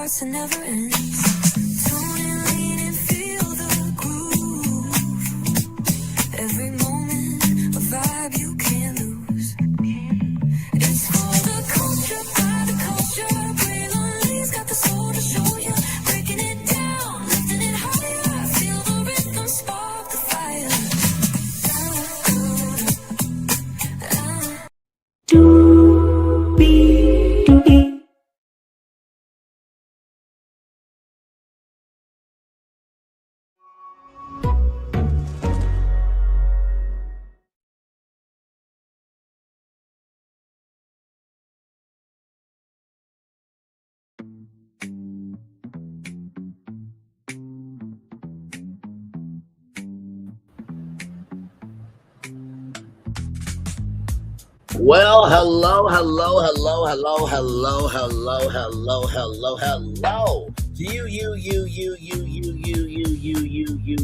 starts and never ends. Tone and lean and feel the groove. Every moment, a vibe you can't lose. It's for the culture, by the culture. Braylon's got the soul to show you. Breaking it down, lifting it higher. Feel the rhythm, spark the fire. Well, hello to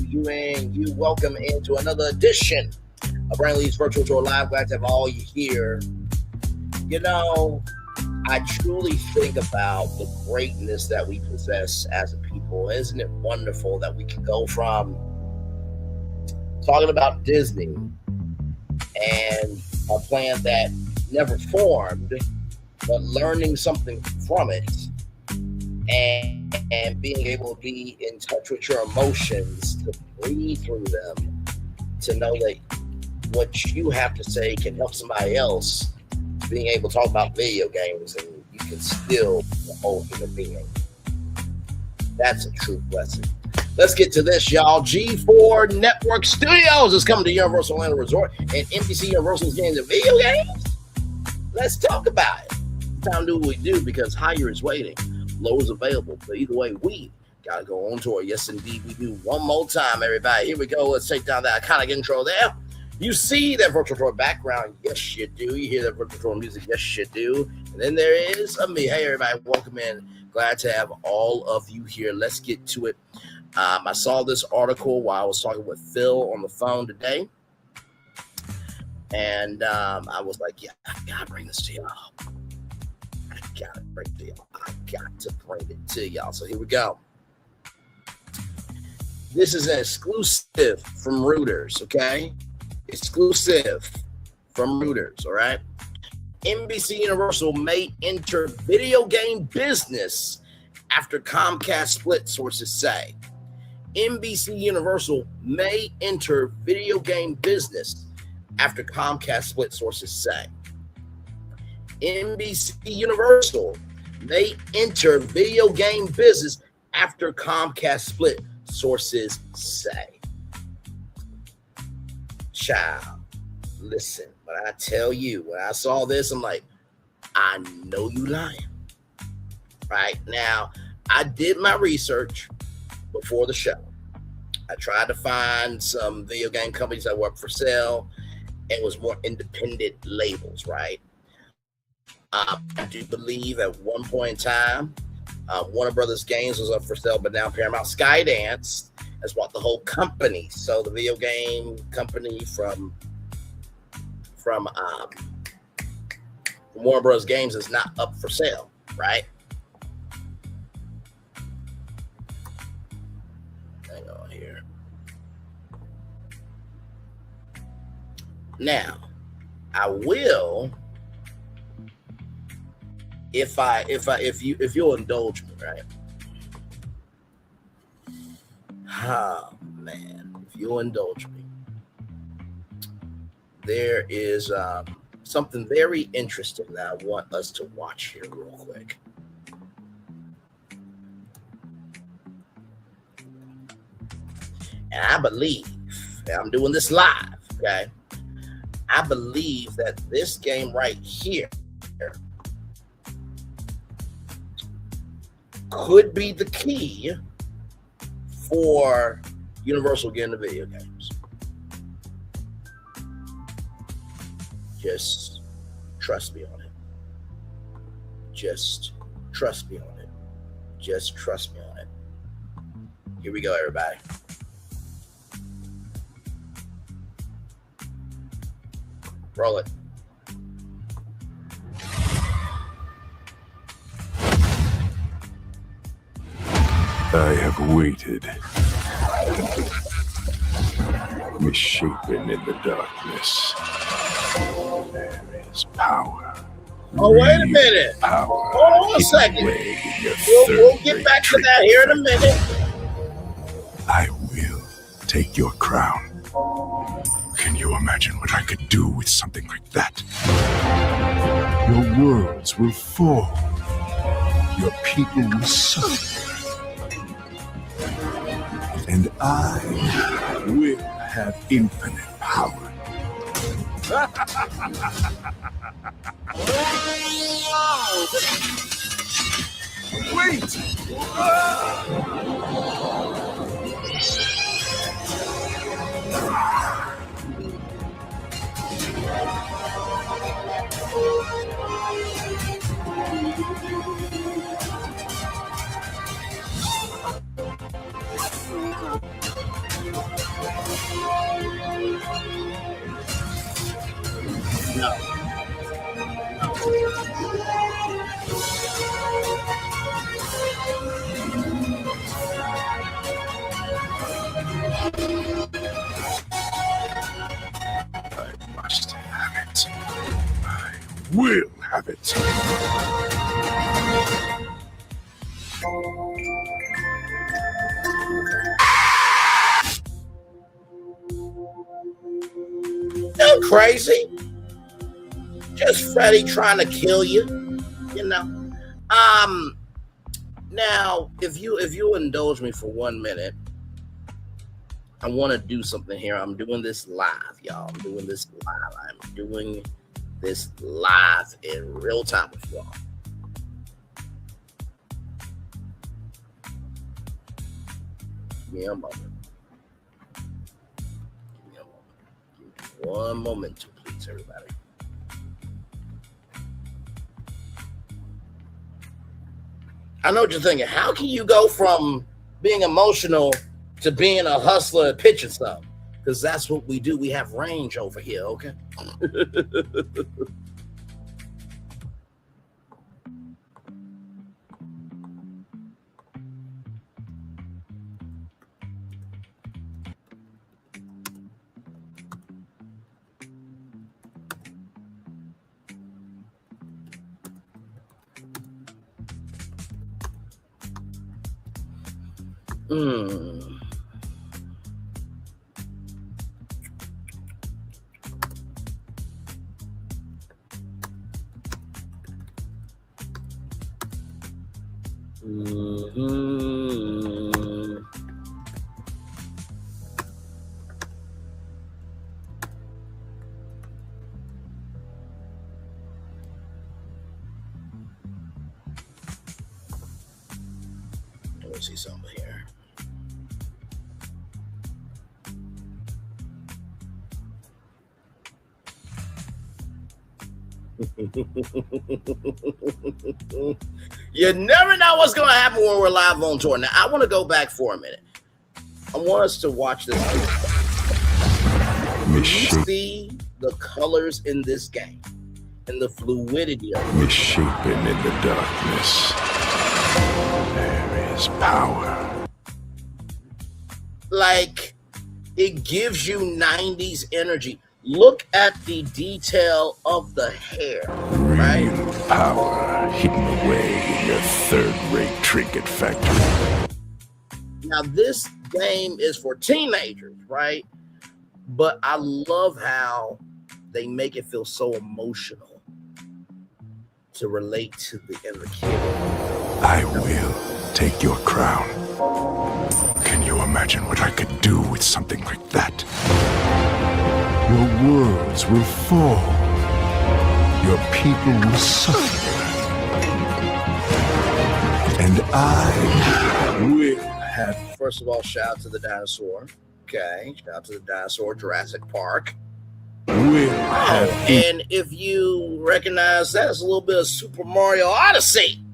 you, and you. Welcome into another edition of Braydictions Virtual Tour Live. Glad to have all you here. You know, I truly think about the greatness that we possess as a people. Isn't it wonderful that we can go from talking about Disney and a plan that never formed, but learning something from it and being able to be in touch with your emotions, to breathe through them, to know that what you have to say can help somebody else, being able to talk about video games and you can still be a whole human being. That's a true blessing. Let's get to this, y'all. G4 Network Studios is coming to Universal Orlando Resort, and NBC Universal's getting the video games. Let's talk about it. It's time to do what we do because higher is waiting, low is available. But either way, we got to go on tour. Yes, indeed, we do. One more time, everybody. Here we go. Let's take down that iconic intro there. You see that virtual tour background? Yes, you do. You hear that virtual tour music? Yes, you do. And then there is me. Hey, everybody. Welcome in. Glad to have all of you here. Let's get to it. I saw this article while I was talking with Phil on the phone today, and I was like, yeah, I gotta bring this to y'all. I got to bring it to y'all. So here we go. This is an exclusive from Reuters, okay? Exclusive from Reuters, all right? NBC Universal may enter video game business after Comcast split, sources say. NBC Universal may enter video game business after Comcast split, sources say. NBC Universal may enter video game business after Comcast split, sources say. Child, listen, when I tell you, when I saw this, I'm like, I know you lying. Right now, I did my research before the show. I tried to find some video game companies that were up for sale. It was more independent labels, right? I do believe at one point in time, Warner Brothers Games was up for sale, but now Paramount Skydance has bought the whole company. So the video game company from Warner Brothers Games is not up for sale, right? Hang on here. Now, I will, if you'll indulge me, right? Oh man, if you'll indulge me, there is something very interesting that I want us to watch here real quick. And I believe, and I'm doing this live, okay? I believe that this game right here could be the key for Universal getting the video games. Just trust me on it. Just trust me on it. Just trust me on it. Here we go, everybody. Roll it. I have waited, misshapen in the darkness. There is power. Oh, wait a Real minute. Power. Hold on a second. Away in your We'll get third-rate back to trick that here in a factory. minute. I will take your crown. Can you imagine what I could do with something like that? Your worlds will fall. Your people will suffer. And I will have infinite power. Wait! No. I must have it. I will have it. You crazy? Just Freddy trying to kill you, you know. Now, if you indulge me for 1 minute, I want to do something here. I'm doing this live, y'all. I'm doing this live in real time with y'all. Give me a moment. Give me 1 moment to please, everybody. I know what you're thinking. How can you go from being emotional to being a hustler and pitching stuff? Because that's what we do. We have range over here, okay? Let me see something here. You never know what's going to happen when we're live on tour. Now, I want to go back for a minute. I want us to watch this. You see the colors in this game and the fluidity of it. Misshapen in the darkness. There is power. Like, it gives you 90s energy. Look at the detail of the hair, right? Real power hidden away in your third-rate trinket factory. Now, this game is for teenagers, right? But I love how they make it feel so emotional to relate to the inner kid. I will take your crown. Can you imagine what I could do with something like that? Your worlds will fall. Your people will suffer. And I will have... First of all, shout out to the dinosaur. Okay, shout out to the dinosaur, Jurassic Park. Will have... And if you recognize that, it's a little bit of Super Mario Odyssey.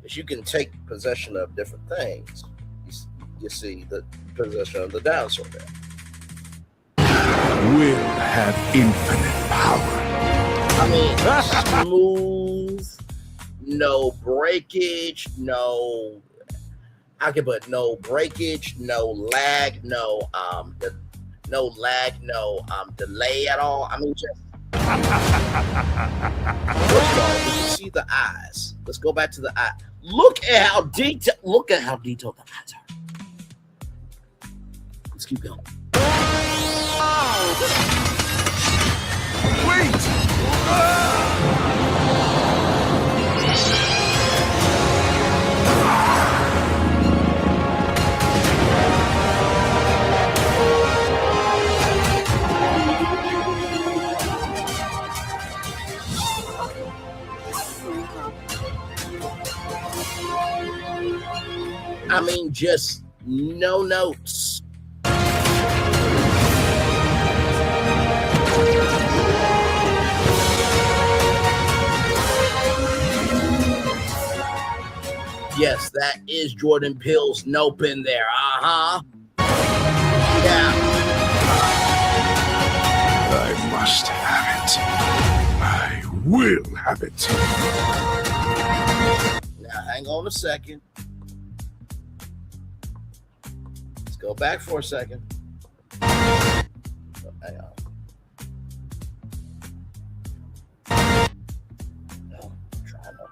Because you can take possession of different things. You see the possession of the dinosaur there. Will have infinite power. I mean, smooth, no breakage, no I can put no breakage, no lag, no delay at all. I mean, just first of all, we can see the eyes. Let's go back to the eye. Look at how detailed the eyes are. Let's keep going. Wait! I mean, just no notes. Yes, that is Jordan Peele's Nope in there. Yeah. I must have it. I will have it. Now, hang on a second. Let's go back for a second. Oh, hang on. No, I'm trying to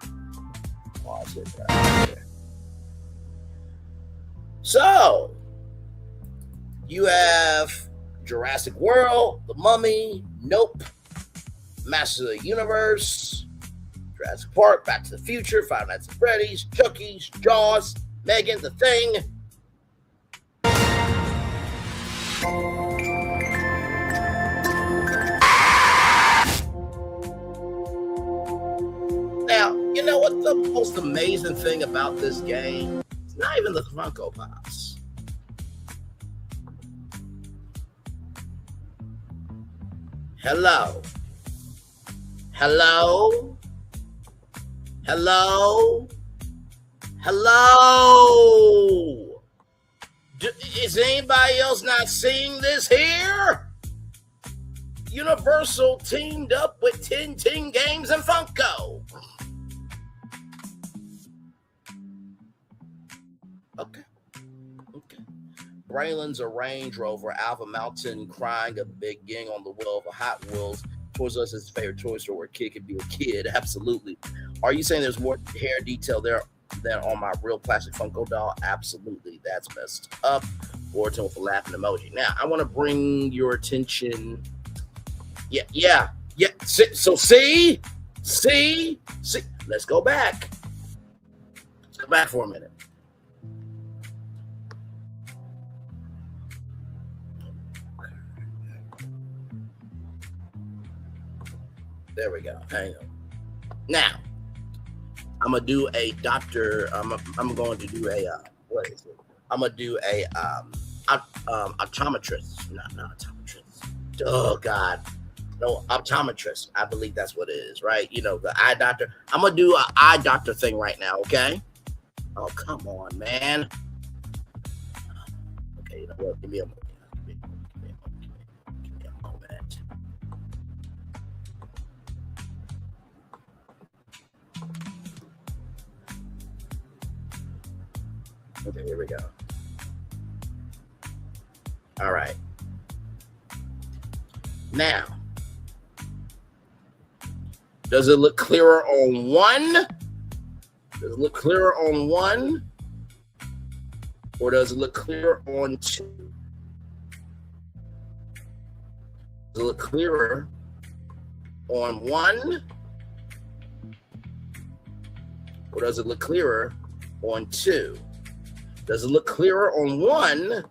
pause it right there. So, you have Jurassic World, The Mummy, Nope, Masters of the Universe, Jurassic Park, Back to the Future, Five Nights at Freddy's, Chucky's, Jaws, Megan, The Thing. Now, you know what the most amazing thing about this game? It's not even the Funko Pops. Hello? Is anybody else not seeing this here? Universal teamed up with Tintin Games and Funko. Okay. Braylon's a Range Rover, Alpha Mountain crying a big gang on the wheel of a Hot Wheels. Toys R Us is his favorite toy store where a kid can be a kid. Absolutely. Are you saying there's more hair detail there than on my real plastic Funko doll? Absolutely. That's messed up. Orton with a laughing emoji. Now, I want to bring your attention. Yeah. So see. Let's go back. Let's go back for a minute. There we go. Hang on. Now, I'm gonna do a doctor. I'm going to do a what is it? I'm gonna do a optometrist. Not optometrist. Oh God, no, optometrist. I believe that's what it is, right? You know, the eye doctor. I'm gonna do an eye doctor thing right now. Okay. Oh come on, man. Okay, you know what? Give me a moment. Okay, here we go. All right. Now, does it look clearer on one? Does it look clearer on one? Or does it look clearer on two? Does it look clearer on one? Or does it look clearer on two? Does it look clearer on one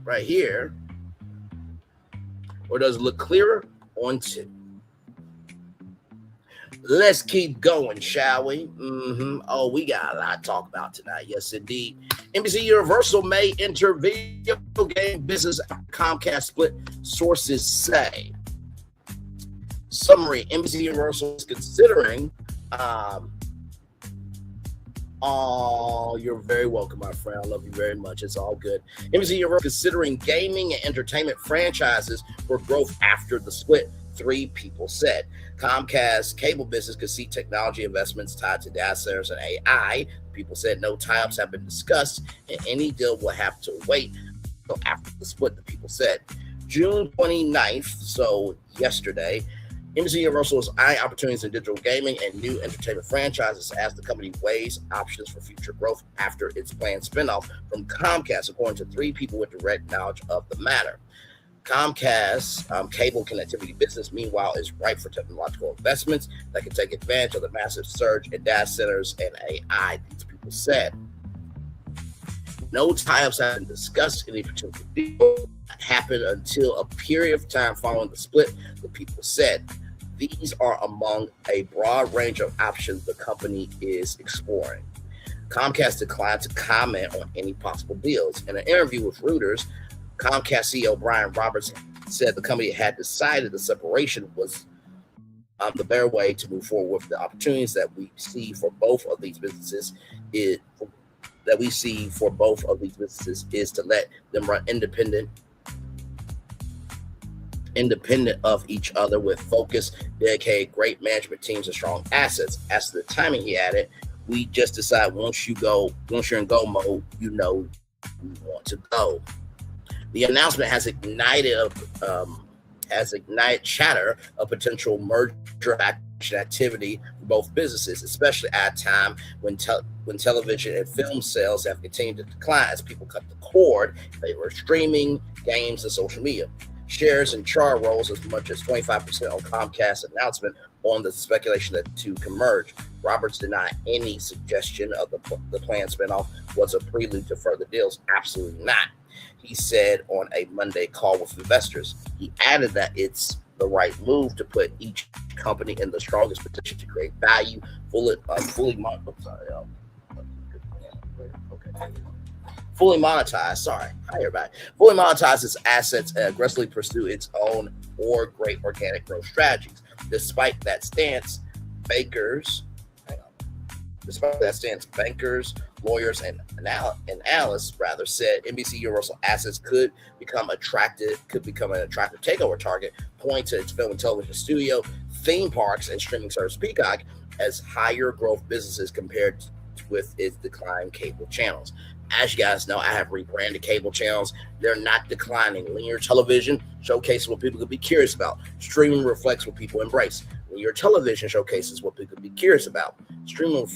right here? Or does it look clearer on two? Let's keep going, shall we? Oh, we got a lot to talk about tonight. Yes, indeed. NBC Universal may enter video game business after Comcast split, sources say. Summary, NBC Universal is considering oh, you're very welcome, my friend. I love you very much. It's all good. NBC Universal considering gaming and entertainment franchises for growth after the split. three people said. Comcast cable business could see technology investments tied to data centers and AI. People said no tie-ups have been discussed, and any deal will have to wait until after the split, the people said. June 29th, so yesterday, NBC Universal is eyeing opportunities in digital gaming and new entertainment franchises as the company weighs options for future growth after its planned spinoff from Comcast, according to three people with direct knowledge of the matter. Comcast's cable connectivity business, meanwhile, is ripe for technological investments that can take advantage of the massive surge in data centers and AI, these people said. No tie-ups have been discussed. Any potential deal happened until a period of time following the split, the people said. These are among a broad range of options the company is exploring. Comcast declined to comment on any possible deals. In an interview with Reuters, Comcast CEO Brian Roberts said the company had decided the separation was the better way to move forward with the opportunities that we see for both of these businesses. Is to let them run independent of each other with focus, dedicated, great management teams, and strong assets. As to the timing, he added, we just decide once you're in go mode, you know you want to go. The announcement has ignited chatter of potential merger activity for both businesses, especially at a time when television and film sales have continued to decline as people cut the cord in favor of streaming, games, and social media. Shares and chart rose as much as 25% on Comcast's announcement on the speculation that the two can merge. Roberts denied any suggestion of the planned spinoff was a prelude to further deals. Absolutely not. He said on a Monday call with investors. He added that it's the right move to put each company in the strongest position to create value, fully monetize its assets and aggressively pursue its own or great organic growth strategies. Despite that stance, bankers, lawyers, and analysts said NBC Universal assets could become an attractive takeover target, pointing to its film and television studio, theme parks, and streaming service Peacock as higher growth businesses compared with its declining cable channels. As you guys know, I have rebranded cable channels. They're not declining. Linear television showcases what people could be curious about. Streaming reflects what people embrace. Linear television showcases what people could be curious about. Streaming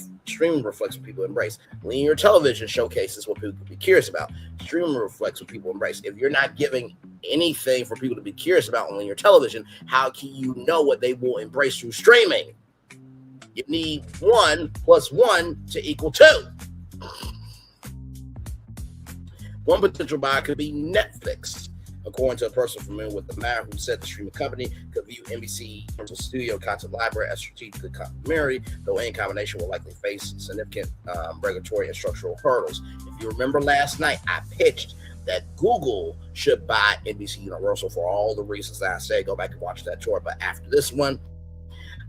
reflects what people embrace. Linear television showcases what people could be curious about. Streaming reflects what people embrace. If you're not giving anything for people to be curious about on linear television, how can you know what they will embrace through streaming? You need 1 + 1 = 2. One potential buyer could be Netflix, according to a person familiar with the matter who said the streaming company could view NBC studio content library as strategically complementary, though any combination will likely face significant regulatory and structural hurdles. If you remember last night, I pitched that Google should buy NBC Universal for all the reasons that I said. Go back and watch that tour. But after this one,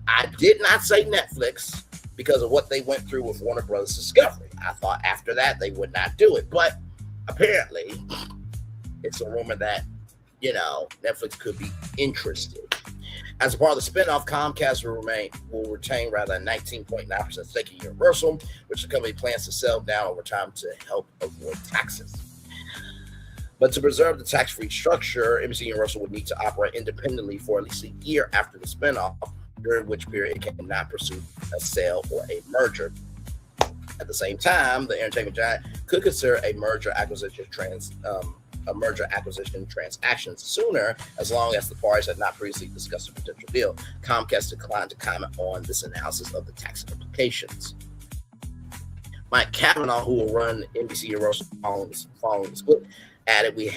I did not say Netflix because of what they went through with Warner Brothers Discovery. I thought after that they would not do it. But apparently, it's a rumor that, Netflix could be interested. As a part of the spinoff, Comcast will retain a 19.9% stake in Universal, which the company plans to sell down over time to help avoid taxes. But to preserve the tax-free structure, NBC Universal would need to operate independently for at least a year after the spinoff, during which period it cannot pursue a sale or a merger. At the same time, the entertainment giant could consider a merger acquisition transaction sooner, as long as the parties had not previously discussed a potential deal. Comcast declined to comment on this analysis of the tax implications. Mike Cavanaugh, who will run NBC Universal following the split, added, we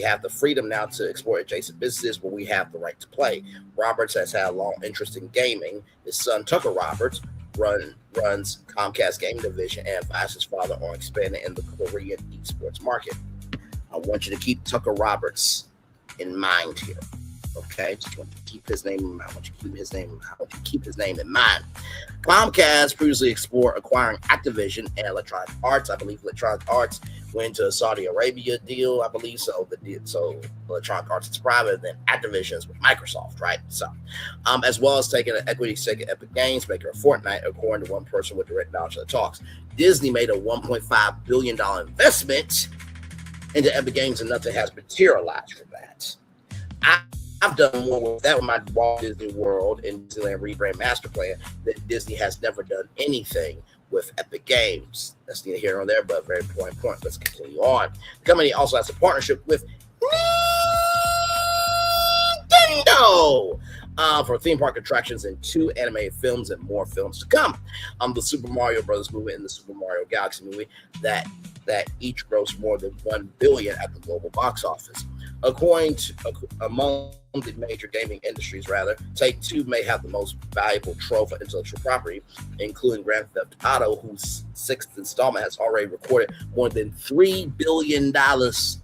have the freedom now to explore adjacent businesses where we have the right to play. Roberts has had a long interest in gaming. His son, Tucker Roberts, runs Comcast gaming division and advised his father on expanding in the Korean esports market. I want you to keep Tucker Roberts in mind here. Okay, just want you to keep his name in mind. I want you to keep his name in mind. Comcast previously explored acquiring Activision and Electronic Arts. I believe Electronic Arts went to a Saudi Arabia deal, I believe. So Electronic Arts is private, and then Activision's with Microsoft, right? So, as well as taking an equity stake in Epic Games, making a Fortnite, according to one person with direct knowledge of the talks. Disney made a $1.5 billion investment into Epic Games, and nothing has materialized from that. I've done more with that with my Walt Disney World and Disneyland rebrand master plan that Disney has never done anything with Epic Games. That's neither here nor there, but very important point. Let's continue on. The company also has a partnership with Nintendo for theme park attractions and 2 animated films and more films to come. The Super Mario Brothers movie and the Super Mario Galaxy movie that each grossed more than $1 billion at the global box office. According to among the major gaming industries, Take-Two may have the most valuable trove of intellectual property, including Grand Theft Auto, whose 6th installment has already recorded more than $3 billion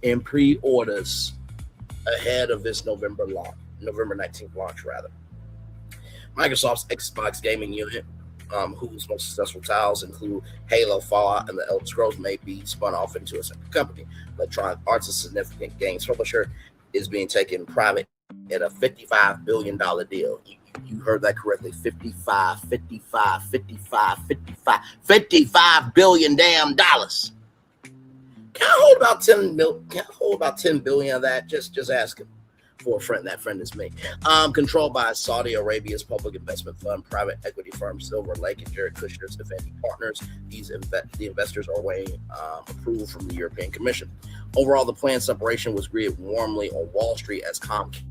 in pre-orders ahead of this November 19th launch. Microsoft's Xbox gaming unit, whose most successful titles include Halo, Fallout, and the Elder Scrolls, may be spun off into a separate company. Electronic Arts, a significant games publisher, is being taken private in a $55 billion deal. You heard that correctly. 55 billion damn dollars. Can I hold about 10 million? Can I hold about 10 billion of that? Just ask him. For a friend, that friend is me. Controlled by Saudi Arabia's public investment fund, private equity firm Silver Lake, and Jared Kushner's defending partners. The investors are waiting approval from the European Commission. Overall, the planned separation was greeted warmly on Wall Street as Comcast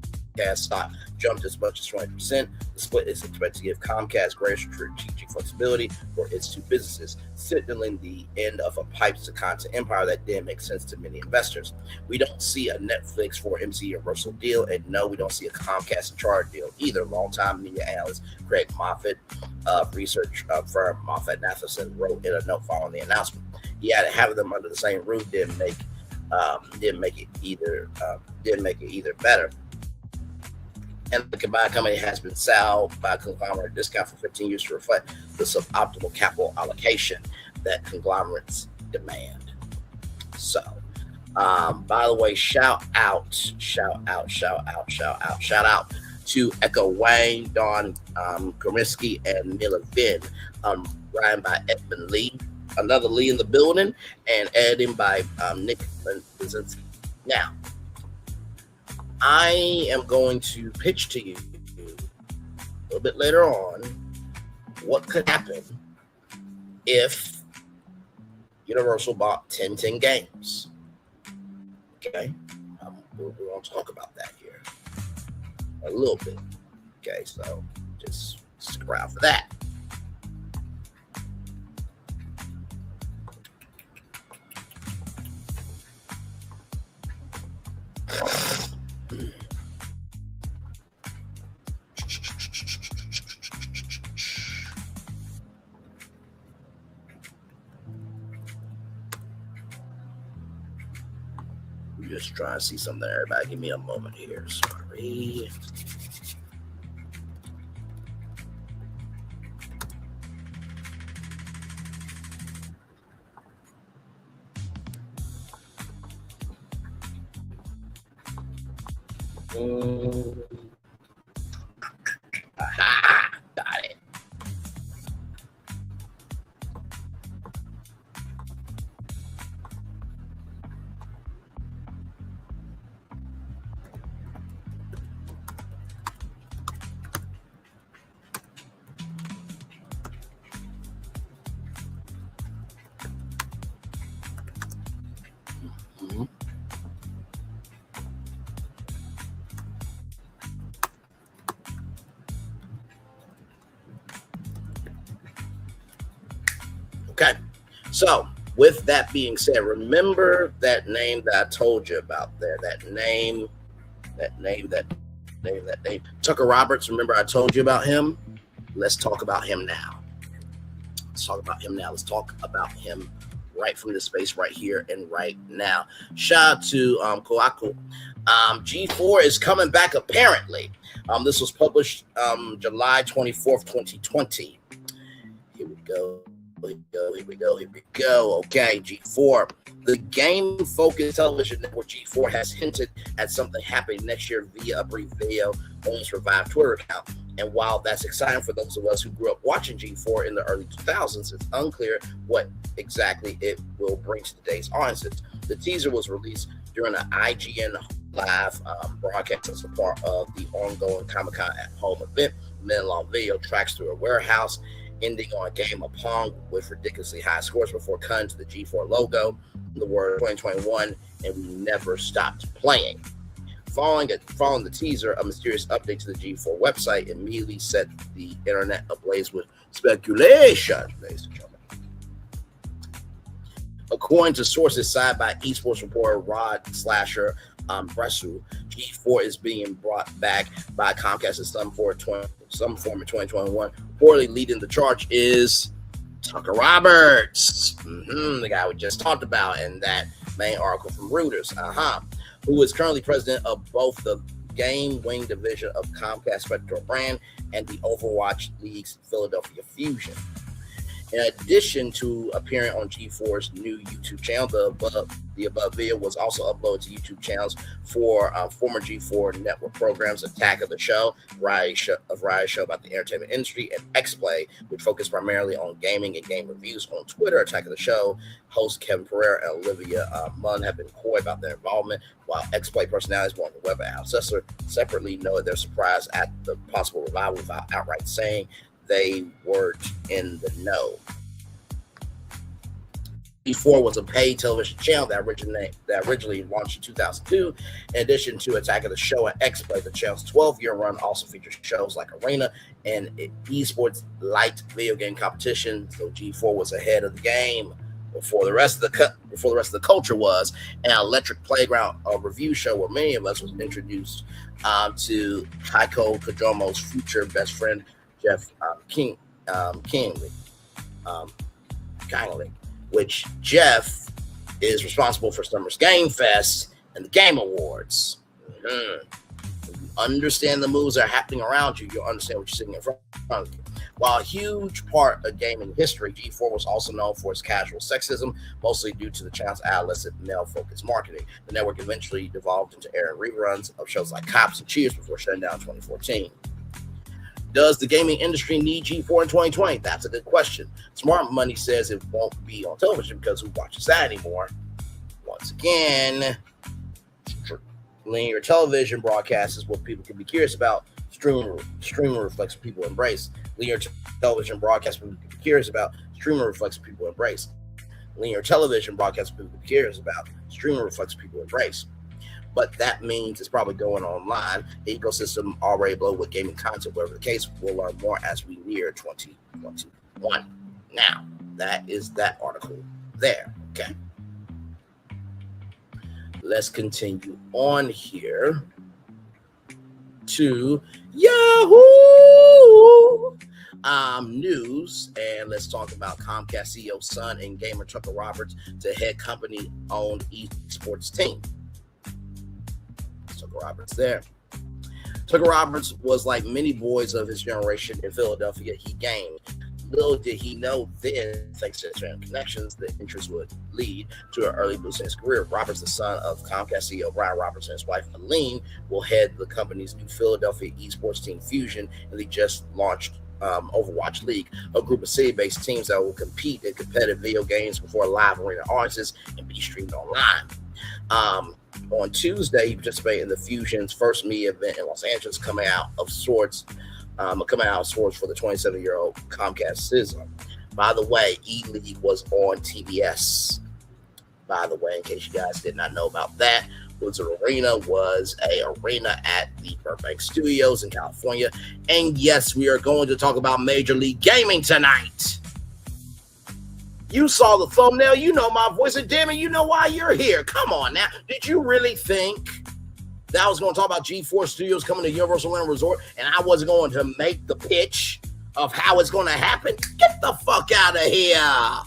stock jumped as much as 20%. The split is expected to give Comcast greater strategic flexibility for its 2 businesses, signaling the end of a pipes to content empire that didn't make sense to many investors. We don't see a Netflix for MC Universal deal, and no, we don't see a Comcast and Charter deal either. Longtime media analyst Craig Moffett of research firm Moffett Nathanson wrote in a note following the announcement. He added, having them under the same roof didn't make it either better. And the combined company has been sold by a conglomerate discount for 15 years to reflect the suboptimal capital allocation that conglomerates demand. So, by the way, shout out to Echo Wayne, Don Gomirsky, and Mila Vin. Ryan by Edmund Lee, another Lee in the building, and editing by Nick Linzinski. Now, I am going to pitch to you a little bit later on what could happen if Universal bought 10 games. Okay, we're going to talk about that here a little bit. Okay, so just stick around for that. Just trying to see something, everybody. Give me a moment here. Sorry. Aha, got it. Okay, so with that being said, remember that name that I told you about there. That name. Tucker Roberts. Remember I told you about him? Let's talk about him now. Let's talk about him right from this space right here and right now. Shout out to Koaku. G4 is coming back apparently. This was published July 24th, 2020. Here we go. Here we go. Okay, G4. The game-focused television network G4 has hinted at something happening next year via a brief video on its revived Twitter account. And while that's exciting for those of us who grew up watching G4 in the early 2000s, it's unclear what exactly it will bring to today's audiences. The teaser was released during an IGN live broadcast as a part of the ongoing Comic-Con at Home event. The minute-long video tracks through a warehouse, ending on a game of Pong with ridiculously high scores before cutting to the G4 logo, the word 2021, and we never stopped playing. Following the teaser, a mysterious update to the G4 website immediately set the internet ablaze with speculation, ladies and gentlemen. According to sources cited by esports reporter Rod Slasher Bresu, G4 is being brought back by Comcast in some form in 2021. Reportedly leading the charge is Tucker Roberts, the guy we just talked about in that main article from Reuters, who is currently president of both the game wing division of Comcast Spectrum brand and the Overwatch League's Philadelphia Fusion. In addition to appearing on G4's new YouTube channel, the above video was also uploaded to YouTube channels for former G4 network programs, Attack of the Show, a variety show about the entertainment industry, and X-Play, which focused primarily on gaming and game reviews. On Twitter, Attack of the Show hosts Kevin Pereira and Olivia Munn have been coy about their involvement, while X-Play personalities Morgan Webber and Al Sessler separately noted their surprise at the possible revival without outright saying they weren't in the know. G4 was a paid television channel that originally launched in 2002. In addition to Attack of the Show and X-Play, the channel's 12-year run also features shows like Arena and esports light video game competition. So G4 was ahead of the game before the rest of the culture was. An Electric Playground, a review show where many of us was introduced to Heiko Kojomo's future best friend Jeff Kingley, which Jeff is responsible for Summer's Game Fest and the Game Awards. If you understand the moves that are happening around you, you'll understand what you're sitting in front of you. While a huge part of gaming history, G4 was also known for its casual sexism, mostly due to the channel's adolescent male-focused marketing. The network eventually devolved into airing reruns of shows like Cops and Cheers before shutting down in 2014. Does the gaming industry need G4 in 2020? That's a good question. Smart Money says it won't be on television because who watches that anymore? Once again, linear television broadcast is what people can be curious about. Streaming reflects what people embrace. Linear television broadcast people can be curious about. Streaming reflects what people embrace. Linear television broadcast people can be curious about. Streaming reflects what people embrace. But that means it's probably going online. The ecosystem already blown with gaming content. Whatever the case, we'll learn more as we near 2021. Now, that is that article there. Okay. Let's continue on here to Yahoo News, and let's talk about Comcast CEO's son and gamer Tucker Roberts to head company-owned esports team. Tucker Roberts there. Tucker Roberts was like many boys of his generation in Philadelphia. He gamed. Little did he know then, thanks to his family connections, the interest would lead to an early boost in his career. Roberts, the son of Comcast CEO Brian Roberts and his wife Aline, will head the company's new Philadelphia esports team Fusion, and they just launched Overwatch League, a group of city-based teams that will compete in competitive video games before live arena audiences and be streamed online. On Tuesday, he participated in the Fusion's first media event in Los Angeles, coming out of sorts for the 27-year-old Comcast citizen. By the way, E-League was on TBS. By the way, in case you guys did not know about that, Blizzard Arena was a arena at the Burbank Studios in California. And yes, we are going to talk about Major League Gaming tonight. You saw the thumbnail, you know my voice, and damn it, you know why you're here. Come on now. Did you really think that I was going to talk about G4 Studios coming to Universal Orlando Resort and I wasn't going to make the pitch of how it's going to happen? Get the fuck out of here. I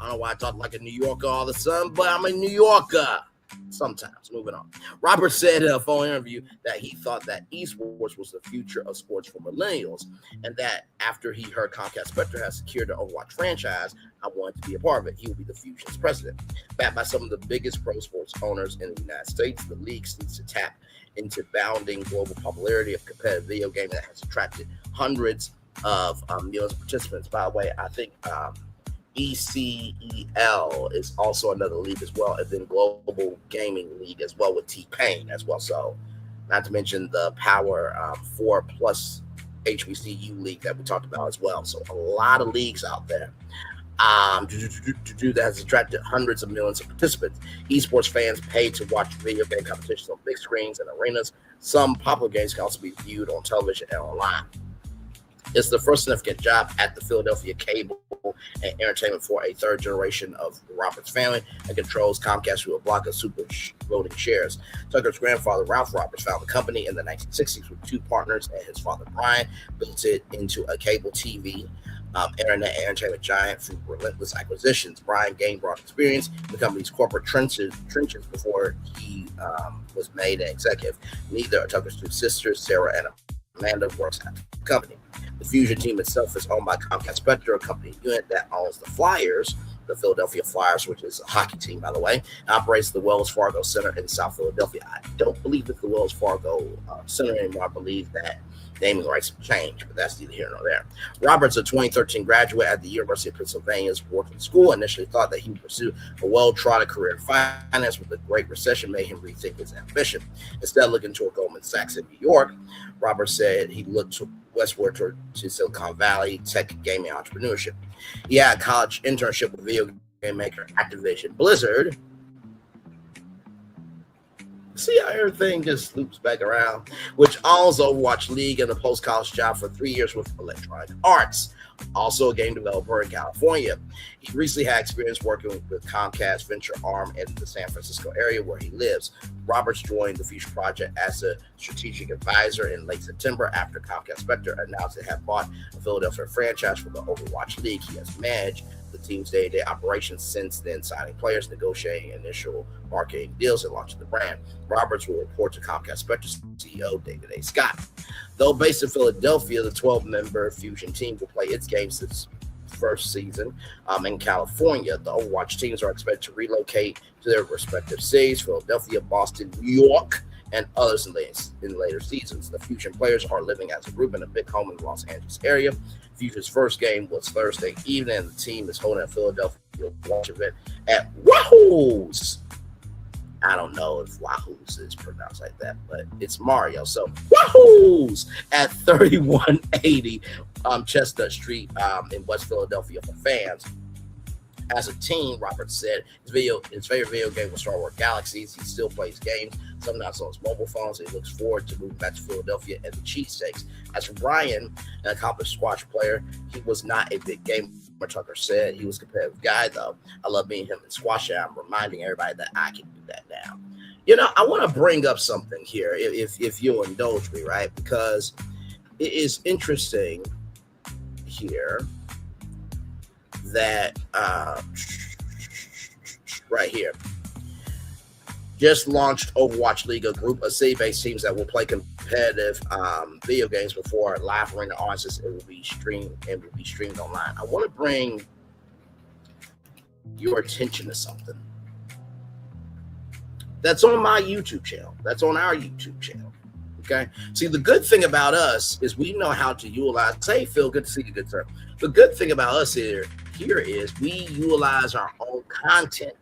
don't know why I talk like a New Yorker all of a sudden, but I'm a New Yorker. Sometimes. Moving on. Robert said in a phone interview that he thought that esports was the future of sports for millennials, and that after he heard Comcast Spectre has secured the Overwatch franchise, I wanted to be a part of it. He will be the Fusion's president. Backed by some of the biggest pro sports owners in the United States, the league needs to tap into bounding global popularity of competitive video gaming that has attracted hundreds of millions of participants. By the way, I think ECEL is also another league as well, and then Global Gaming League as well with T-Pain as well. So, not to mention the Power 4 Plus HBCU league that we talked about as well. So, a lot of leagues out there that has attracted hundreds of millions of participants. Esports fans pay to watch video game competitions on big screens and arenas. Some popular games can also be viewed on television and online. It's the first significant job at the Philadelphia Cable and Entertainment for a third generation of Roberts family and controls Comcast through a block of super voting shares. Tucker's grandfather, Ralph Roberts, founded the company in the 1960s with two partners, and his father, Brian, built it into a cable TV, internet and entertainment giant through relentless acquisitions. Brian gained broad experience in the company's corporate trenches before he was made an executive. Neither of Tucker's two sisters, Sarah and Amanda, works at the company. The Fusion team itself is owned by Comcast Spectre, a company unit that owns the Flyers, the Philadelphia Flyers, which is a hockey team, by the way, and operates the Wells Fargo Center in South Philadelphia. I don't believe it's the Wells Fargo Center anymore. I believe that naming rights have changed, but that's neither here nor there. Roberts, a 2013 graduate at the University of Pennsylvania's Wharton School, initially thought that he would pursue a well-trodden career in finance, but the Great Recession made him rethink his ambition. Instead of looking toward Goldman Sachs in New York, Roberts said he looked westward to Silicon Valley tech gaming entrepreneurship. He had a college internship with video game maker Activision Blizzard. See how everything just loops back around, which owns Overwatch League and a post-college job for 3 years with Electronic Arts, also a game developer in California. He recently had experience working with Comcast venture arm in the San Francisco area where he lives. Roberts joined the Fusion Project as a strategic advisor in late September after Comcast Spectre announced it had bought a Philadelphia franchise for the Overwatch League. He has managed the team's day-to-day operations since then, signing players, negotiating initial marketing deals, and launching the brand. Roberts will report to Comcast Spectre's CEO, David A. Scott. Though based in Philadelphia, the 12-member Fusion team will play its games this first season in California. The Overwatch teams are expected to relocate to their respective cities, Philadelphia, Boston, New York, and others in later seasons. The Fusion players are living as a group in a big home in the Los Angeles area. Fusion's first game was Thursday evening, and the team is holding a Philadelphia watch event at Wahoo's. I don't know if Wahoo's is pronounced like that, but it's Mario. So Wahoo's at 3180 Chestnut Street in West Philadelphia for fans. As a teen, Roberts said his favorite video game was Star Wars Galaxies. He still plays games, sometimes on his mobile phones. He looks forward to moving back to Philadelphia and the cheesesteaks. As for Brian, an accomplished squash player, he was not a big gamer. Tucker said he was a competitive guy, though. I love being him in squash, and I'm reminding everybody that I can do that now. You know, I want to bring up something here, if you'll indulge me, right? Because it is interesting here that right here just launched Overwatch League, a group of city-based teams that will play competitive video games before live arena audiences. It will be streamed online. I want to bring your attention to something that's on my YouTube channel. That's on our YouTube channel. Okay. See, the good thing about us is we know how to utilize. Hey, Phil, good to see you, good sir. The good thing about us here is we utilize our own content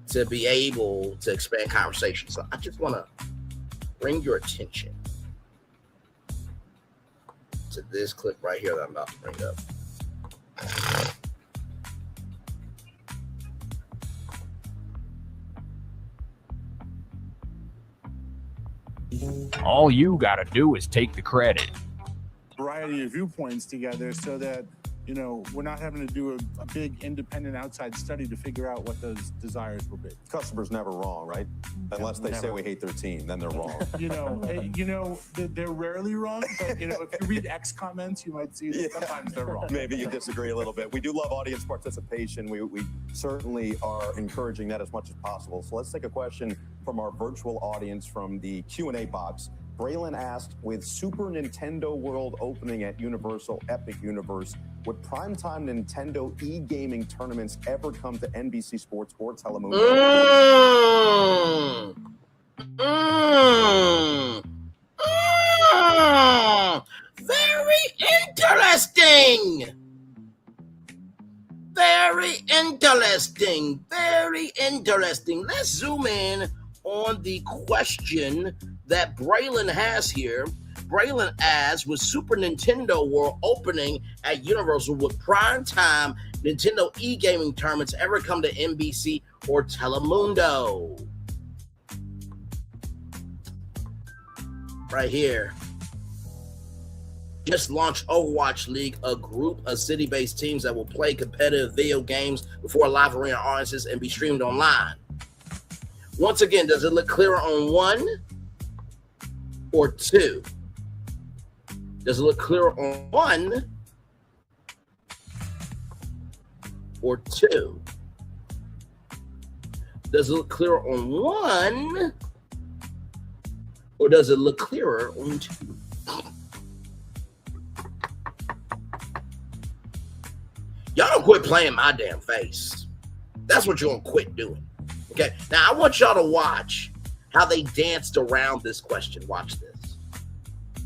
to be able to expand conversation. So I just want to bring your attention to this clip right here that I'm about to bring up. All you gotta do is take the credit. Variety of viewpoints together so that we're not having to do a big independent outside study to figure out what those desires will be. Customer's never wrong, right? Unless they say we hate their team, then they're wrong. They're rarely wrong, but if you read X comments, you might see that sometimes they're wrong. Maybe you disagree a little bit. We do love audience participation. We certainly are encouraging that as much as possible. So let's take a question from our virtual audience from the Q&A box. Braylon asked, with Super Nintendo World opening at Universal Epic Universe, would primetime Nintendo e-gaming tournaments ever come to NBC Sports or Telemundo? Very interesting. Very interesting. Very interesting. Let's zoom in on the question that Braylon has here. Braylon asks, with Super Nintendo World opening at Universal, would primetime Nintendo e-gaming tournaments ever come to NBC or Telemundo? Right here. Just launched Overwatch League, a group of city-based teams that will play competitive video games before live arena audiences and be streamed online. Once again, does it look clearer on 1 or 2? Does it look clearer on 1 or 2? Does it look clearer on 1 or does it look clearer on 2? Y'all don't quit playing my damn face. That's what you're going to quit doing. Okay, now I want y'all to watch how they danced around this question. Watch this.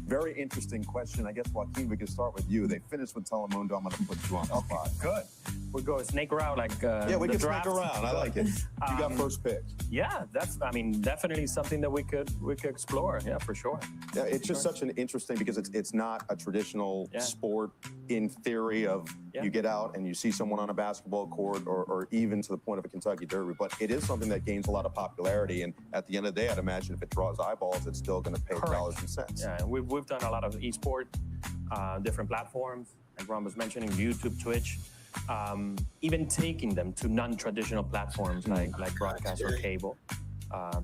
Very interesting question. I guess, Joaquin, we can start with you. They finished with Telemundo. I'm going to put you on the spot. Good. We'll go snake around like yeah, we can snake around. I like it. You got first pick. Yeah, that's, definitely something that we could explore. Yeah, for sure. Yeah, it's just such an interesting, because it's not a traditional sport in theory of you get out and you see someone on a basketball court or even to the point of a Kentucky Derby, but it is something that gains a lot of popularity. And at the end of the day, I'd imagine if it draws eyeballs, it's still going to pay dollars and cents. Yeah, we've done a lot of esport, different platforms, like Ron was mentioning, YouTube, Twitch, even taking them to non-traditional platforms like broadcast or cable.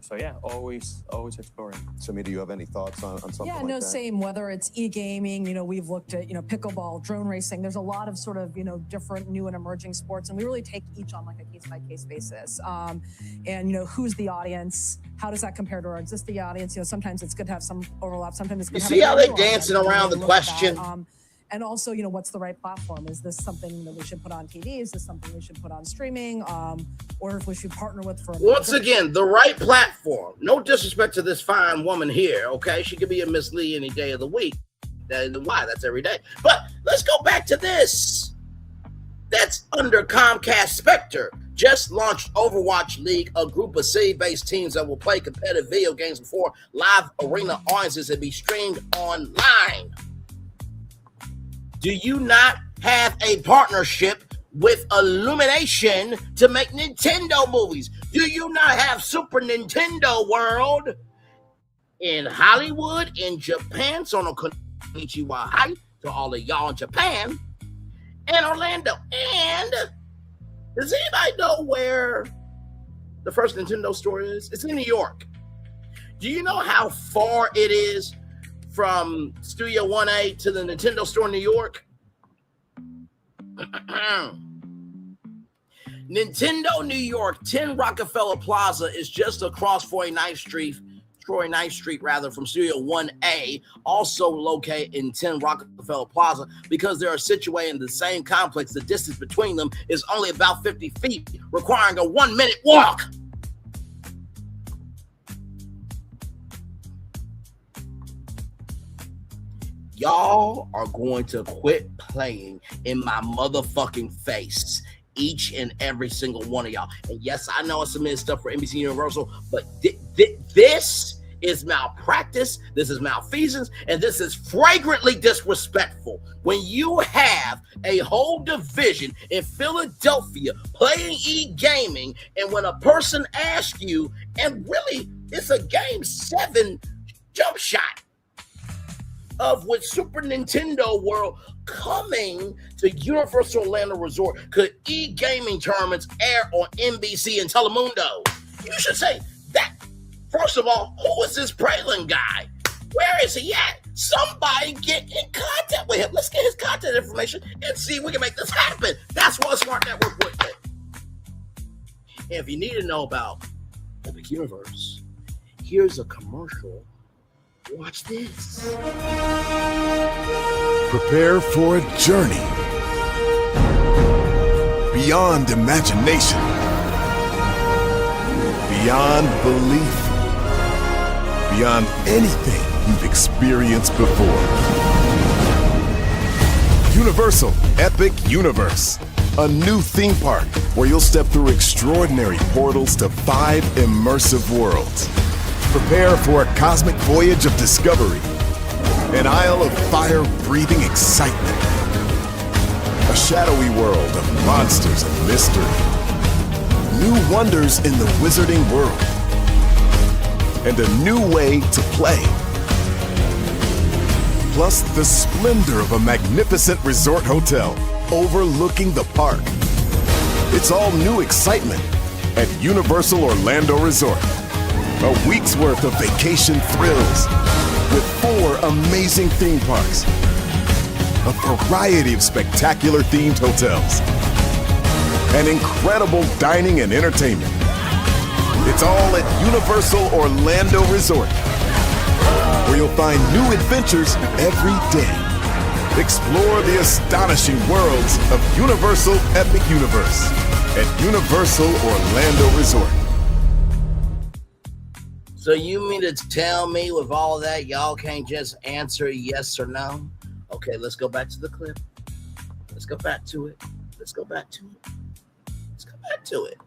So yeah, always exploring. Sammy, do you have any thoughts on something like that? Yeah, no, same. Whether it's e-gaming, we've looked at, pickleball, drone racing. There's a lot of sort of, different new and emerging sports, and we really take each on like a case-by-case basis. And, who's the audience? How does that compare to our existing audience? Sometimes it's good to have some overlap. Sometimes it's good to have. You see how they're dancing around the question? And also, what's the right platform? Is this something that we should put on TV? Is this something we should put on streaming? Or if we should partner with for... Once again, the right platform. No disrespect to this fine woman here, okay? She could be a Miss Lee any day of the week. Why? That's every day. But let's go back to this. That's under Comcast Spectre. Just launched Overwatch League, a group of city-based teams that will play competitive video games before live arena audiences and be streamed online. Do you not have a partnership with Illumination to make Nintendo movies? Do you not have Super Nintendo World in Hollywood, in Japan? So no konnichiwa hi to all of y'all in Japan and Orlando. And does anybody know where the first Nintendo store is? It's in New York. Do you know how far it is from Studio 1A to the Nintendo store in New York? Nintendo New York, 10 Rockefeller Plaza is just across Troy 9th Street from Studio 1A, also located in 10 Rockefeller Plaza. Because they are situated in the same complex, the distance between them is only about 50 feet, requiring a 1-minute walk. Y'all are going to quit playing in my motherfucking face, each and every single one of y'all. And yes, I know I submitted stuff for NBC Universal, but this is malpractice, this is malfeasance, and this is flagrantly disrespectful. When you have a whole division in Philadelphia playing e-gaming, and when a person asks you, and really it's a Game 7 jump shot, of with Super Nintendo World coming to Universal Orlando Resort, could e-gaming tournaments air on NBC and Telemundo? You should say that. First of all, who is this Braylon guy? Where is he at? Somebody get in contact with him. Let's get his contact information and see if we can make this happen. That's what Smart Network would do. And if you need to know about Epic Universe, here's a commercial. Watch this. Prepare for a journey beyond imagination, beyond belief, beyond anything you've experienced before. Universal Epic Universe, a new theme park where you'll step through extraordinary portals to 5 immersive worlds. Prepare for a cosmic voyage of discovery, an isle of fire-breathing excitement, a shadowy world of monsters and mystery, new wonders in the wizarding world, and a new way to play. Plus the splendor of a magnificent resort hotel overlooking the park. It's all new excitement at Universal Orlando Resort. A week's worth of vacation thrills with 4 amazing theme parks, a variety of spectacular themed hotels, and incredible dining and entertainment. It's all at Universal Orlando Resort, where you'll find new adventures every day. Explore the astonishing worlds of Universal Epic Universe at Universal Orlando Resort. So you mean to tell me with all that, y'all can't just answer yes or no? Okay, let's go back to the clip. Let's go back to it. Let's go back to it. Let's go back to it.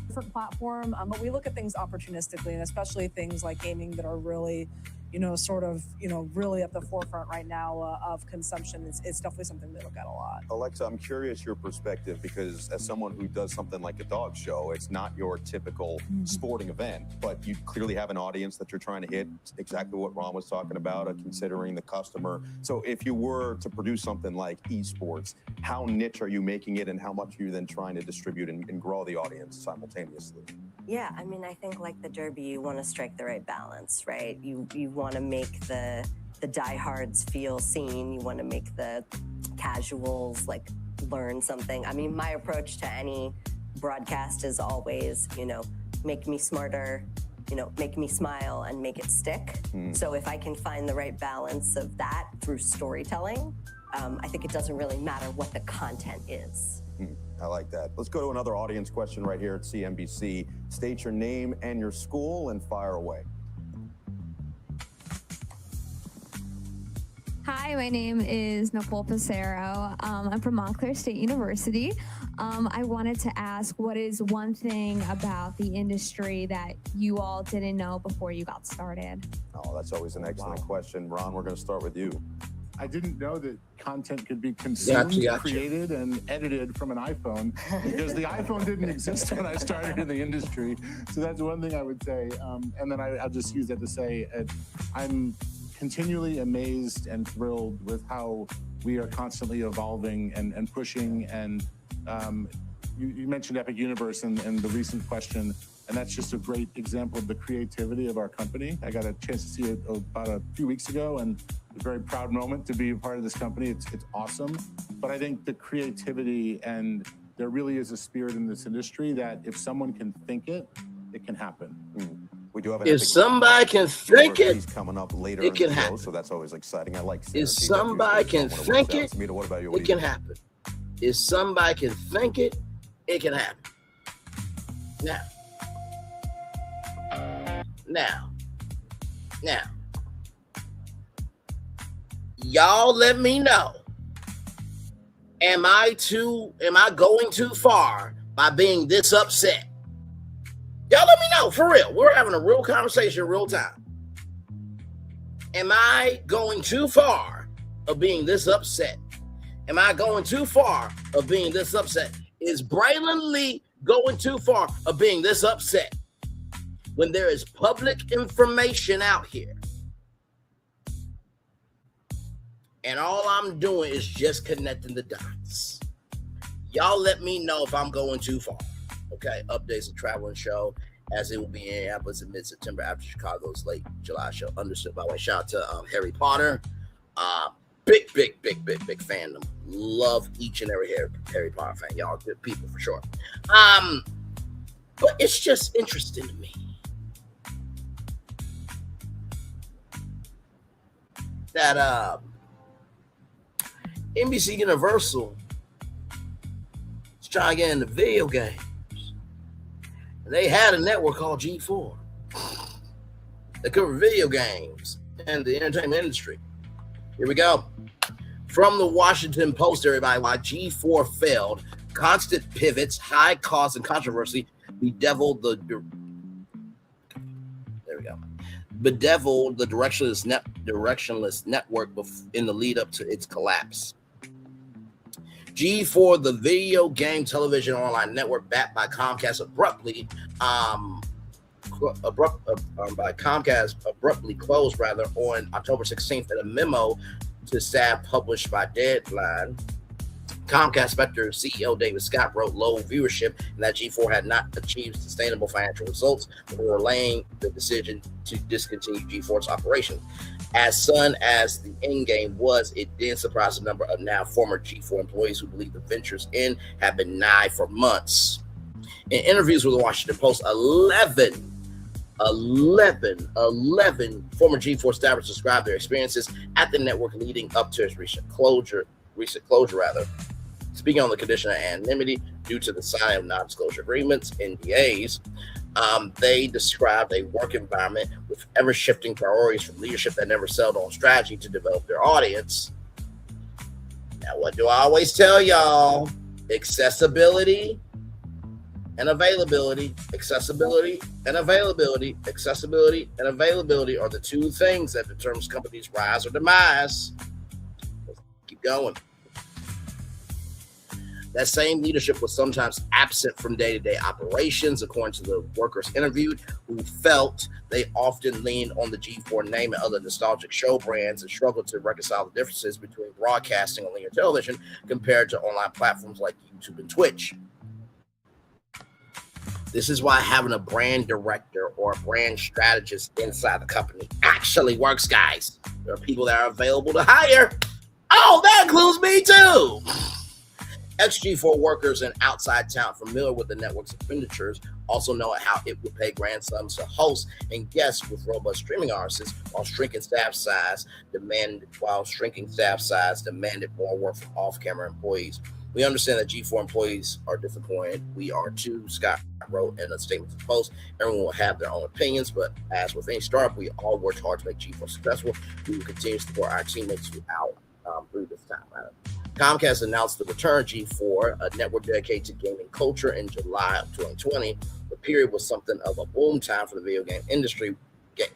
Different platform, but we look at things opportunistically, and especially things like gaming that are really, really at the forefront right now of consumption. It's definitely something we look at a lot. Alexa, I'm curious your perspective, because as someone who does something like a dog show, it's not your typical sporting event, but you clearly have an audience that you're trying to hit. Exactly what Ron was talking about, considering the customer. So if you were to produce something like esports, how niche are you making it, and how much are you then trying to distribute and grow the audience simultaneously? Yeah, I mean, I think like the Derby, you want to strike the right balance, right? You want to make the diehards feel seen. You want to make the casuals like learn something. I mean, my approach to any broadcast is always, make me smarter, make me smile and make it stick. So if I can find the right balance of that through storytelling, I think it doesn't really matter what the content is. I like that. Let's go to another audience question right here at CNBC. State your name and your school and fire away. Hi, my name is Nicole Pissarro. I'm from Montclair State University. I wanted to ask, what is one thing about the industry that you all didn't know before you got started? Oh, that's always an excellent question. Ron, we're going to start with you. I didn't know that content could be consumed, created, and edited from an iPhone, because the iPhone didn't exist when I started in the industry. So that's one thing I would say. And then I'll just use that to say I'm continually amazed and thrilled with how we are constantly evolving and pushing. And you mentioned Epic Universe and the recent question, and that's just a great example of the creativity of our company. I got a chance to see it about a few weeks ago, and a very proud moment to be a part of this company. It's awesome. But I think the creativity, and there really is a spirit in this industry that if someone can think it, it can happen. We do have an If somebody can think it, coming up later it can in the show, happen. so that's always exciting. I like if somebody can think it, what about you? it can happen. If somebody can think it, it can happen. Now, y'all let me know. Am I going too far by being this upset? Y'all let me know, for real. We're having a real conversation in real time. Am I going too far of being this upset? Am I going too far of being this upset? Is Braylon Lee going too far of being this upset? When there is public information out here And all I'm doing is just connecting the dots. Y'all let me know if I'm going too far. Okay, updates of travel and show as it will be in Minneapolis in mid-September after Chicago's late July show. Understood, by the way. Shout out to Harry Potter. Big fandom. Love each and every Harry Potter fan. Y'all good people for sure. But it's just interesting to me that NBC Universal is trying to get into video games. And they had a network called G4 that covered video games and the entertainment industry. Here we go. From the Washington Post, everybody, why G4 failed, constant pivots, high costs, and controversy bedeviled the directionless network in the lead up to its collapse. G4, the video game television online network backed by Comcast, abruptly closed on October 16th in a memo to staff published by Deadline. Comcast Spectre CEO David Scott wrote low viewership and that G4 had not achieved sustainable financial results before relaying the decision to discontinue G4's operations. As soon as the end game was, it did surprise a number of now former G4 employees who believe the venture's end had been nigh for months. In interviews with the Washington Post, 11 former G4 staffers described their experiences at the network leading up to its recent closure. Speaking on the condition of anonymity due to the signing of non-disclosure agreements, NDAs, they described a work environment with ever-shifting priorities from leadership that never settled on strategy to develop their audience. Now, what do I always tell y'all? Accessibility and availability. Accessibility and availability. Accessibility and availability are the two things that determines companies' rise or demise. Let's keep going. That same leadership was sometimes absent from day-to-day operations, according to the workers interviewed, who felt they often leaned on the G4 name and other nostalgic show brands and struggled to reconcile the differences between broadcasting on linear television compared to online platforms like YouTube and Twitch. This is why having a brand director or a brand strategist inside the company actually works, guys. There are people that are available to hire. Oh, that includes me too. Ex-G4 workers and outside talent familiar with the network's expenditures also know how it would pay grand sums to host and guests with robust streaming artists while shrinking staff size demanded more work from off-camera employees. We understand that G4 employees are disappointed. We are too, Scott wrote in a statement to the Post. Everyone will have their own opinions, but as with any startup, we all worked hard to make G4 successful. We will continue to support our teammates through this time. Comcast announced the return of G4, a network dedicated to gaming culture, in July of 2020. The period was something of a boom time for the video game industry,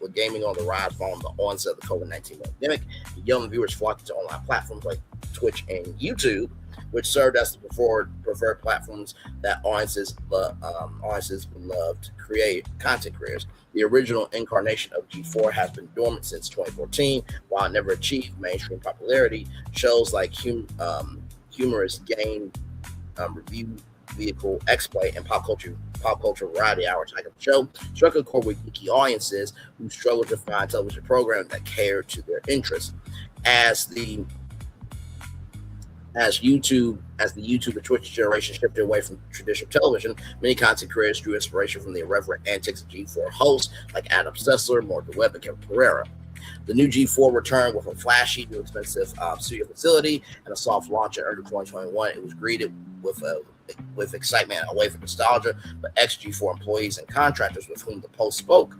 with gaming on the rise following the onset of the COVID-19 pandemic. Young viewers flocked to online platforms like Twitch and YouTube, which served as the preferred platforms that audiences loved content creators. The original incarnation of G4 has been dormant since 2014. While it never achieved mainstream popularity, shows like humorous game review vehicle X-Play and pop culture variety hour type of show struck a chord with geeky audiences who struggled to find television programs that catered to their interests. As the YouTube and Twitch generation shifted away from traditional television, many content creators drew inspiration from the irreverent antics of G4 hosts like Adam Sessler, Morgan Webb, and Kevin Pereira. The new G4 returned with a flashy, new expensive studio facility and a soft launch in early 2021. It was greeted with excitement and a wave of nostalgia, but ex-G4 employees and contractors with whom the Post spoke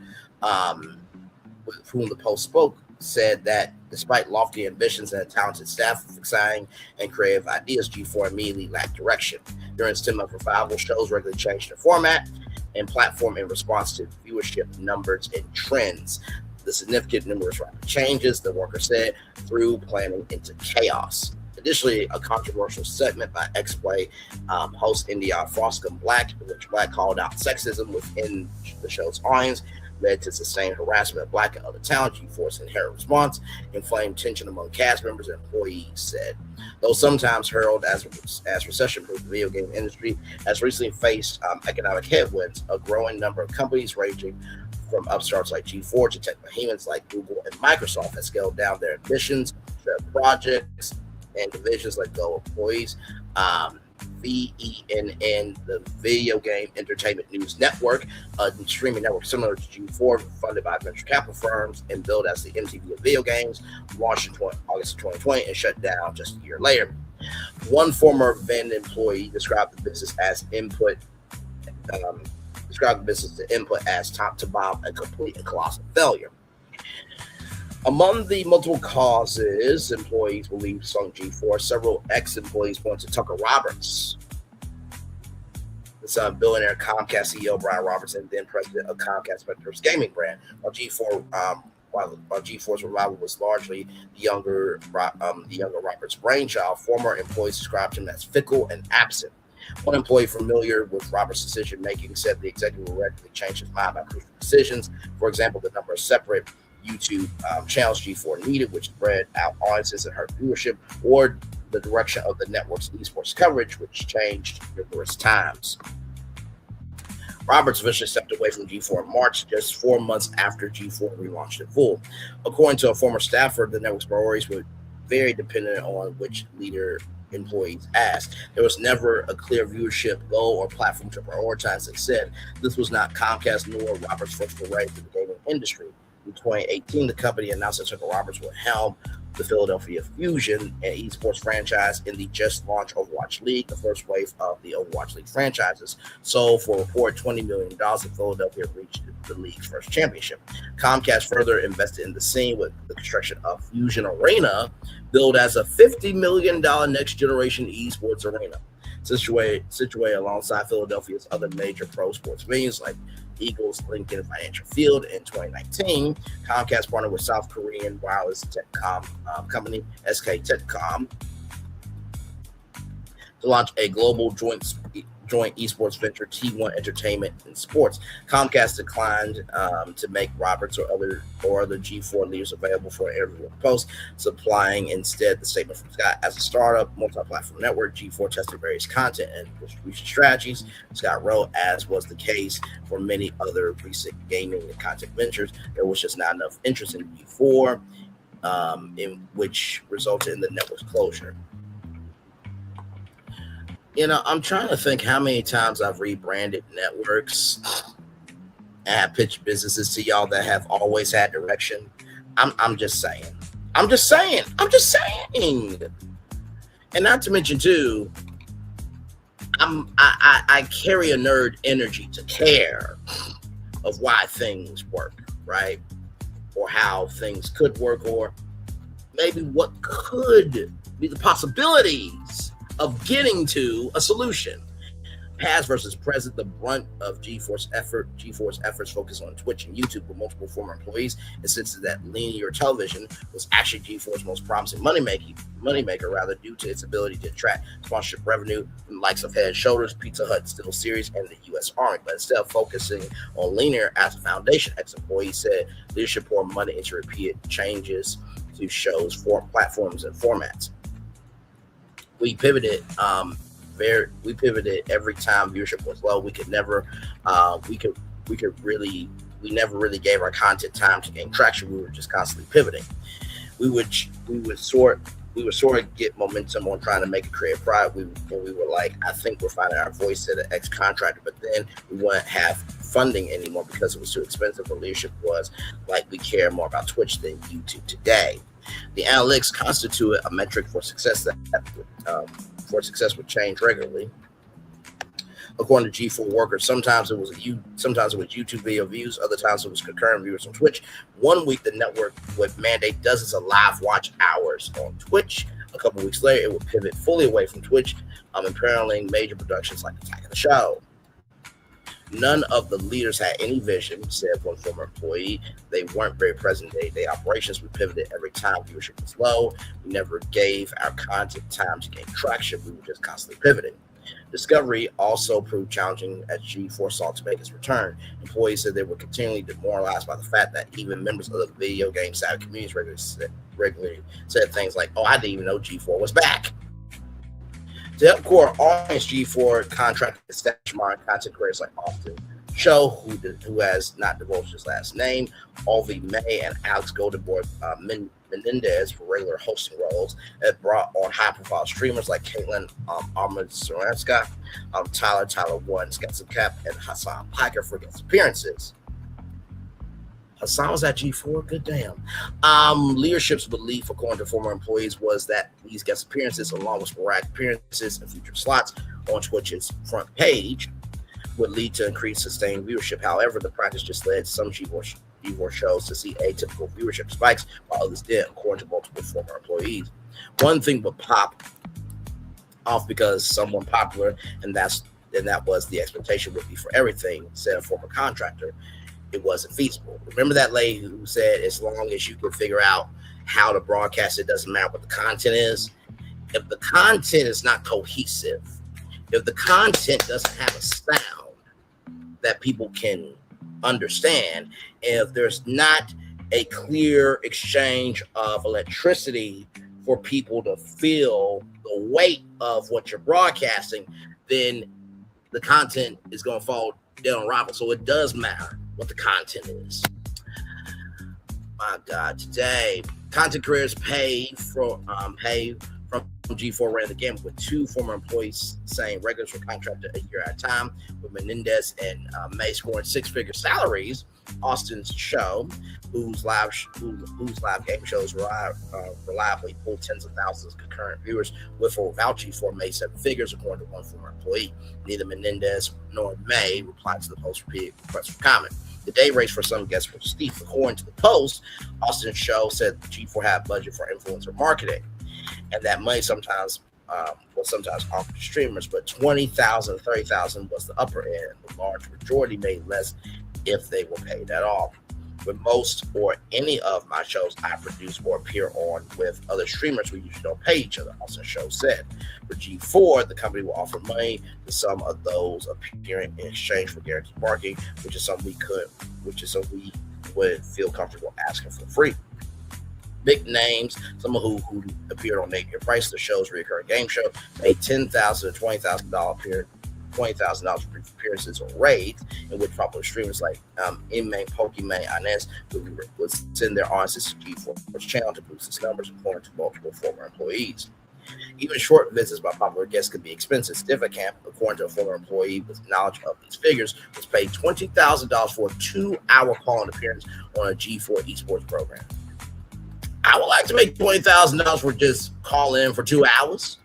said that despite lofty ambitions and a talented staff with exciting and creative ideas, G4 immediately lacked direction. During its 10-month revival, shows regularly changed their format and platform in response to viewership numbers and trends. The significant numerous rapid changes, the worker said, threw planning into chaos. Additionally, a controversial segment by X-Play host India Froscom Black, in which Black called out sexism within the show's audience, led to sustained harassment of Black and other talent. G4's inherent response inflamed tension among cast members and employees said. Though sometimes heralded as recession-proof, the video game industry has recently faced economic headwinds. A growing number of companies ranging from upstarts like G4 to tech behemoths like Google and Microsoft have scaled down their ambitions, their projects, and divisions let go of employees. VENN, the Video Game Entertainment News Network, a streaming network similar to G4, funded by venture capital firms and billed as the MTV of video games, launched in August of 2020 and shut down just a year later. One former VENN employee described the business as top to bottom a complete and colossal failure. Among the multiple causes employees believe sunk G4, several ex-employees point to Tucker Roberts, the billionaire Comcast CEO Brian Robertson, then president of Comcast Spectre's gaming brand. While G4's revival was largely the younger Roberts' brainchild, former employees described him as fickle and absent. One employee familiar with Roberts' decision-making said the executive will regularly change his mind about crucial decisions. For example, the number of separate YouTube channels G4 needed, which spread out audiences and hurt viewership, or the direction of the network's esports coverage, which changed numerous times. Roberts eventually stepped away from G4 in March, just 4 months after G4 relaunched in full. According to a former staffer, the network's priorities were very dependent on which leader employees asked. There was never a clear viewership goal or platform to prioritize. They said this was not Comcast nor Roberts' first foray to the gaming industry. In 2018, the company announced that Tucker Roberts would helm the Philadelphia Fusion, an esports franchise in the just-launched Overwatch League, the first wave of the Overwatch League franchises. Sold for a reported $20 million, and Philadelphia reached the league's first championship. Comcast further invested in the scene with the construction of Fusion Arena, billed as a $50 million next-generation esports arena, situated alongside Philadelphia's other major pro sports venues like Eagles Lincoln Financial Field. In 2019, Comcast partnered with South Korean wireless telecom company SK Telecom to launch a global joint esports venture, T1 Entertainment and Sports. Comcast declined to make Roberts or other G4 leaders available for an interview with the Post, supplying instead the statement from Scott. As a startup multi-platform network, G4 tested various content and distribution strategies. Scott wrote, as was the case for many other recent gaming and content ventures, there was just not enough interest in G4, in which resulted in the network's closure. You know, I'm trying to think how many times I've rebranded networks and have pitched businesses to y'all that have always had direction. I'm just saying. And not to mention too, I carry a nerd energy to care of why things work, right? Or how things could work, or maybe what could be the possibilities of getting to a solution. Past versus present, the brunt of G4's efforts focus on Twitch and YouTube, with multiple former employees insisted that linear television was actually G4's most promising moneymaker, rather due to its ability to attract sponsorship revenue from the likes of Head & Shoulders, Pizza Hut, Steel Series, and the U.S. Army. But instead of focusing on linear as a foundation, ex-employees said leadership poured money into repeated changes to shows, for platforms, and formats. We pivoted every time viewership was low. We never really gave our content time to gain traction. We were just constantly pivoting. We would sort of get momentum on trying to make a creative product. We were like, I think we're finding our voice at an ex-contractor, but then we wouldn't have funding anymore because it was too expensive. The leadership was like, we care more about Twitch than YouTube today. The analytics constituted a metric for success would change regularly. According to G4 workers, sometimes it was YouTube video views, other times it was concurrent viewers on Twitch. 1 week, the network would mandate dozens of live watch hours on Twitch. A couple weeks later, it would pivot fully away from Twitch, imperiling major productions like Attack of the Show. None of the leaders had any vision, said one former employee. They weren't very present day-to-day operations. We pivoted every time viewership was low. We never gave our content time to gain traction. We were just constantly pivoting. Discovery also proved challenging as G4 sought to make its return. Employees said they were continually demoralized by the fact that even members of the video game savvy communities regularly said things like, "Oh, I didn't even know G4 was back." To help core audience, G4 contracted established content creators like Austin Show, who has not divulged his last name, Alvy May, and Alex Goldenborg Menendez for regular hosting roles. It brought on high-profile streamers like Caitlin Armand-Sorenska, Tyler One, Sketch Cap, and Hassan Piker for guest appearances. Hassan was at G4. Good damn. Leadership's belief, according to former employees, was that these guest appearances, along with sporadic appearances and featured slots on Twitch's front page, would lead to increased sustained viewership. However, the practice just led some G4 shows to see atypical viewership spikes, while others did, according to multiple former employees. One thing would pop off because someone popular, and that was the expectation would be for everything, said a former contractor. It wasn't feasible. Remember that lady who said, as long as you can figure out how to broadcast, it doesn't matter what the content is. If the content is not cohesive, if the content doesn't have a sound that people can understand, if there's not a clear exchange of electricity for people to feel the weight of what you're broadcasting, then the content is going to fall down rival. So it does matter what the content is. My God, today content creators pay from G4 ran the gamut, with two former employees saying regulars were contracted a year at a time, with Menendez and May scoring six-figure salaries. Austin's Show, whose live game shows reliably pull tens of thousands of concurrent viewers with or without G4, made seven figures, according to one former employee. Neither Menendez nor May replied to the Post's repeated request for comment. The day race for some guests was steep. According to the Post, Austin's Show said G4 had a budget for influencer marketing, and that money sometimes offered to streamers, but $20,000 to $30,000 was the upper end. The large majority made less if they were paid at all. With most or any of my shows I produce or appear on with other streamers, we usually don't pay each other, Austin Show said. For G4, the company will offer money to some of those appearing in exchange for guaranteed marketing, which is something we would feel comfortable asking for free. Big names, some of who appeared on Name Your Price, the show's recurring game show, made $10,000 to $20,000 for appearances or raids, in which popular streamers like Inmate, Pokimane, Inez would send their audiences to G4's channel to boost its numbers, according to multiple former employees. Even short visits by popular guests could be expensive. Stivacamp, according to a former employee with knowledge of these figures, was paid $20,000 for a 2-hour call-in appearance on a G4 esports program. I would like to make $20,000 for just call in for 2 hours.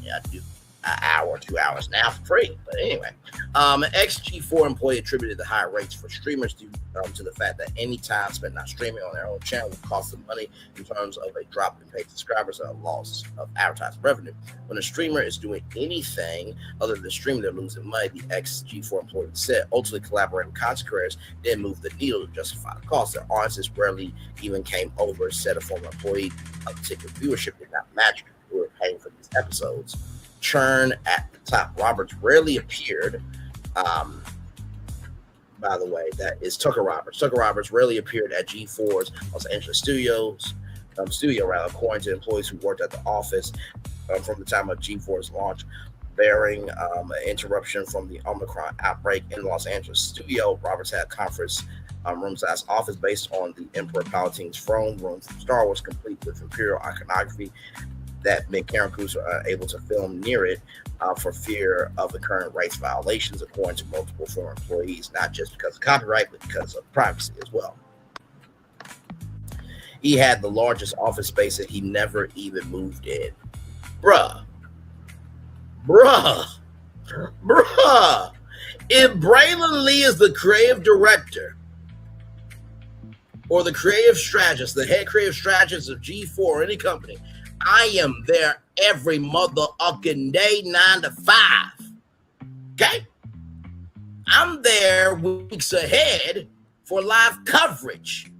Yeah, I do. An hour, 2 hours now for free. But anyway, an ex-G4 employee attributed the higher rates for streamers due to the fact that any time spent not streaming on their own channel would cost them money in terms of a drop in paid subscribers and a loss of advertising revenue. When a streamer is doing anything other than streaming, they're losing money, the ex-G4 employee said. Ultimately, collaborating with content creators didn't move the needle to justify the cost. Their audiences rarely even came over, said a former employee. Uptick in viewership did not match who were paying for these episodes. Churn at the top. Roberts rarely appeared. By the way, that is Tucker Roberts. Tucker Roberts rarely appeared at G4's Los Angeles studio, according to employees who worked at the office from the time of G4's launch, bearing an interruption from the Omicron outbreak in the Los Angeles studio. Roberts had conference room-sized office based on the Emperor Palpatine's throne room from Star Wars, complete with imperial iconography that meant camera crews were unable to film near it for fear of incurring rights violations, according to multiple former employees, not just because of copyright, but because of privacy as well. He had the largest office space that he never even moved in. Bruh. If Braylon Lee is the creative director or the creative strategist, the head creative strategist of G4 or any company, I am there every mother-ucking day, 9 to 5. Okay? I'm there weeks ahead for live coverage.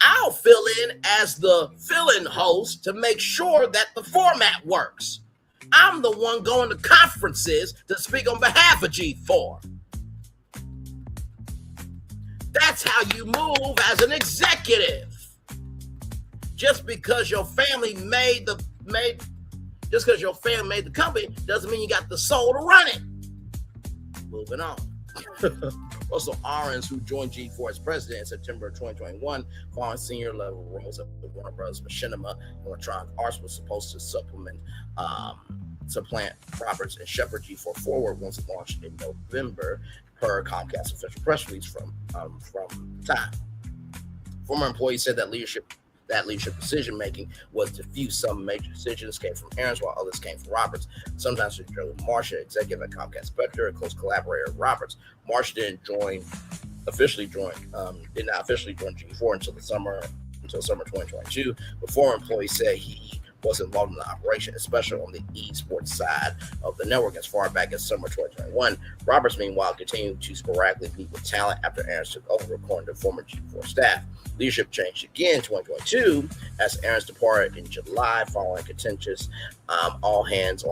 I'll fill in as the fill-in host to make sure that the format works. I'm the one going to conferences to speak on behalf of G4. That's how you move as an executive. Just because your family made the company doesn't mean you got the soul to run it. Moving on. Russell Ahrens, who joined G4 as president in September 2021, following senior level roles at Warner Bros. Machinima Electronic Arts, was supposed to supplant Roberts and shepherd G4 forward once it launched in November, per Comcast official press release from Time. Former employees said that leadership decision making was diffuse. Some major decisions came from Ahrens, while others came from Roberts. Sometimes from Joe Marsh, an executive at Comcast Spectre, a close collaborator of Roberts. Marsh did not officially join G4 until summer 2022. But former employees said he was involved in the operation, especially on the esports side of the network as far back as summer 2021. Roberts, meanwhile, continued to sporadically meet with talent after Ahrens took over, according to former G4 staff. Leadership changed again in 2022 as Ahrens departed in July following a contentious all hands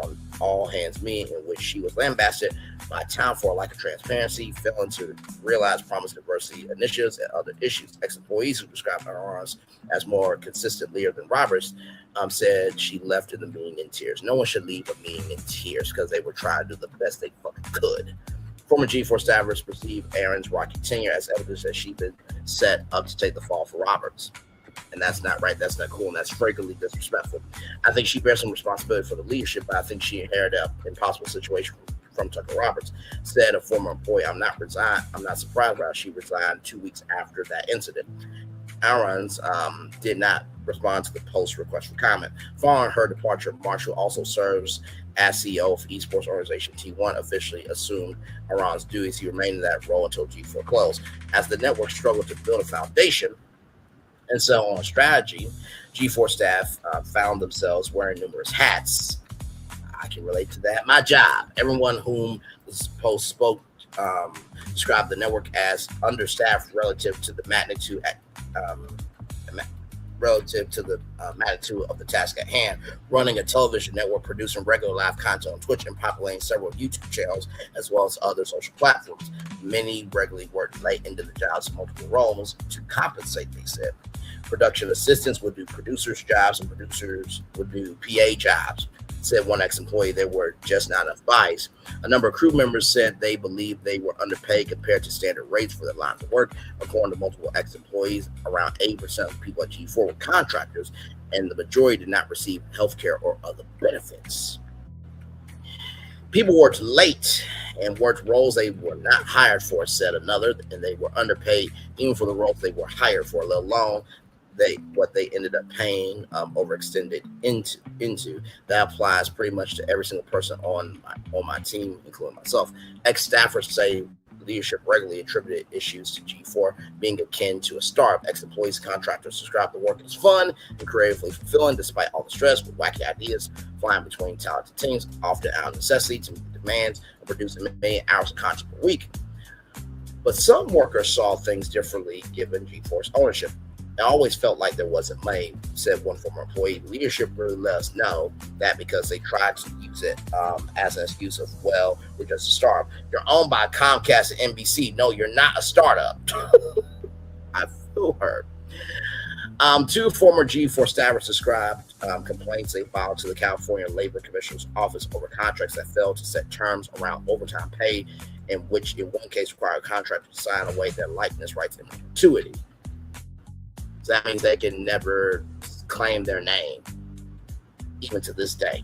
meeting in which she was lambasted by Town for a lack of transparency, failing to realize promised diversity initiatives, and other issues. Ex-employees who described Ahrens as more consistent leader than Roberts said she left in the meeting in tears. No one should leave a meeting in tears because they were trying to do the best they fucking could. Former G4 staffers perceive Ahrens' rocky tenure as evidence that she'd been set up to take the fall for Roberts. And that's not right. That's not cool. And that's frequently disrespectful. I think she bears some responsibility for the leadership, but I think she inherited an impossible situation from Tucker Roberts. Said a former employee, I'm not surprised how she resigned 2 weeks after that incident. Ahrens did not respond to the post request for comment. Following her departure, Marshall also serves as CEO of esports organization T1, officially assumed Ahrens' duties. He remained in that role until G4 closed. As the network struggled to build a foundation and sell on strategy, G4 staff found themselves wearing numerous hats. I can relate to that. My job. Everyone whom this post spoke described the network as understaffed relative to the magnitude of the task at hand, running a television network, producing regular live content on Twitch, and populating several YouTube channels, as well as other social platforms. Many regularly worked late into the jobs in multiple roles to compensate, they said. Production assistants would do producers' jobs, and producers would do PA jobs. Said one ex-employee, there were just not enough bodies. A number of crew members said they believed they were underpaid compared to standard rates for their lines of work. According to multiple ex-employees, around 80% of people at G4 were contractors, and the majority did not receive health care or other benefits. People worked late and worked roles they were not hired for, said another, and they were underpaid even for the roles they were hired for, let alone what they ended up paying overextended into. That applies pretty much to every single person on my team, including myself. Ex-staffers say leadership regularly attributed issues to G4 being akin to a startup. Ex-employees and contractors described the work as fun and creatively fulfilling despite all the stress, with wacky ideas flying between talented teams, often out of necessity to meet the demands of producing many hours of content per week. But some workers saw things differently given G4's ownership. It always felt like there wasn't money, said one former employee. Leadership really let us know that because they tried to use it as an excuse of, well, we're just a startup. You're owned by Comcast and NBC. No, you're not a startup. I feel hurt. Two former G4 staffers described complaints they filed to the California Labor Commissioner's office over contracts that failed to set terms around overtime pay, in which in one case required contractors to sign away their likeness rights in perpetuity. So that means they can never claim their name, even to this day.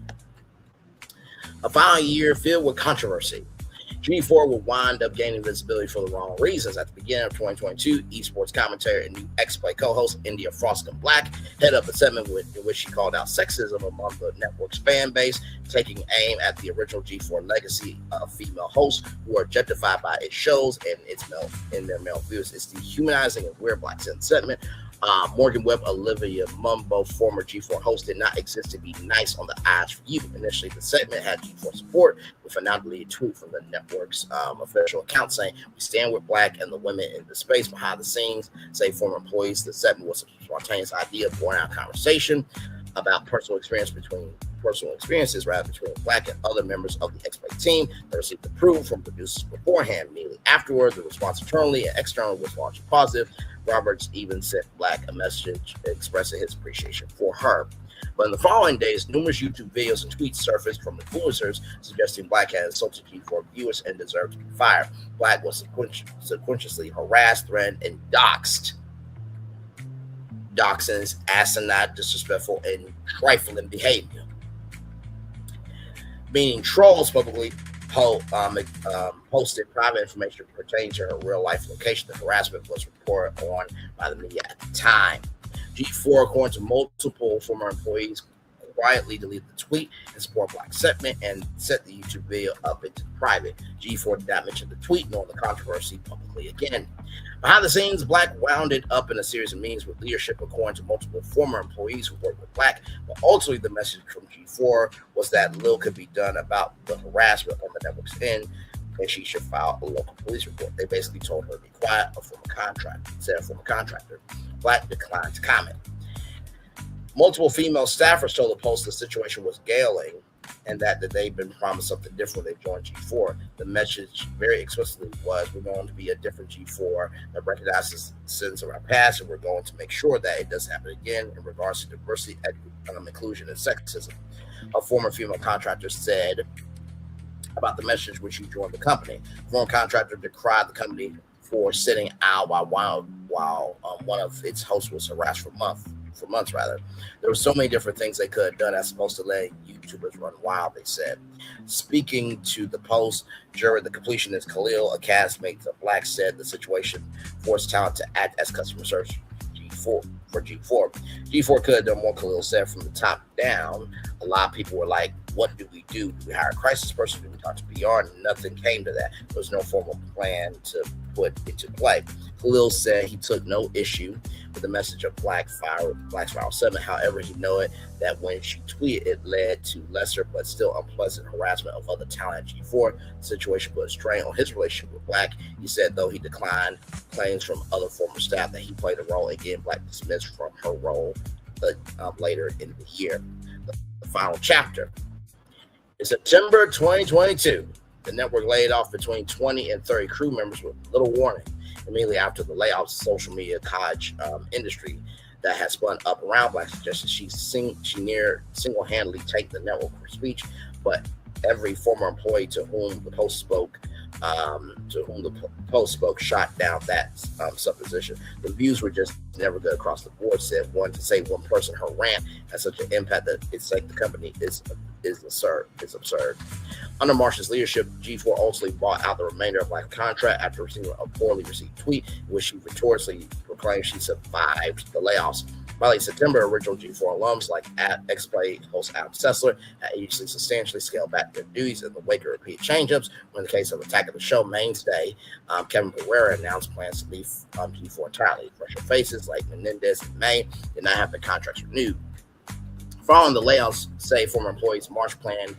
A final year filled with controversy. G4 will wind up gaining visibility for the wrong reasons. At the beginning of 2022, esports commentator and new X-Play co-host India Froscom Black headed up a segment in which she called out sexism among the network's fan base, taking aim at the original G4 legacy of female hosts who are objectified by its shows and their male viewers. It's dehumanizing and weird Black segment. Morgan Webb, Olivia Munn, both former G4 hosts, did not exist to be nice on the eyes for you. Initially, the segment had G4 support, with a now-deleted tweet from the network's official account saying, "We stand with Black and the women in the space behind the scenes," say former employees. The segment was a spontaneous idea born out of conversation. about personal experiences between Black and other members of the X-Play team. They received approval from producers beforehand. Immediately afterward, the response internally and externally was largely positive. Roberts even sent Black a message expressing his appreciation for her. But in the following days, numerous YouTube videos and tweets surfaced from influencers suggesting Black had insulted G4 viewers and deserved to be fired. Black was sequentially harassed, threatened, and doxxed. Doxing is asinine, disrespectful, and trifling behavior. Meaning trolls publicly posted private information pertaining to her real-life location. The harassment was reported on by the media at the time. G4, according to multiple former employees, quietly deleted the tweet and support Black segment and set the YouTube video up into private. G4 did not mention the tweet nor the controversy publicly again. Behind the scenes, Black wound it up in a series of meetings with leadership, according to multiple former employees who worked with Black. But ultimately, the message from G4 was that little could be done about the harassment on the network's end, and she should file a local police report. They basically told her to be quiet, a former contractor. Black declined to comment. Multiple female staffers told the Post the situation was galling and that they'd been promised something different when they joined G4. The message very explicitly was, we're going to be a different G4 that recognizes sins of our past, and we're going to make sure that it doesn't happen again in regards to diversity, inclusion, and sexism. A former female contractor said about the message when she joined the company. The former contractor decried the company for sitting out while one of its hosts was harassed for months. There were so many different things they could have done as opposed to letting YouTubers run wild, they said. Speaking to the Post, Jared, the completionist Khalil, a castmate of Black, said the situation forced talent to act as customer service for G4. G4 could have done more, Khalil said, from the top down. A lot of people were like, what do we do? Do we hire a crisis person? Do we talk to PR? Nothing came to that. There was no formal plan to put into play. Khalil said he took no issue with the message of Black's Viral 7. However, he noted that when she tweeted, it led to lesser but still unpleasant harassment of other talent at G4. The situation put a strain on his relationship with Black. He said, though he declined claims from other former staff that he played a role in getting Black dismissed from her role later in the year. The final chapter. In September 2022, the network laid off between 20 and 30 crew members with little warning. Immediately after the layoffs, social media college industry that has spun up around Black suggested she single-handedly take the network for speech, but every former employee to whom the Post spoke shot down that supposition. The views were just never good across the board, said one. To say one person, her rant has such an impact that it's like the company is absurd. It's absurd. Under Marsh's leadership, G4 ultimately bought out the remainder of Black's contract after receiving a poorly received tweet in which she rhetorically proclaimed she survived the layoffs. By late September, original G4 alums like X-Play host Adam Sessler had usually substantially scaled back their duties in the wake of repeated change-ups. In the case of Attack of the Show mainstay, Kevin Pereira announced plans to leave G4 entirely. Fresher faces like Menendez and May did not have their contracts renewed. Following the layoffs, say former employees, Marsh planned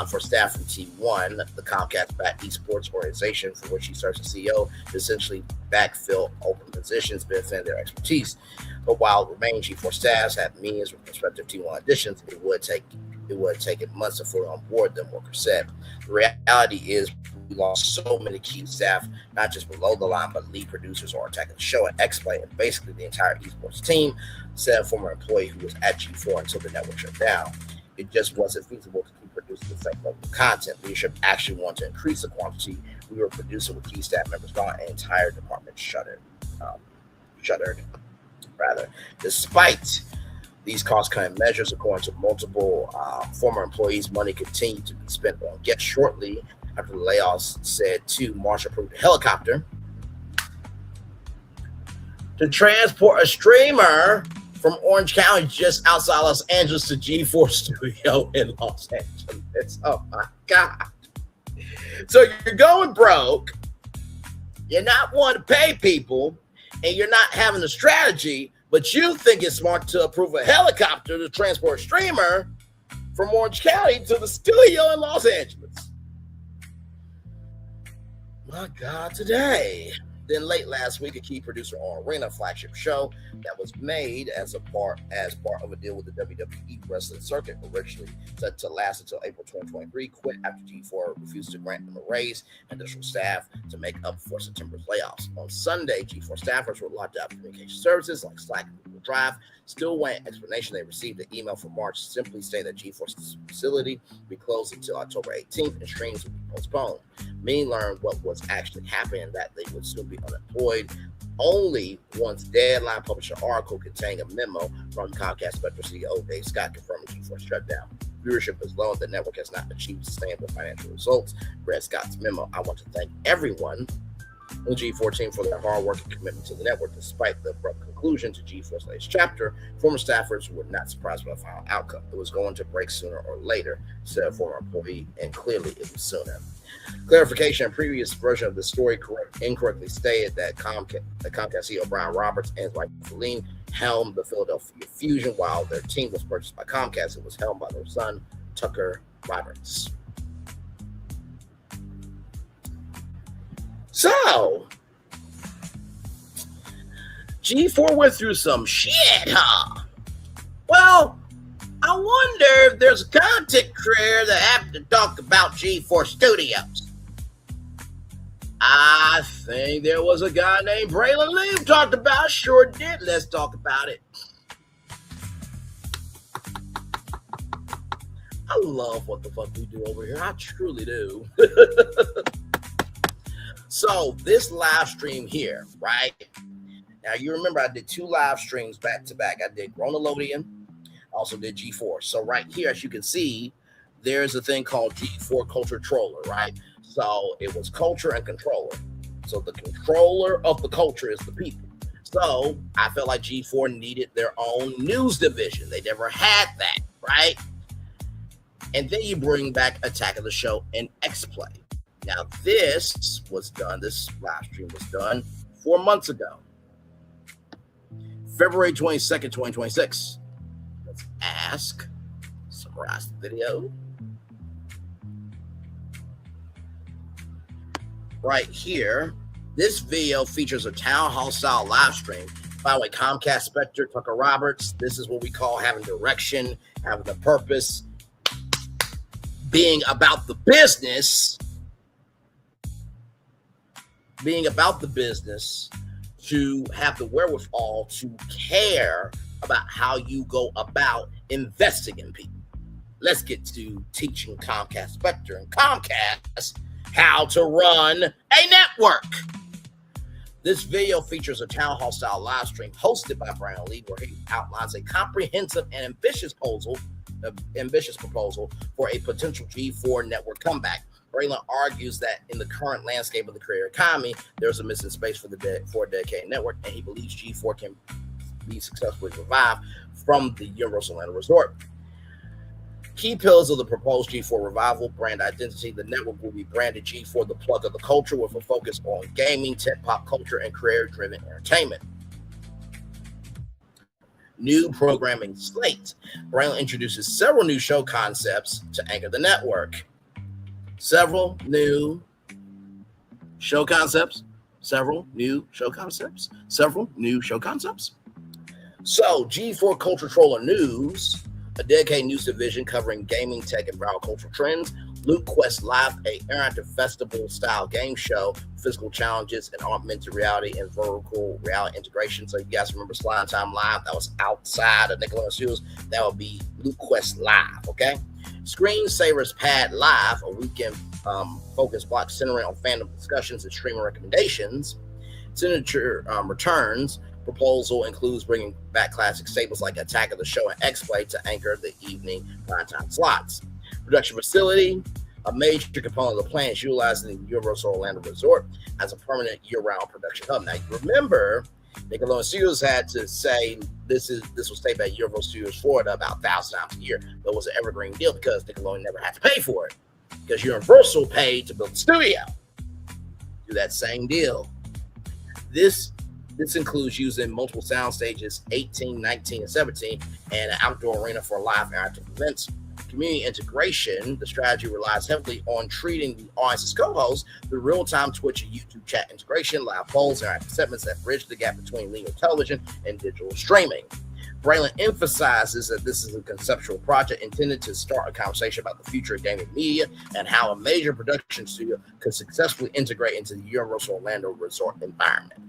for staff from T1, the Comcast-backed esports organization for which he serves as CEO, to essentially backfill open positions, benefiting their expertise. But while remaining G4 staffs had meetings with prospective T1 additions, it would have taken months to fully onboard them, workers said. The reality is we lost so many key staff, not just below the line, but lead producers or Attacking the Show and X-Play, and basically the entire esports team, said a former employee who was at G4 until the network shut down. It just wasn't feasible to keep producing the same level of content. Leadership actually wanted to increase the quantity we were producing with key staff members gone, and entire department shuttered. Despite these cost-cutting measures, according to multiple former employees, money continued to be spent on guests. Shortly after the layoffs, said too, Marsh approved a helicopter to transport a streamer from Orange County just outside Los Angeles to G4 studio in Los Angeles. Oh my God. So you're going broke, you're not wanting to pay people, and you're not having a strategy, but you think it's smart to approve a helicopter to transport a streamer from Orange County to the studio in Los Angeles. My God, today. Then late last week, a key producer on Arena flagship show that was made as part of a deal with the WWE wrestling circuit, originally set to last until April 2023, quit after G4 refused to grant them a raise and additional staff to make up for September's layoffs. On Sunday, G4 staffers were locked out of communication services like Slack and Google Drive. Still waiting explanation. They received an email from March simply stating that G4's facility will be closed until October 18th and streams will be postponed. Many learned what was actually happening, that they would soon be unemployed. Only once Deadline published an article containing a memo from Comcast Spectrum CEO Dave Scott confirming G4 shutdown. Viewership is low and the network has not achieved sustainable financial results. Read Scott's memo. I want to thank everyone on the G4 team for their hard work and commitment to the network. Despite the abrupt conclusion to G4's latest chapter, former staffers were not surprised by the final outcome. It was going to break sooner or later, said a former employee, and clearly it was sooner. Clarification: a previous version of the story incorrectly stated that Comcast CEO Brian Roberts and his wife Feline helmed the Philadelphia Fusion while their team was purchased by Comcast. It was helmed by their son, Tucker Roberts. So, G4 went through some shit, huh? Well, I wonder if there's a content creator that happened to talk about G4 Studios. I think there was a guy named Braylon Lee who talked about it. Sure did. Let's talk about it. I love what the fuck we do over here. I truly do. So this live stream here, right? Now you remember I did 2 live streams back to back. I did Chronolodian, also did G4. So right here, as you can see, there's a thing called G4 Culture Troller, right? So it was culture and controller. So the controller of the culture is the people. So I felt like G4 needed their own news division. They never had that, right? And then you bring back Attack of the Show and X-Play. Now this live stream was done 4 months ago. February 22nd, 2026. Let's summarize the video. Right here, this video features a town hall style live stream. By the way, Comcast Spectre, Tucker Roberts. This is what we call having direction, having a purpose, being about the business, to have the wherewithal to care about how you go about investing in people. Let's get to teaching Comcast Spectre and Comcast how to run a network. This video features a town hall style live stream hosted by Brian Lee, where he outlines a comprehensive and ambitious proposal for a potential G4 network comeback. Braylon argues that in the current landscape of the creator economy, there's a missing space for a dedicated network, and he believes G4 can be successfully revived from the Universal Orlando Resort. Key pillars of the proposed G4 revival: brand identity. The network will be branded G4, the plug of the culture, with a focus on gaming, tech, pop culture, and creator-driven entertainment. New programming slate. Braylon introduces several new show concepts to anchor the network. Several new show concepts. So, G4 Culture Troller News, a dedicated news division covering gaming, tech, and viral cultural trends. Loot Quest Live, a interactive festival-style game show, physical challenges, and augmented reality and virtual reality integration. So you guys remember Slime Time Live? That was outside of Nickelodeon Studios. That would be Loot Quest Live, okay? Screensavers Pad Live, a weekend focus block centering on fandom discussions and streaming recommendations. Signature returns. Proposal includes bringing back classic staples like Attack of the Show and X-Play to anchor the evening primetime slots. Production facility. A major component of the plan is utilizing the Universal Orlando Resort as a permanent year-round production hub. Now, you remember, Nickelodeon Studios had to say this was taped at Universal Studios Florida about 1,000 times a year. But it was an evergreen deal because Nickelodeon never had to pay for it, because Universal paid to build the studio. Do that same deal. This includes using multiple sound stages, 18, 19, and 17, and an outdoor arena for live interactive events. community integration, the strategy relies heavily on treating the audience as co-hosts through real-time Twitch and YouTube chat integration, live polls, interactive segments that bridge the gap between linear television and digital streaming. Braylon emphasizes that this is a conceptual project intended to start a conversation about the future of gaming media and how a major production studio could successfully integrate into the Universal Orlando resort environment.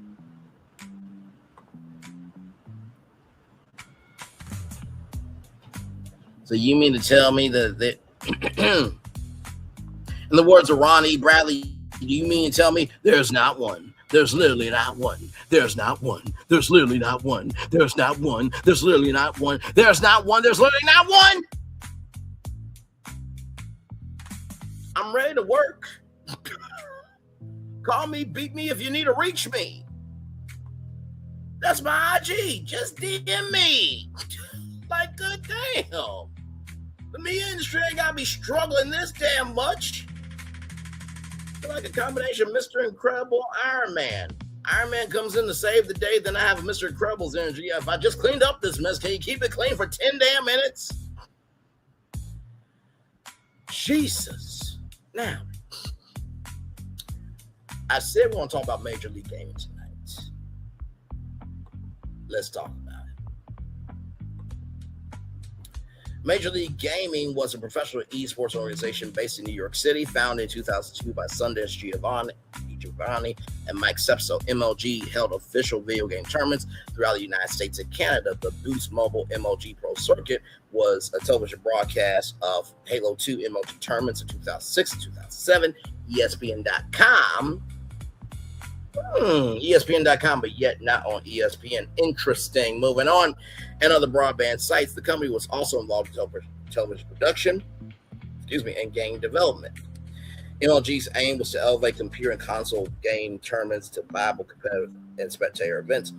So you mean to tell me that in the words of Ron E. Bradley, do you mean to tell me there's not one? There's literally not one. There's not one. There's literally not one. There's not one. There's literally not one. There's not one. There's literally not one. I'm ready to work. Call me, beat me if you need to reach me. That's my IG. Just DM me. Like, good damn. The media industry ain't got me struggling this damn much. Like a combination of Mr. Incredible, Iron Man. Iron Man comes in to save the day, then I have Mr. Incredible's energy. If I just cleaned up this mess, can you keep it clean for 10 damn minutes? Jesus. Now, I said we want to talk about Major League Gaming tonight. Let's talk about it. Major League Gaming was a professional esports organization based in New York City, founded in 2002 by Sundance Giovanni and Mike Sepso. MLG held official video game tournaments throughout the United States and Canada. The Boost Mobile MLG Pro Circuit was a television broadcast of Halo 2 MLG tournaments in 2006 and 2007. ESPN.com. ESPN.com, but yet not on ESPN. Interesting. Moving on. And other broadband sites, the company was also involved in television production, and game development. MLG's aim was to elevate computer and console game tournaments to viable competitive and spectator events.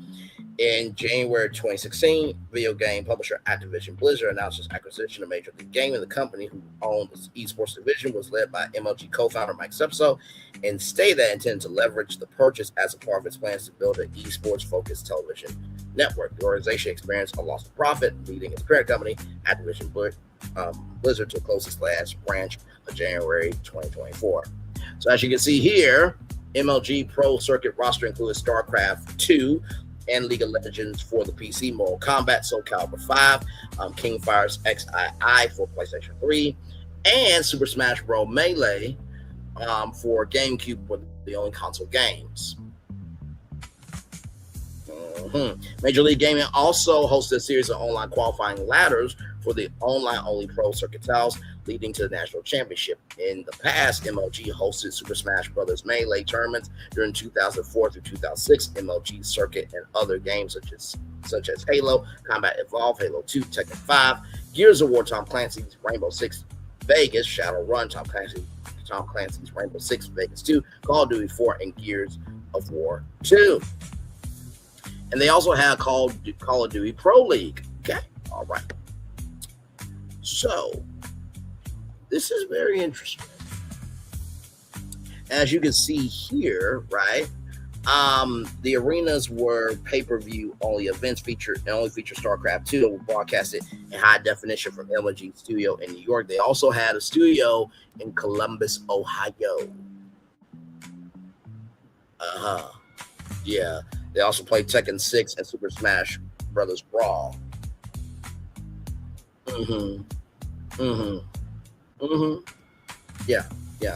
In January 2016, video game publisher Activision Blizzard announced its acquisition of Major League Gaming. The company, who owned the esports division, was led by MLG co-founder Mike Sepso, and stated that it intended to leverage the purchase as a part of its plans to build an esports-focused television network. The organization experienced a loss of profit, leading its parent company, Activision Blizzard, to close its last branch of January 2024. So as you can see here, MLG Pro Circuit roster includes StarCraft 2, and League of Legends for the PC, Mortal Kombat, Soul Calibur 5, King Fire's XII for PlayStation 3, and Super Smash Bros. Melee for GameCube were the only console games. Major League Gaming also hosted a series of online qualifying ladders for the online-only Pro Circuit titles, leading to the National Championship. In the past, MLG hosted Super Smash Bros. Melee tournaments during 2004 through 2006, MLG Circuit, and other games such as Halo, Combat Evolved, Halo 2, Tekken 5, Gears of War, Tom Clancy's Rainbow Six Vegas, Shadowrun, Tom Clancy's Rainbow Six Vegas 2, Call of Duty 4, and Gears of War 2. And they also have Call of Duty Pro League. Okay, all right. So, this is very interesting. As you can see here, right, the arenas were pay-per-view only events, only feature StarCraft 2, that were broadcasted in high definition from MLG Studio in New York. They also had a studio in Columbus, Ohio. Yeah. They also played Tekken 6 and Super Smash Brothers Brawl. Yeah,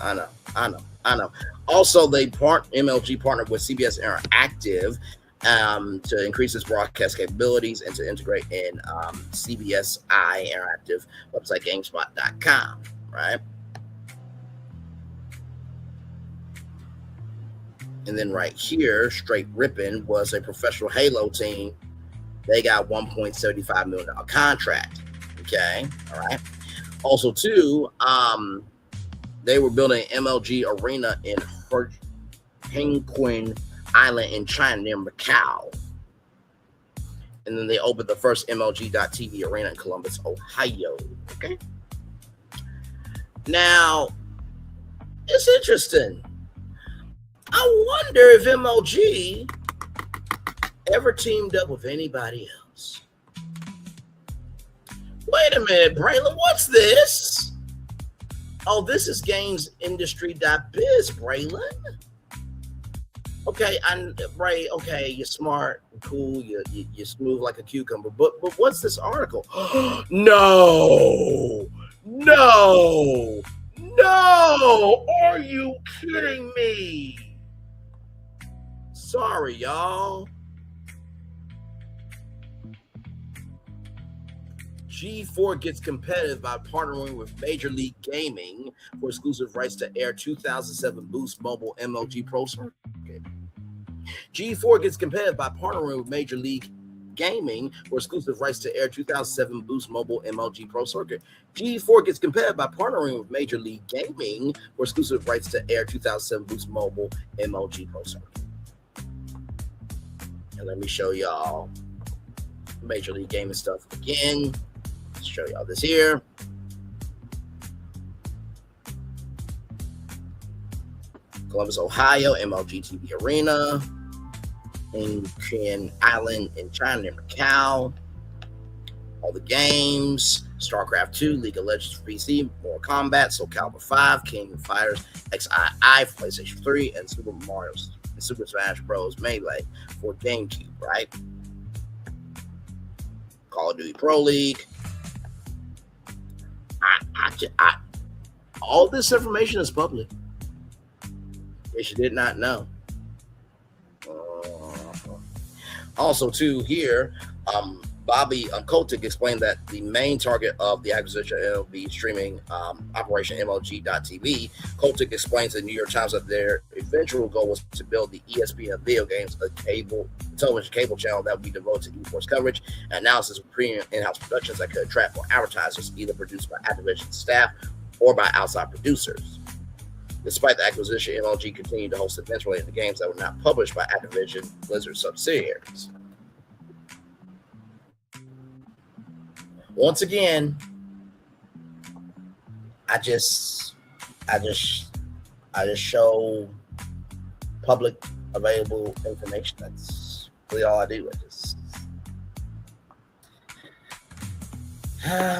I know. Also, MLG partnered with CBS Interactive to increase its broadcast capabilities and to integrate in CBS Interactive website GameSpot.com, right? And then right here, Straight Rippin' was a professional Halo team. They got $1.75 million contract. Okay, all right. Also, too, they were building an MLG arena in Henquin Island in China near Macau. And then they opened the first MLG.TV arena in Columbus, Ohio. Okay. Now, it's interesting. I wonder if MLG ever teamed up with anybody else. Wait a minute, Braylon, what's this? Oh, this is gamesindustry.biz, Braylon. Okay, Bray, okay, you're smart, cool, you're smooth like a cucumber, but what's this article? No, are you kidding me? Sorry, y'all. G4 gets competitive by partnering with Major League Gaming for exclusive rights to air 2007 Boost Mobile MLG Pro Circuit. G4 gets competitive by partnering with Major League Gaming for exclusive rights to air 2007 Boost Mobile MLG Pro Circuit. G4 gets competitive by partnering with Major League Gaming for exclusive rights to air 2007 Boost Mobile MLG Pro Circuit. And let me show y'all Major League Gaming stuff again. Let's show y'all this here. Columbus, Ohio, MLG TV Arena. In Chen Island in China, near Macau. All the games. StarCraft 2, League of Legends for PC, Mortal Kombat, Soul Calibur 5, King of Fighters, XII for PlayStation 3, and Super Mario and Super Smash Bros. Melee for GameCube, right? Call of Duty Pro League. All this information is public. If you did not know. Also, too, here, Bobby Kotick explained that the main target of the acquisition of MLB streaming operation MLG.TV. Kotick explains to the New York Times that their eventual goal was to build the ESPN Video Games, a television cable channel that would be devoted to esports coverage and analysis of premium in-house productions that could attract more advertisers, either produced by Activision staff or by outside producers. Despite the acquisition, MLG continued to host events related to games that were not published by Activision Blizzard subsidiaries. Once again, I just show public available information. That's really all I do.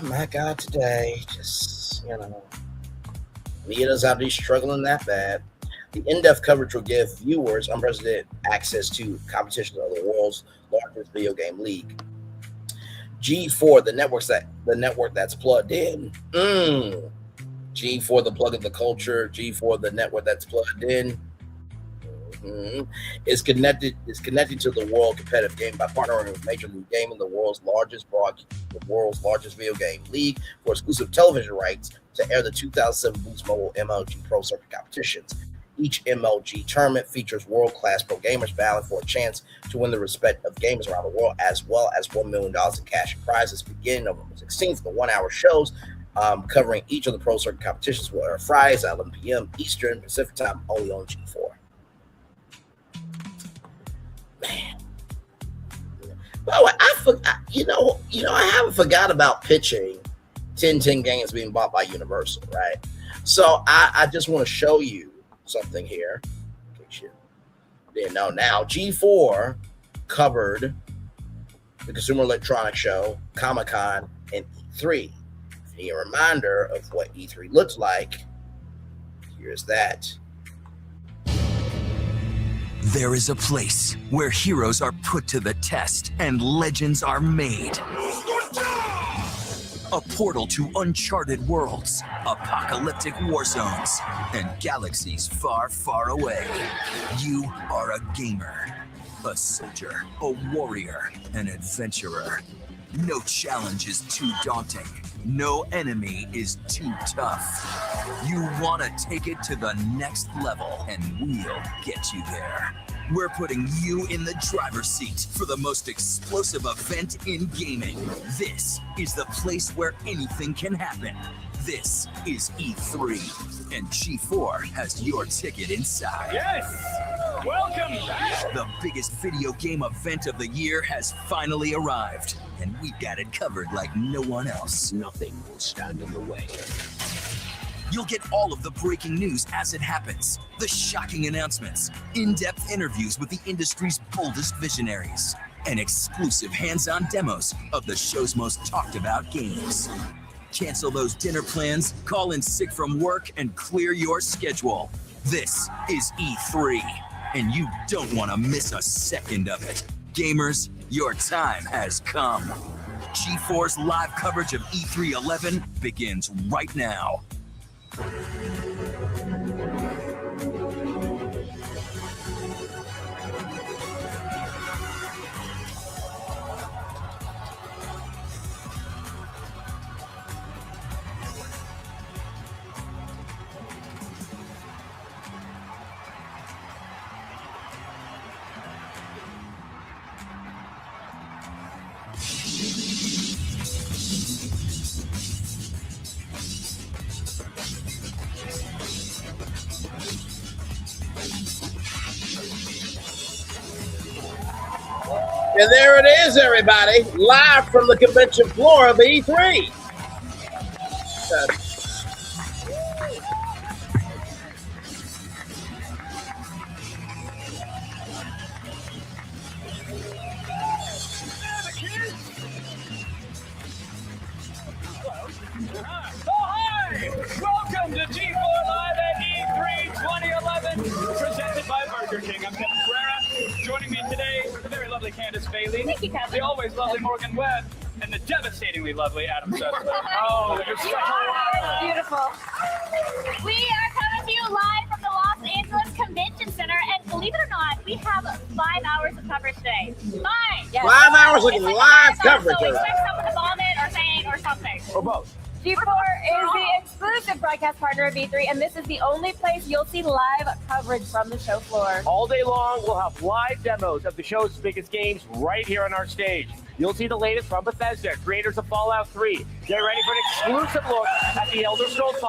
My God, today, Mia doesn't have to be struggling that bad. The in-depth coverage will give viewers unprecedented access to competitions of the world's largest video game league. G4, the network that's plugged in. G4, the plug of the culture. G4, the network that's plugged in. Is connected to the world competitive game by partnering with Major League Gaming, the world's largest video game league, for exclusive television rights to air the 2007 Boost Mobile MLG Pro Circuit competitions. Each MLG tournament features world-class pro gamers battling for a chance to win the respect of gamers around the world, as well as $1 million in cash and prizes. Beginning November 16th, the 1-hour shows covering each of the Pro Circuit competitions will air Fridays at 11 p.m. Eastern Pacific Time, only on G4. Man. By the way, I haven't forgot about pitching 10 games being bought by Universal, right? So I just want to show you something here. In case you didn't know now, G4 covered the Consumer Electronics Show, Comic-Con, and E3. If you need a reminder of what E3 looks like, here's that. There is a place where heroes are put to the test and legends are made. A portal to uncharted worlds, apocalyptic war zones, and galaxies far, far away. You are a gamer, a soldier, a warrior, an adventurer. No challenge is too daunting. No enemy is too tough. You want to take it to the next level, and we'll get you there. We're putting you in the driver's seat for the most explosive event in gaming. This is the place where anything can happen. This is E3, and G4 has your ticket inside. Yes! Welcome back! The biggest video game event of the year has finally arrived, and we've got it covered like no one else. Nothing will stand in the way. You'll get all of the breaking news as it happens, the shocking announcements, in-depth interviews with the industry's boldest visionaries, and exclusive hands-on demos of the show's most talked about games. Cancel those dinner plans, call in sick from work, and clear your schedule. This is E3, and you don't want to miss a second of it. Gamers, your time has come. G4's live coverage of E3 11 begins right now. And there it is, everybody, live from the convention floor of E3. Welcome to G4 Live at E3 2011, presented by Burger King. I'm Kevin Pereira. Joining me today, the very lovely Candace Bailey, the always lovely Morgan Webb, and the devastatingly lovely Adam Sessler. Oh, you're such a liar. Beautiful. We are coming to you live from the Los Angeles Convention Center, and believe it or not, we have 5 hours of coverage today. 5! Yes. 5 hours of It's like live a marathon, coverage. So expect someone to vomit or sing or something. Or both. G4 is the exclusive broadcast partner of E3, and this is the only place you'll see live coverage from the show floor. All day long, we'll have live demos of the show's biggest games right here on our stage. You'll see the latest from Bethesda, creators of Fallout 3. Get ready for an exclusive look at the Elder Scrolls V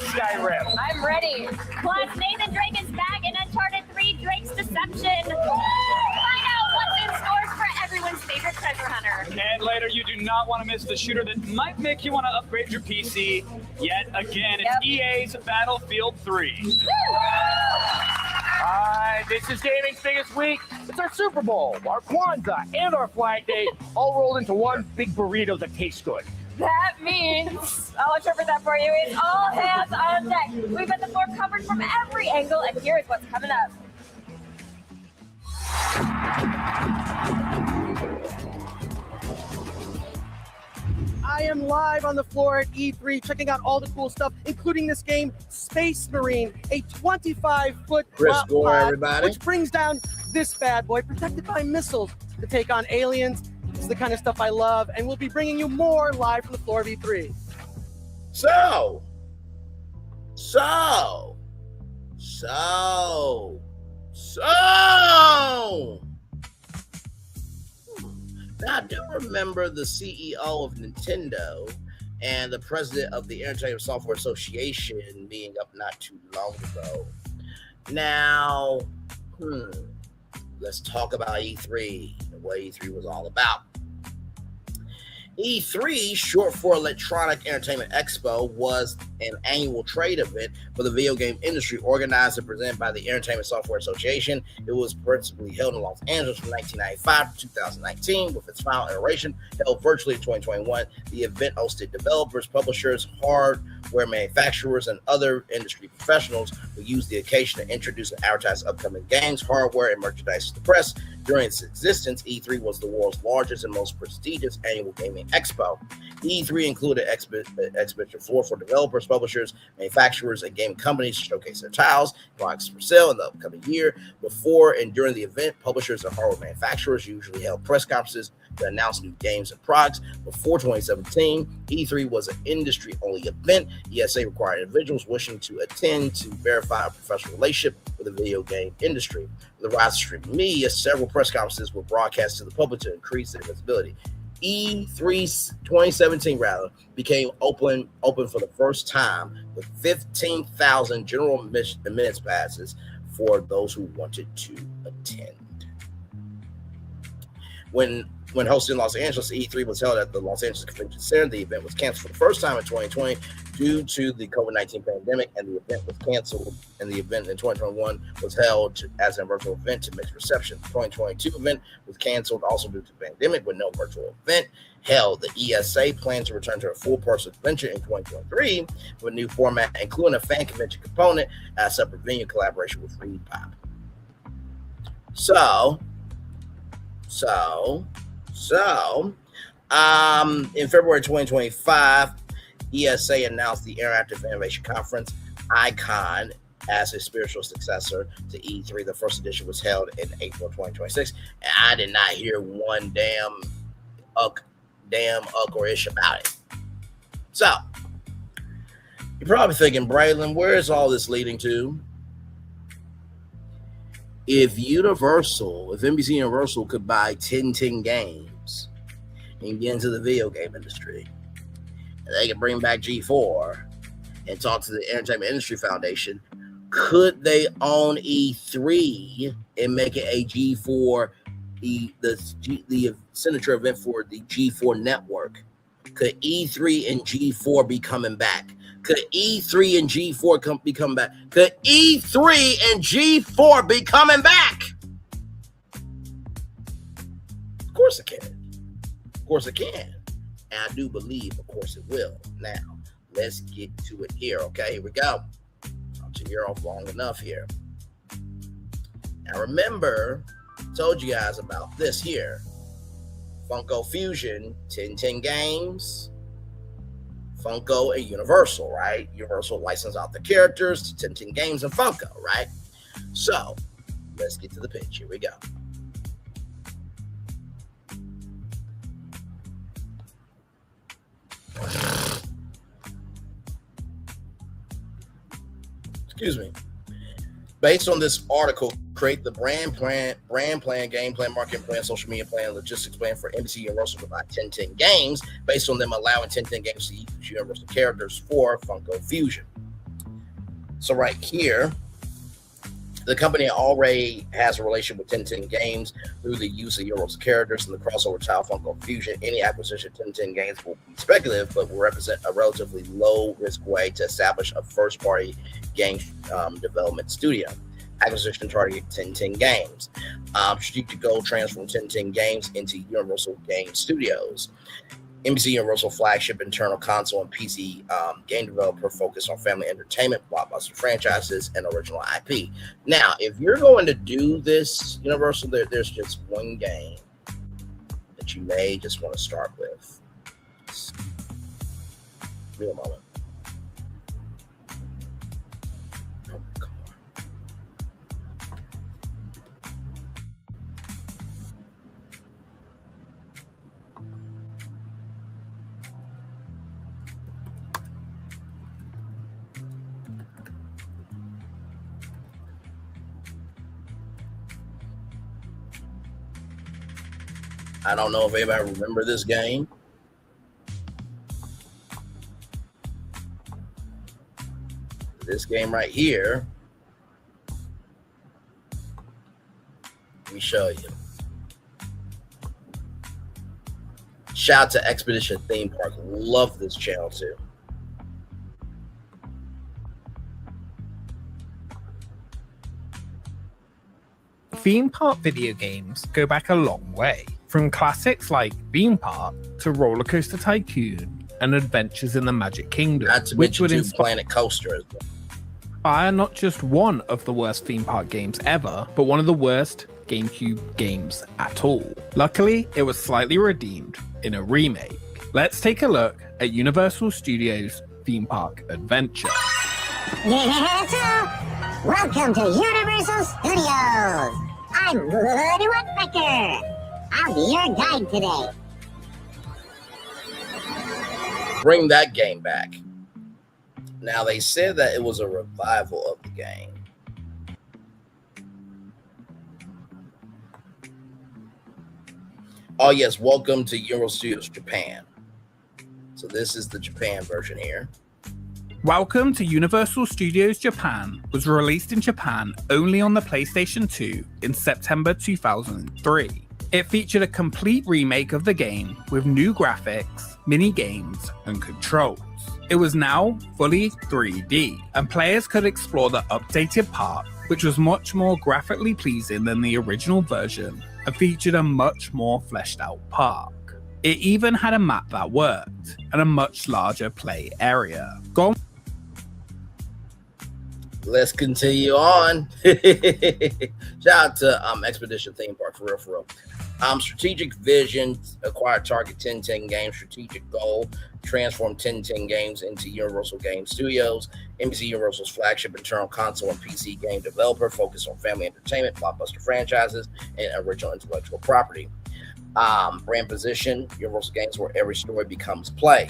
Skyrim. I'm ready. Plus, Nathan Drake is back in Uncharted 3 Drake's Deception. Find out what's in stores for everyone's favorite treasure hunter. And later, you do not want to miss the shooter that might make you want to upgrade your PC. Yet again, it's EA's Battlefield 3. Hi, this is gaming's biggest week. It's our Super Bowl, our Kwanzaa, and our Flag Day, all rolled into one big burrito that tastes good. That means, I'll interpret that for you, it's all hands on deck. We've got the floor covered from every angle, and here is what's coming up. I am live on the floor at E3, checking out all the cool stuff, including this game, Space Marine, a 25-foot Chris drop Gore, pod, everybody. which brings down this bad boy, protected by missiles to take on aliens. This is the kind of stuff I love, and we'll be bringing you more live from the floor of E3. So. Now, I do remember the CEO of Nintendo and the president of the Entertainment Software Association meeting up not too long ago. Now, let's talk about E3 and what E3 was all about. E3, short for Electronic Entertainment Expo, was an annual trade event for the video game industry organized and presented by the Entertainment Software Association. It was principally held in Los Angeles from 1995 to 2019, with its final iteration held virtually in 2021. The event hosted developers, publishers, hardware manufacturers, and other industry professionals who used the occasion to introduce and advertise upcoming games, hardware, and merchandise to the press. During its existence, E3 was the world's largest and most prestigious annual gaming expo. E3 included exhibition floor for developers, publishers, manufacturers, and game companies to showcase their titles, products for sale in the upcoming year. Before and during the event, publishers and hardware manufacturers usually held press conferences to announce new games and products. Before 2017, E3 was an industry-only event. ESA required individuals wishing to attend to verify a professional relationship with the video game industry. With the rise of streaming media, several press conferences were broadcast to the public to increase their visibility. E3 2017 became open for the first time with 15,000 general admittance passes for those who wanted to attend. When hosted in Los Angeles, E3 was held at the Los Angeles Convention Center. The event was canceled for the first time in 2020 due to the COVID-19 pandemic, and the event was canceled, and the event in 2021 was held as a virtual event to mixed reception. The 2022 event was canceled also due to the pandemic with no virtual event held. The ESA plans to return to a full-person adventure in 2023 with a new format, including a fan convention component at a separate venue collaboration with Reed Pop. In February 2025, ESA announced the Interactive Innovation Conference, ICON, as a spiritual successor to E3. The first edition was held in April 2026, and I did not hear one damn or ish about it. So, you're probably thinking, Braylon, where is all this leading to? If NBC Universal could buy 10 games and get into the video game industry, and they could bring back G4 and talk to the Entertainment Industry Foundation, could they own E3 and make it a G4, the signature event for the G4 network? Could E3 and G4 be coming back? Could E3 and G4 be coming back? Could E3 and G4 be coming back? Of course it can. Of course it can. And I do believe, of course, it will. Now, let's get to it here, okay? Here we go. I'll take you off long enough here. Now, remember, I told you guys about this here. Funko Fusion, 10 games. Funko and Universal, right? Universal licensed out the characters to 10 games and Funko, right? So, let's get to the pitch. Here we go. Excuse me. Based on this article, create the brand plan, game plan, marketing plan, social media plan, logistics plan for NBC Universal to buy 10 games, based on them allowing 10 games to use Universal characters for Funko Fusion. So right here, the company already has a relation with 10 games through the use of Universal characters and the crossover tile Funko Fusion. Any acquisition of 10 games will be speculative, but will represent a relatively low-risk way to establish a first-party game development studio. Acquisition target 10 games. Strategic goal transform 10 games into Universal Game Studios. NBC Universal flagship internal console and PC game developer focused on family entertainment, blockbuster franchises, and original IP. Now, if you're going to do this, Universal, there's just one game that you may just want to start with. Give me a moment. I don't know if anybody remember this game. This game right here. Let me show you. Shout out to Expedition Theme Park. Love this channel too. Theme park video games go back a long way. From classics like Theme Park to Roller Coaster Tycoon and Adventures in the Magic Kingdom, which would Planet Coaster as well. Inspire not just one of the worst theme park games ever, but one of the worst GameCube games at all. Luckily, it was slightly redeemed in a remake. Let's take a look at Universal Studios Theme Park Adventure. Welcome to Universal Studios. I'm Woody Woodpecker. I'll be your guide today. Bring that game back. Now, they said that it was a revival of the game. Oh, yes. Welcome to Universal Studios Japan. So this is the Japan version here. Welcome to Universal Studios Japan was released in Japan only on the PlayStation 2 in September 2003. It featured a complete remake of the game with new graphics, mini games, and controls. It was now fully 3D, and players could explore the updated park, which was much more graphically pleasing than the original version and featured a much more fleshed out park. It even had a map that worked and a much larger play area. Let's continue on. Shout out to Expedition Theme Park, for real. Strategic vision, acquire target 1010 games. Strategic goal, transform 1010 games into Universal Game Studios. NBC Universal's flagship internal console and PC game developer, focus on family entertainment, blockbuster franchises, and original intellectual property. Brand position, Universal Games, where every story becomes play.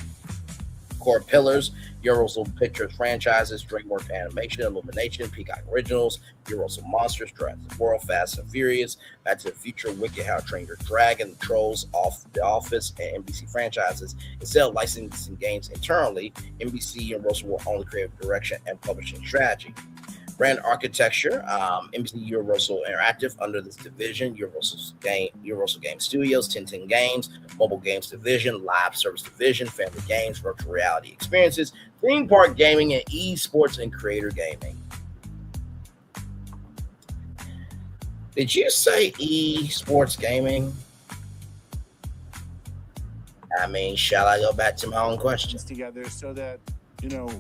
Core pillars, Universal Pictures franchises, DreamWorks Animation, Illumination, Peacock Originals, Universal Monsters, Jurassic World, Fast and Furious, Back to the Future, Wicked, How to Train Your Dragon, Trolls, The Office, and NBC franchises. Instead of licensing games internally, NBC Universal will own the creative direction and publishing strategy. Brand architecture, NBC Universal Interactive under this division, Universal Game Studios, 1010 Games, Mobile Games Division, Live Service Division, Family Games, Virtual Reality Experiences, Theme Park Gaming, and Esports and Creator Gaming. Did you say Esports Gaming? I mean, shall I go back to my own question? Together so that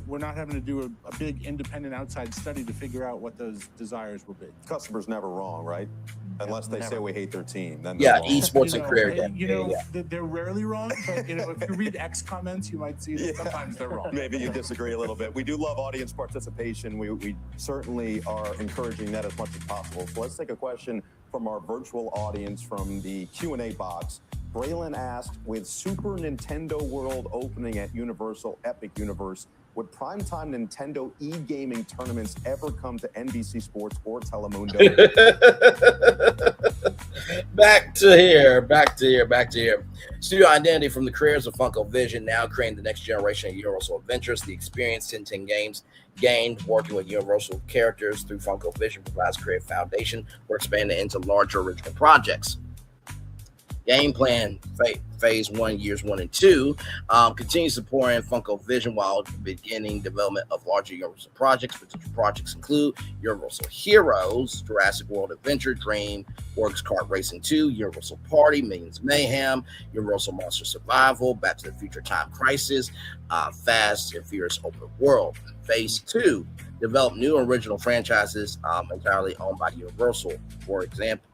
we're not having to do a big independent outside study to figure out what those desires will be. Customer's never wrong, right? Unless they say we hate their team. Then yeah, wrong. Esports and career gaming. They're rarely wrong, but if you read X comments, you might see that sometimes they're wrong. Maybe you disagree a little bit. We do love audience participation. We certainly are encouraging that as much as possible. So let's take a question from our virtual audience from the Q&A box. Braylon asked, with Super Nintendo World opening at Universal Epic Universe, would primetime Nintendo e-gaming tournaments ever come to NBC Sports or Telemundo? Back to here. Studio identity from the creators of Funko Vision, now creating the next generation of Universal Adventures. The experience 1010 Games gained working with Universal characters through Funko Vision provides creative foundation for expanding into larger original projects. Game plan phase 1, years 1 and 2, continues supporting Funko Vision while beginning development of larger Universal projects. Potential projects include Universal Heroes, Jurassic World Adventure, DreamWorks Kart Racing 2, Universal Party, Minions Mayhem, Universal Monster Survival, Back to the Future Time Crisis, Fast and Furious Open World. Phase 2, develop new original franchises entirely owned by Universal. For examples,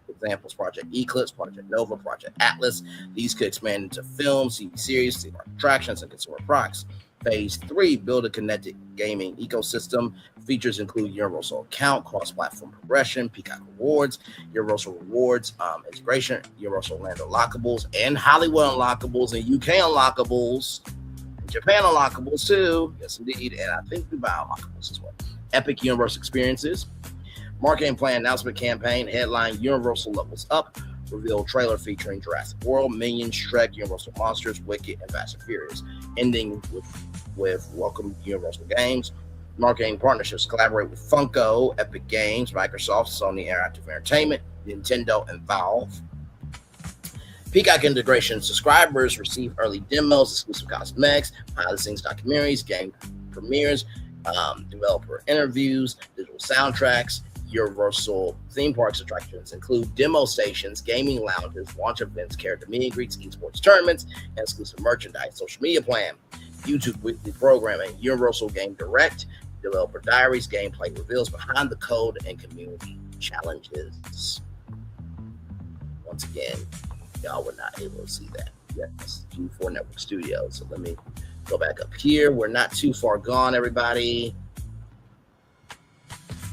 Project Eclipse, Project Nova, Project Atlas. These could expand into films, TV series, theme park attractions, and consumer products. Phase 3, build a connected gaming ecosystem. Features include Universal Account, cross-platform progression, Peacock Rewards, Universal Rewards integration, Universal Land Unlockables, and Hollywood Unlockables, and UK Unlockables, and Japan Unlockables too. Yes, indeed. And I think Dubai Unlockables as well. Epic Universe Experiences. Marketing plan announcement campaign, headline Universal Levels Up, reveal trailer featuring Jurassic World, Minions, Shrek, Universal Monsters, Wicked, and Fast and Furious. Ending with welcome Universal Games. Marketing partnerships, collaborate with Funko, Epic Games, Microsoft, Sony Interactive Entertainment, Nintendo, and Valve. Peacock integration, subscribers receive early demos, exclusive cosmetics, behind the scenes documentaries, game premieres, developer interviews, digital soundtracks. Universal theme parks attractions include demo stations, gaming lounges, launch events, character meet and greets, esports tournaments, and exclusive merchandise. Social media plan, YouTube weekly programming, Universal Game Direct, developer diaries, gameplay reveals, behind the code, and community challenges. Once again, y'all were not able to see that. Yes, G4 Network Studios. So let me go back up here. We're not too far gone, everybody.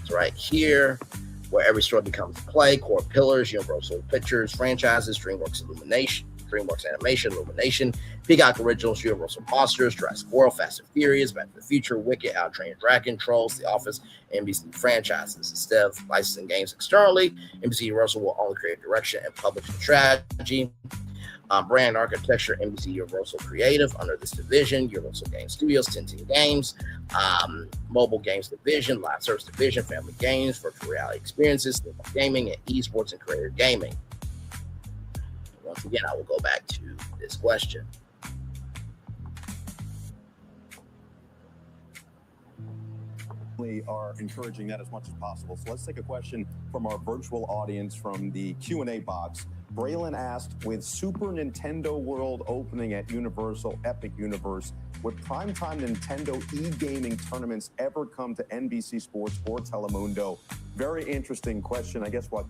It's right here, where every story becomes play. Core pillars, Universal Pictures franchises, DreamWorks Illumination, DreamWorks Animation, Illumination, Peacock Originals, Universal Monsters, Jurassic World, Fast and Furious, Back to the Future, Wicked, How to Train Your Dragon, Trolls, The Office, NBC franchises. Instead of licensing games externally, NBC Universal will only create direction and publishing strategy. Brand architecture, NBC Universal Creative under this division, Universal Game Studios, 1010 Games, Mobile Games Division, Live Service Division, Family Games, Virtual Reality Experiences, Gaming, and Esports and Creator Gaming. Once again, I will go back to this question. certainly are encouraging that as much as possible. So let's take a question from our virtual audience from the Q&A box. Braylon asked, with Super Nintendo World opening at Universal Epic Universe, would primetime Nintendo e-gaming tournaments ever come to NBC Sports or Telemundo? Very interesting question. I guess what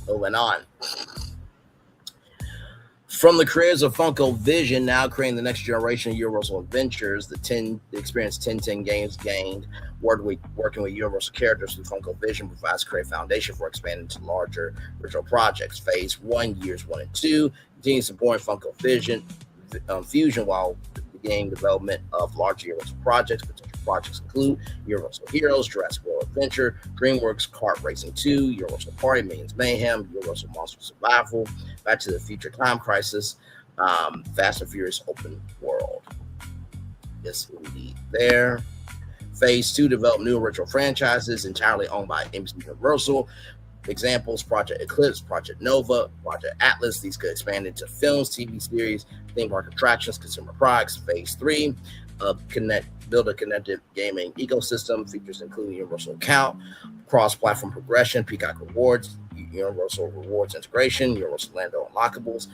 Moving on. From the creators of Funko Vision, now creating the next generation of Universal Adventures, the experience 10 games gained working with Universal characters through Funko Vision provides a great foundation for expanding to larger original projects. Phase 1, years 1 and 2, continues supporting Funko Vision Fusion while beginning development of larger Universal projects. Potential projects include Universal Heroes, Jurassic World Adventure, DreamWorks Kart Racing 2, Universal Party, Minions Mayhem, Universal Monster Survival, Back to the Future Time Crisis, Fast and Furious Open World. Yes, indeed. There. Phase 2, develop new original franchises entirely owned by NBC Universal. Examples: Project Eclipse, Project Nova, Project Atlas. These could expand into films, TV series, theme park attractions, consumer products. Phase 3, build a connected gaming ecosystem. Features including Universal Account, cross-platform progression, Peacock Rewards, Universal Rewards integration, Universal Lando Unlockables,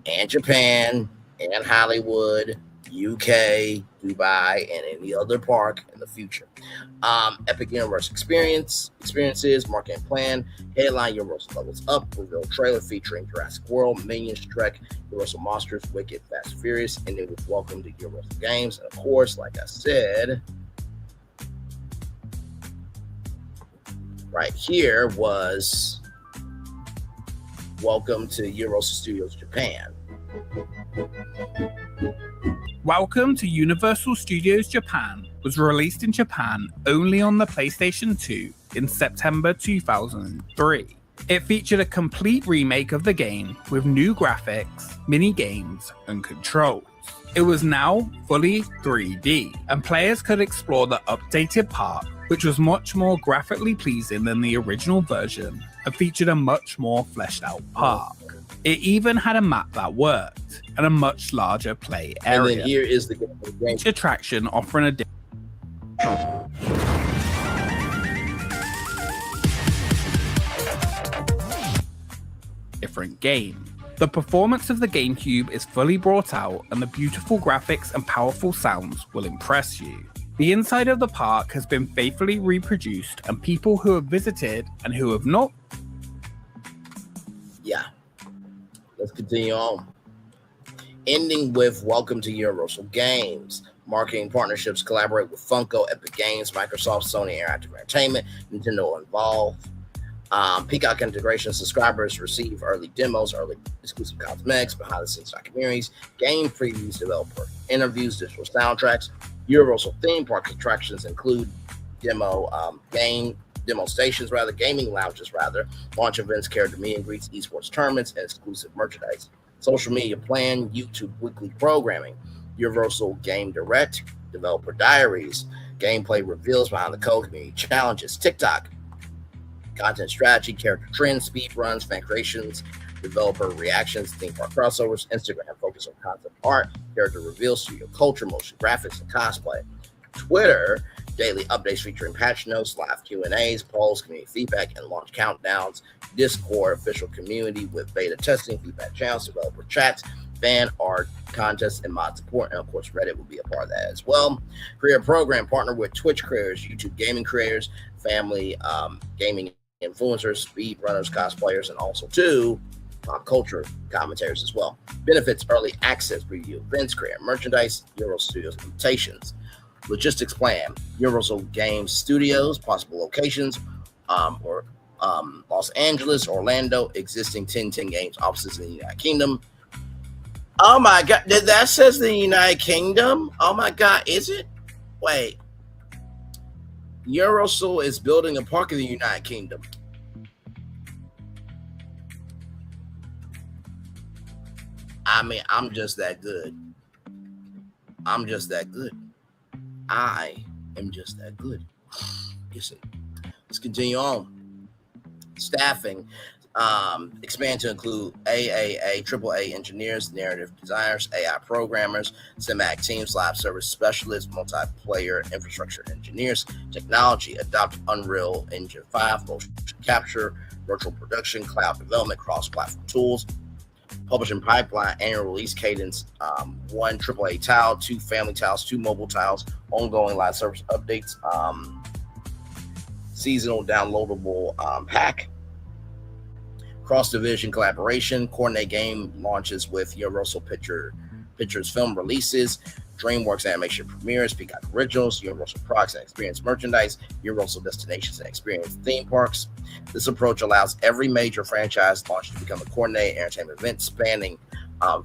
and Japan, and Hollywood, UK, Dubai, and any other park in the future. Epic Universe experiences, marketing plan, headline Universal Levels Up, reveal trailer featuring Jurassic World, Minions, Trek, Universal Monsters, Wicked, Fast and Furious, and then with Welcome to Universal Games. And of course, like I said, right here was Welcome to Universal Studios Japan. Welcome to Universal Studios Japan was released in Japan only on the PlayStation 2 in September 2003. It featured a complete remake of the game with new graphics, mini games, and controls. It was now fully 3D, and players could explore the updated park, which was much more graphically pleasing than the original version and featured a much more fleshed out park. It even had a map that worked and a much larger play area. And then here is the game. Each attraction offering a different game. The performance of the GameCube is fully brought out, and the beautiful graphics and powerful sounds will impress you. The inside of the park has been faithfully reproduced, and people who have visited and who have not. Yeah. Let's continue on. Ending with Welcome to Universal Games. Marketing partnerships collaborate with Funko, Epic Games, Microsoft, Sony Interactive Entertainment, Nintendo involved. Peacock integration subscribers receive early demos, early exclusive cosmetics, behind-the-scenes documentaries, game previews, developer interviews, digital soundtracks. Universal theme park attractions include gaming lounges, launch events, character meet and greets, esports tournaments, and exclusive merchandise. Social media plan, YouTube weekly programming, Universal Game Direct, developer diaries, gameplay reveals, behind the code, community challenges, TikTok, content strategy, character trends, speed runs, fan creations, developer reactions, theme park crossovers, Instagram focus on concept art, character reveals, studio culture, motion graphics, and cosplay. Twitter, daily updates featuring patch notes, live Q&As, polls, community feedback, and launch countdowns. Discord, official community with beta testing, feedback channels, developer chats, fan art, contests, and mod support. And of course, Reddit will be a part of that as well. Creator program, partner with Twitch creators, YouTube gaming creators, family gaming influencers, speedrunners, cosplayers, and also pop culture commentators as well. Benefits: early access, preview events, creator merchandise, Universal Studios invitations. Logistics plan: Universal Games Studios, possible locations, or Los Angeles, Orlando, existing 10 Games offices in the United Kingdom. Oh my God, that says the United Kingdom? Oh my God, is it? Wait. Universal is building a park in the United Kingdom. I mean, I'm just that good. I'm just that good. I am just that good. You see. Let's continue on. Staffing. Expand to include AAA, AAA engineers, narrative designers, AI programmers, cinematic teams, live service specialists, multiplayer infrastructure engineers, technology, adopt Unreal Engine 5, motion capture, virtual production, cloud development, cross-platform tools, publishing pipeline, annual release cadence, 1 AAA tile, 2 family tiles, 2 mobile tiles, ongoing live service updates, seasonal downloadable pack, cross-division collaboration, coordinate game launches with Universal Pictures film releases, DreamWorks animation premieres, Peacock Originals, Universal Products and Experience merchandise, Universal Destinations and Experience theme parks. This approach allows every major franchise launch to become a coordinated entertainment event spanning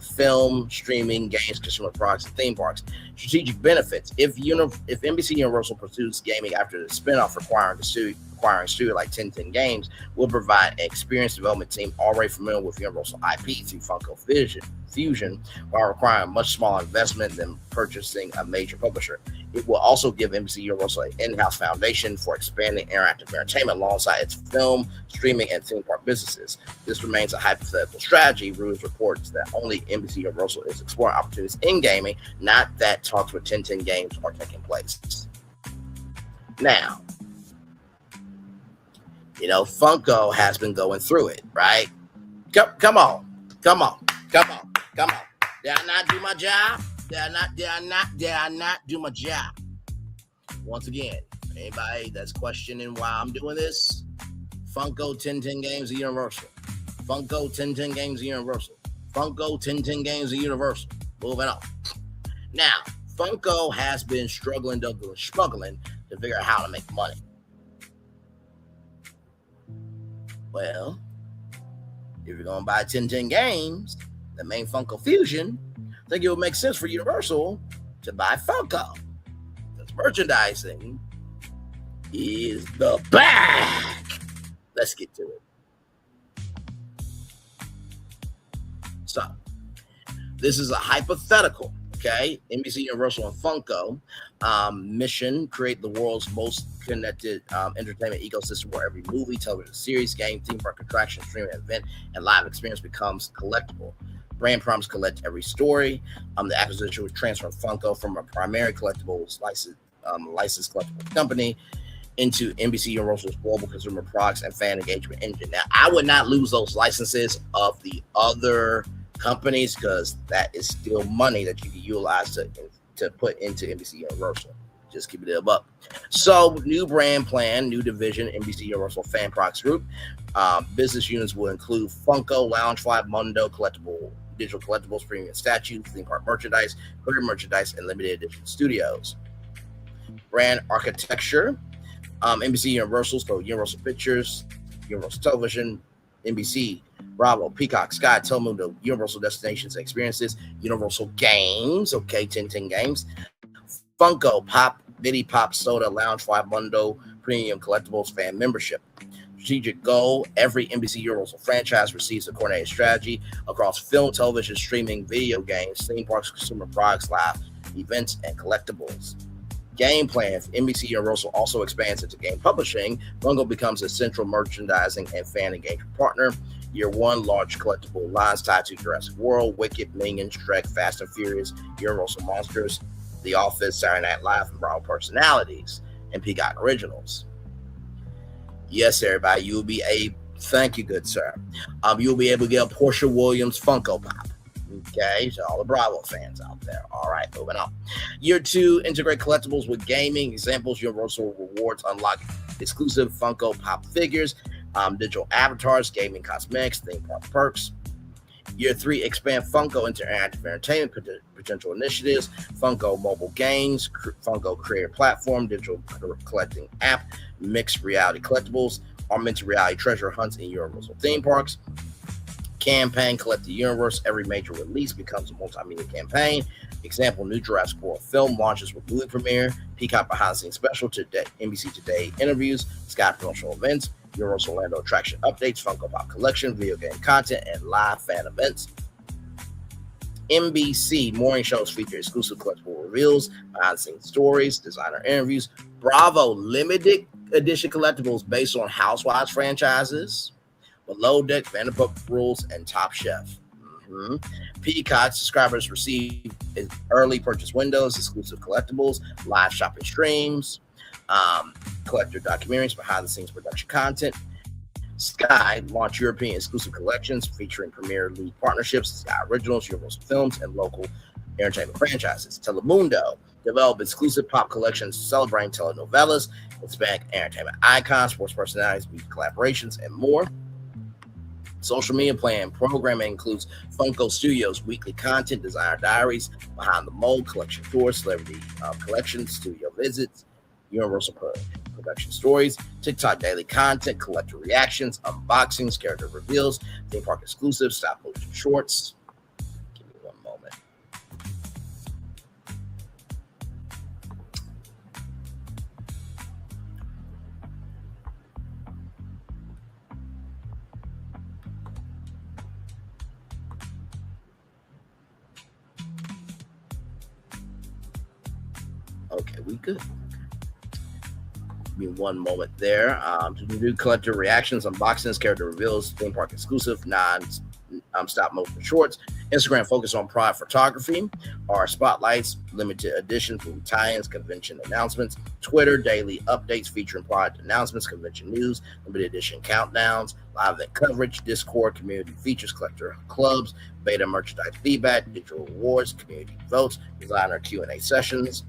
film, streaming, games, consumer products, and theme parks. Strategic benefits: if NBC Universal pursues gaming after the spinoff, acquiring studio like 1010 Games will provide an experienced development team already familiar with Universal IP through Funko Fusion, while requiring a much smaller investment than purchasing a major publisher. It will also give NBC Universal an in-house foundation for expanding interactive entertainment alongside its film, streaming, and theme park businesses. This remains a hypothetical strategy. Reuters reports that only NBC Universal is exploring opportunities in gaming, not that talks with 1010 Games are taking place. Now, Funko has been going through it, right? Come on. Did I not do my job? Did I not do my job? Once again, anybody that's questioning why I'm doing this, Funko 1010 Games of Universal. Funko 1010 Games of Universal. Funko 1010 Games of Universal. Moving on. Now, Funko has been struggling to figure out how to make money. Well, if you're going to buy 1010 Games, the main Funko Fusion, I think it would make sense for Universal to buy Funko. Because merchandising is the back. Let's get to it. So, this is a hypothetical, okay? NBC Universal and Funko mission: create the world's most connected entertainment ecosystem where every movie, television series, game, theme park, attraction, streaming event, and live experience becomes collectible. Brand promise: collect every story. The acquisition would transfer Funko from a primary collectibles licensed collectible company into NBC Universal's global consumer products and fan engagement engine. Now, I would not lose those licenses of the other companies because that is still money that you can utilize to put into NBC Universal. Just keep it up. So, new brand plan, new division, NBC Universal Fan Products Group. Business units will include Funko, Loungefly, Mundo, digital collectibles, premium statues, theme park merchandise, career merchandise, and limited edition studios. Brand architecture, NBC Universal, so Universal Pictures, Universal Television, NBC, Bravo, Peacock, Sky, Telemundo, Universal Destinations and Experiences, Universal Games, okay, 1010 Games, Funko, Pop, Bitty Pop, Soda, Loungefly, Mundo, Premium Collectibles, Fan Membership. Strategic goal: every NBC Universal franchise receives a coordinated strategy across film, television, streaming, video games, theme parks, consumer products, live events, and collectibles. Game plan: if NBC Universal also expands into game publishing, Funko becomes a central merchandising and fan engagement partner. Year 1, large collectible lines tied to Jurassic World, Wicked, Minions, Shrek, Fast and Furious, Universal Monsters, The Office, Saturday Night Live, and Bravo personalities, and Peacock Originals. Yes, everybody, you'll be thank you, good sir. You'll be able to get a Portia Williams Funko Pop. Okay, so all the Bravo fans out there. All right, moving on. Year 2, integrate collectibles with gaming. Examples: Universal Rewards unlock exclusive Funko Pop figures, digital avatars, gaming cosmetics, theme park perks. Year 3, expand Funko into interactive entertainment potential initiatives: Funko mobile games, Funko creator platform, digital collecting app, mixed reality collectibles, augmented reality treasure hunts in Universal theme parks. Campaign: collect the universe. Every major release becomes a multimedia campaign. Example: new Jurassic World film launches with movie premiere, Peacock behind the scenes special, today NBC Today interviews, Sky promotional events, Universal Orlando attraction updates, Funko Pop collection, video game content, and live fan events. NBC morning shows feature exclusive collectible reveals, behind the scenes stories, designer interviews. Bravo limited edition collectibles based on Housewives franchises. Below Deck, Vanderpump Rules, and Top Chef. Peacock subscribers receive early purchase windows, exclusive collectibles, live shopping streams, collector documentaries, behind-the-scenes production content. Sky launch European exclusive collections featuring Premier League partnerships, Sky Originals, Universal Films, and local entertainment franchises. Telemundo develop exclusive pop collections celebrating telenovelas, Hispanic entertainment icons, sports personalities, music collaborations, and more. Social media plan programming includes Funko Studios weekly content, designer diaries, behind the mold, collection tours, celebrity collections, studio visits, Universal production stories, TikTok daily content, collector reactions, unboxings, character reveals, theme park exclusives, stop motion shorts. Give me one moment. Okay, we good. Give me one moment there. To do collector reactions, unboxings, character reveals, theme park exclusive, non-stop motion shorts. Instagram focus on product photography. Our spotlights, limited editions, movie tie-ins, convention announcements. Twitter daily updates featuring product announcements, convention news, limited edition countdowns, live event coverage. Discord community features, collector clubs, beta merchandise feedback, digital rewards, community votes, designer Q&A sessions.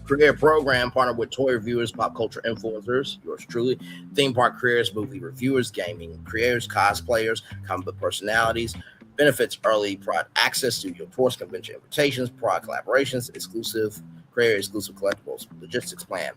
Career program partnered with toy reviewers, pop culture influencers, yours truly, theme park creators, movie reviewers, gaming creators, cosplayers, comic book personalities. Benefits early product access, studio tours, convention invitations, product collaborations, exclusive creator, exclusive collectibles. Logistics plan.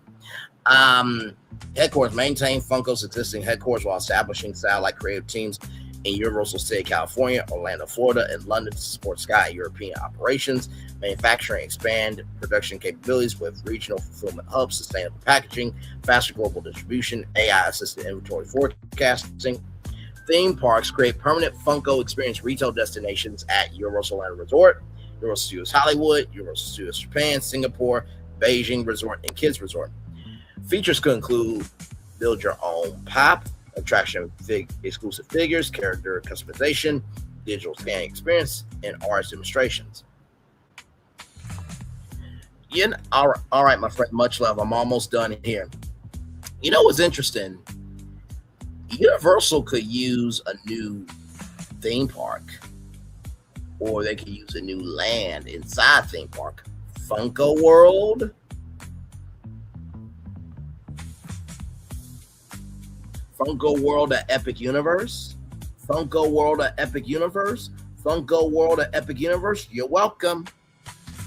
Headquarters maintain Funko's existing headquarters while establishing satellite creative teams in Universal City, California, Orlando, Florida, and London to support Sky European operations. Manufacturing expand production capabilities with regional fulfillment hubs, sustainable packaging, faster global distribution, AI-assisted inventory forecasting. Theme parks create permanent Funko experience retail destinations at Universal Orlando Resort, Universal Studios Hollywood, Universal Studios Japan, Singapore, Beijing Resort, and Kids Resort. Features could include build your own pop, attraction exclusive figures, character customization, digital scanning experience, and arts demonstrations. All right, my friend, much love. I'm almost done here. You know what's interesting? Universal could use a new theme park, or they could use a new land inside theme park. Funko World. Funko World at Epic Universe. Funko World at Epic Universe. Funko World at Epic Universe. You're welcome.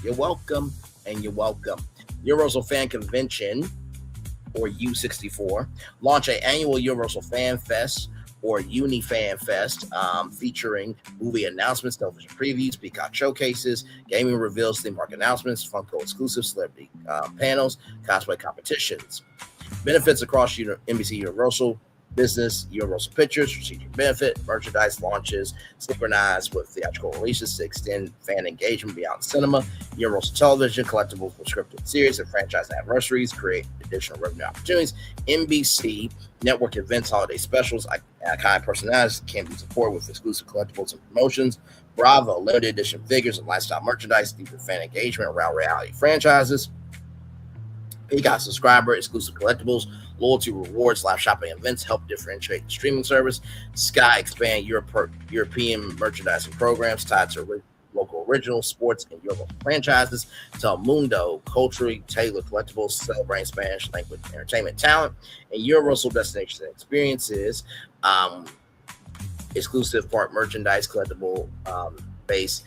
You're welcome. And you're welcome. Universal Fan Convention, or U64, launch an annual Universal Fan Fest, or Uni Fan Fest, featuring movie announcements, television previews, Peacock showcases, gaming reveals, theme park announcements, Funko exclusive celebrity panels, cosplay competitions. Benefits across NBC Universal Business, Universal Pictures, strategic benefit, merchandise launches synchronized with theatrical releases to extend fan engagement beyond cinema. Universal Television, collectibles for scripted series and franchise anniversaries create additional revenue opportunities. NBC network events, holiday specials, iconic personalities can be supported with exclusive collectibles and promotions. Bravo, limited edition figures and lifestyle merchandise, deeper fan engagement around reality franchises. Peacock subscriber exclusive collectibles, loyalty rewards, live shopping events help differentiate the streaming service. Sky expand European merchandising programs tied to local original sports and Euro franchises. Telemundo culturally tailored collectibles celebrating Spanish language entertainment talent, and Universal destination experiences, exclusive park merchandise, collectible based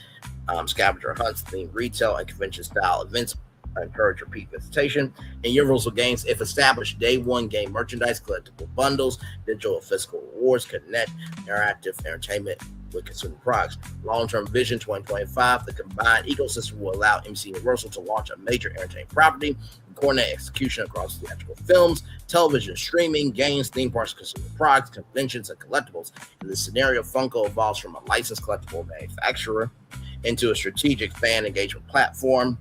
scavenger hunts, themed retail and convention style events encourage repeat visitation. And Universal Games, if established, day one game merchandise, collectible bundles, digital physical rewards, connect interactive entertainment with consumer products. Long-term vision 2025, the combined ecosystem will allow NBC Universal to launch a major entertainment property and coordinate execution across theatrical films, television, streaming, games, theme parks, consumer products, conventions, and collectibles. In this scenario, Funko evolves from a licensed collectible manufacturer into a strategic fan engagement platform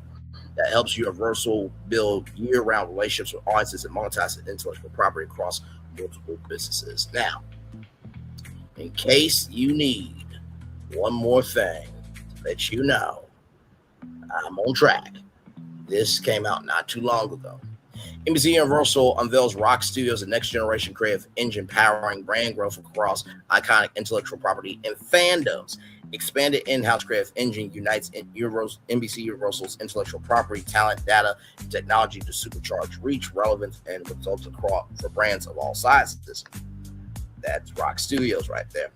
that helps Universal build year-round relationships with audiences and monetize intellectual property across multiple businesses. Now, In case you need one more thing to let you know I'm on track. This came out not too long ago. NBC Universal unveils Rock Studios, a next-generation creative engine powering brand growth across iconic intellectual property and fandoms. Expanded in-house creative engine unites NBC Universal's intellectual property, talent, data, and technology to supercharge reach, relevance, and results across for brands of all sizes. That's Rock Studios right there.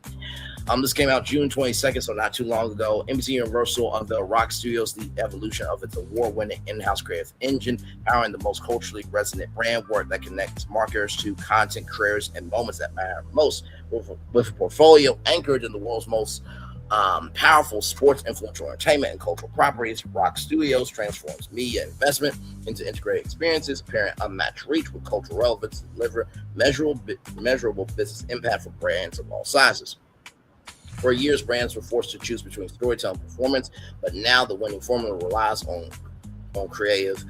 This came out June 22nd, so not too long ago. NBC Universal unveiled Rock Studios, the evolution of its award-winning in-house creative engine, powering the most culturally resonant brand work that connects marketers to content creators and moments that matter most. With a portfolio anchored in the world's most powerful sports, influential entertainment, and cultural properties, Rock Studios transforms media investment into integrated experiences, pairing unmatched reach with cultural relevance to deliver measurable business impact for brands of all sizes. For years, brands were forced to choose between storytelling and performance, but now the winning formula relies on creative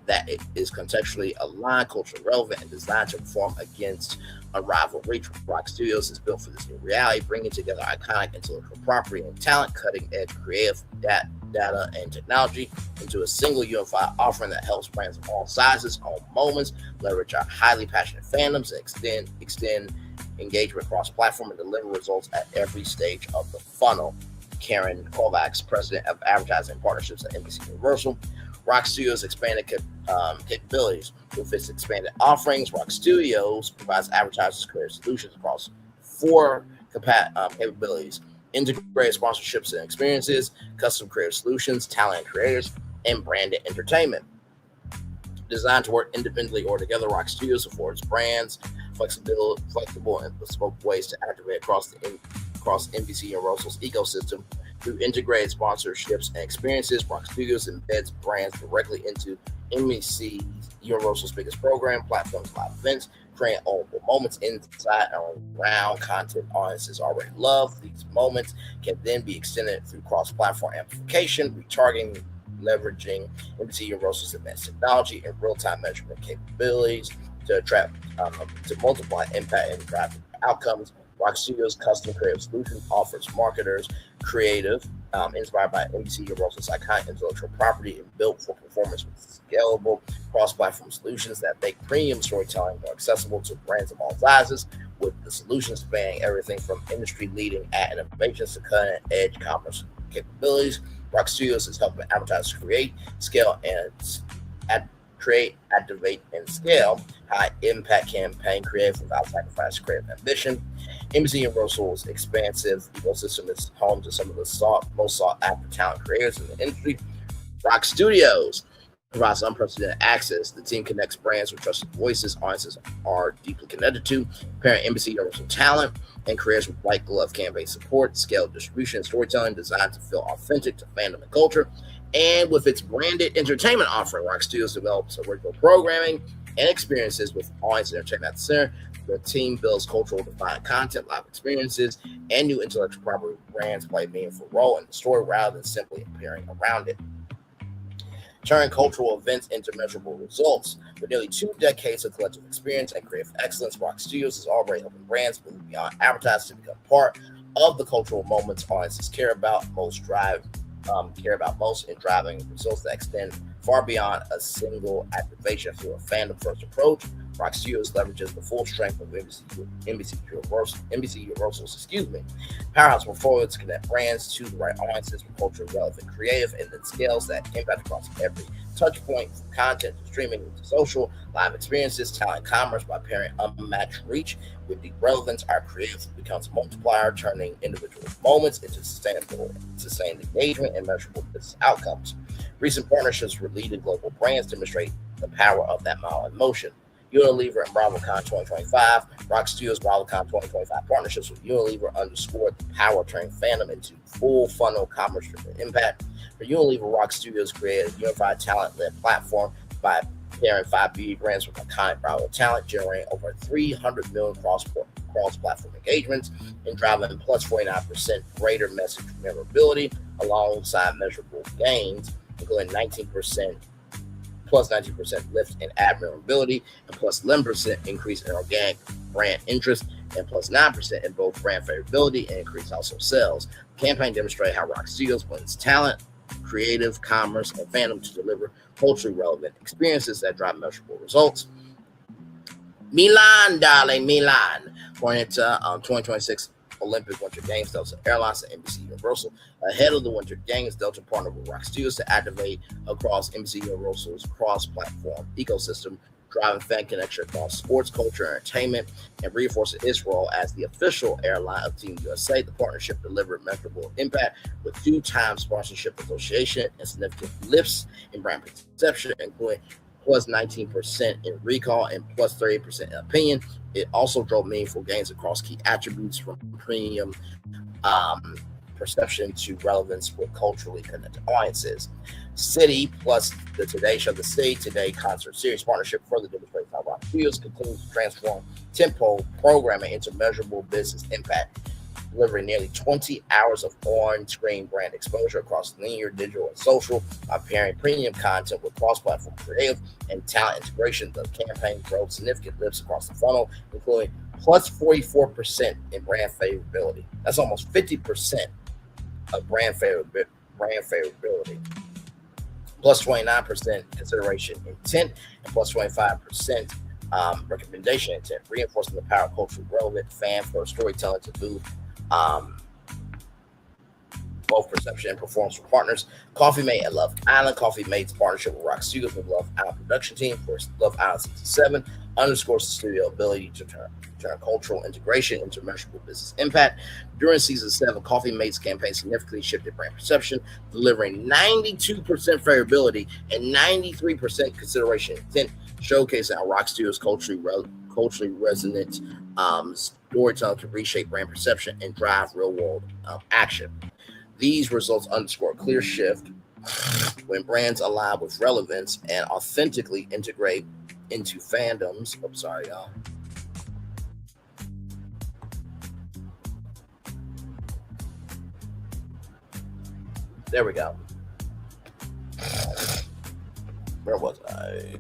that is contextually aligned, culturally relevant, and designed to perform against unrivaled reach. Rock Studios is built for this new reality, bringing together iconic intellectual property and talent, cutting-edge creative data and technology into a single unified offering that helps brands of all sizes, all moments, leverage our highly passionate fandoms, and extend engagement across platform and deliver results at every stage of the funnel. Karen Kovacs, president of advertising and partnerships at NBC Universal. Rock Studios expanded capabilities. With its expanded offerings, Rock Studios provides advertisers creative solutions across 4 capabilities: integrated sponsorships and experiences, custom creative solutions, talent and creators, and branded entertainment. Designed to work independently or together, Rock Studios affords brands flexible and bespoke ways to activate across NBC Universal's ecosystem. Through integrated sponsorships and experiences, Rock Studios embeds brands directly into NBC Universal's biggest program, platforms, live events, creating ownable moments inside and around content audiences already love. These moments can then be extended through cross-platform amplification, retargeting, leveraging NBC Universal's advanced technology and real-time measurement capabilities to multiply impact and drive outcomes. Rock Studios' custom creative solution offers marketers creative inspired by NBC Universal's iconic intellectual property and built for performance with scalable cross-platform solutions that make premium storytelling more accessible to brands of all sizes, with the solutions spanning everything from industry-leading ad innovations to cutting-edge commerce capabilities. Rock Studios is helping advertisers create, scale, and activate, and scale high-impact campaign creative without sacrificing creative ambition. NBC Universal's expansive ecosystem is home to some of the most sought-after talent creators in the industry. Rock Studios provides unprecedented access. The team connects brands with trusted voices audiences are deeply connected to, pairing NBC Universal talent and creators with white glove campaign support, scaled distribution, and storytelling designed to feel authentic to fandom and culture. And with its branded entertainment offering, Rock Studios develops original programming and experiences with audience entertainment at the center. The team builds cultural defined content, live experiences, and new intellectual property. Brands play a meaningful role in the story rather than simply appearing around it, turning cultural events into measurable results. With nearly 2 decades of collective experience and creative excellence, Rock Studios is already helping brands move beyond advertising to become part of the cultural moments audiences care about most in driving results that extend far beyond a single activation. Through a fandom-first approach, Rock Studios leverages the full strength of NBC Universal's powerhouse portfolio to connect brands to the right audiences with culturally relevant, creative, and then scales that impact across every touch point, from content to streaming to social, live experiences, talent, commerce. By pairing unmatched reach with deep relevance, our creative becomes a multiplier, turning individual moments into sustained engagement and measurable business outcomes. Recent partnerships with leading global brands demonstrate the power of that model in motion. Unilever and BravoCon 2025. Rock Studios BravoCon 2025 partnerships with Unilever underscored the power of turning fandom into full funnel commerce-driven impact. For Unilever, Rock Studios created a unified talent-led platform by pairing 5 beauty brands with iconic Bravo talent, generating over 300 million cross-platform engagements and driving plus 49% greater message memorability alongside measurable gains, including plus 19% lift in ad memorability and plus 11% increase in organic brand interest. and plus 9% in both brand favorability and increased household sales. The campaign demonstrated how Rock Studios blends talent, creative, commerce, and fandom to deliver culturally relevant experiences that drive measurable results. Milan, darling, Milan. Going into 2026 Olympic Winter Games, Delta Airlines and NBCU Universal. Ahead of the Winter Games, Delta partnered with Rock Studios to activate across NBCU Universal's cross-platform ecosystem, driving fan connection across sports, culture, and entertainment, and reinforcing its role as the official airline of Team USA. The partnership delivered measurable impact with 2-time sponsorship association and significant lifts in brand perception, including plus 19% in recall and plus 30% in opinion. It also drove meaningful gains across key attributes from premium perception to relevance with culturally connected audiences. City plus the Today Show, the City Today concert series partnership further demonstrates how Rock Studios continues to transform tempo programming into measurable business impact, delivering nearly 20 hours of on-screen brand exposure across linear, digital, and social by pairing premium content with cross-platform creative and talent integration. The campaign drove significant lifts across the funnel, including plus 44% in brand favorability. That's almost 50% of brand favorability. Plus 29% consideration intent, and plus 25% recommendation intent, reinforcing the power of culturally relevant fan-first storytelling to move both perception and performance for partners. Coffee Mate and Love Island. Coffee Mate's partnership with Rock Studios with Love Island production team for Love Island Season 7 underscores the studio ability to turn cultural integration into measurable business impact. During Season 7, Coffee Mate's campaign significantly shifted brand perception, delivering 92% favorability and 93% consideration intent, showcasing how Rock Studios' culturally resonant storytelling can reshape brand perception and drive real-world action. These results underscore a clear shift when brands align with relevance and authentically integrate into fandoms. I'm sorry, y'all. There we go. Where was I?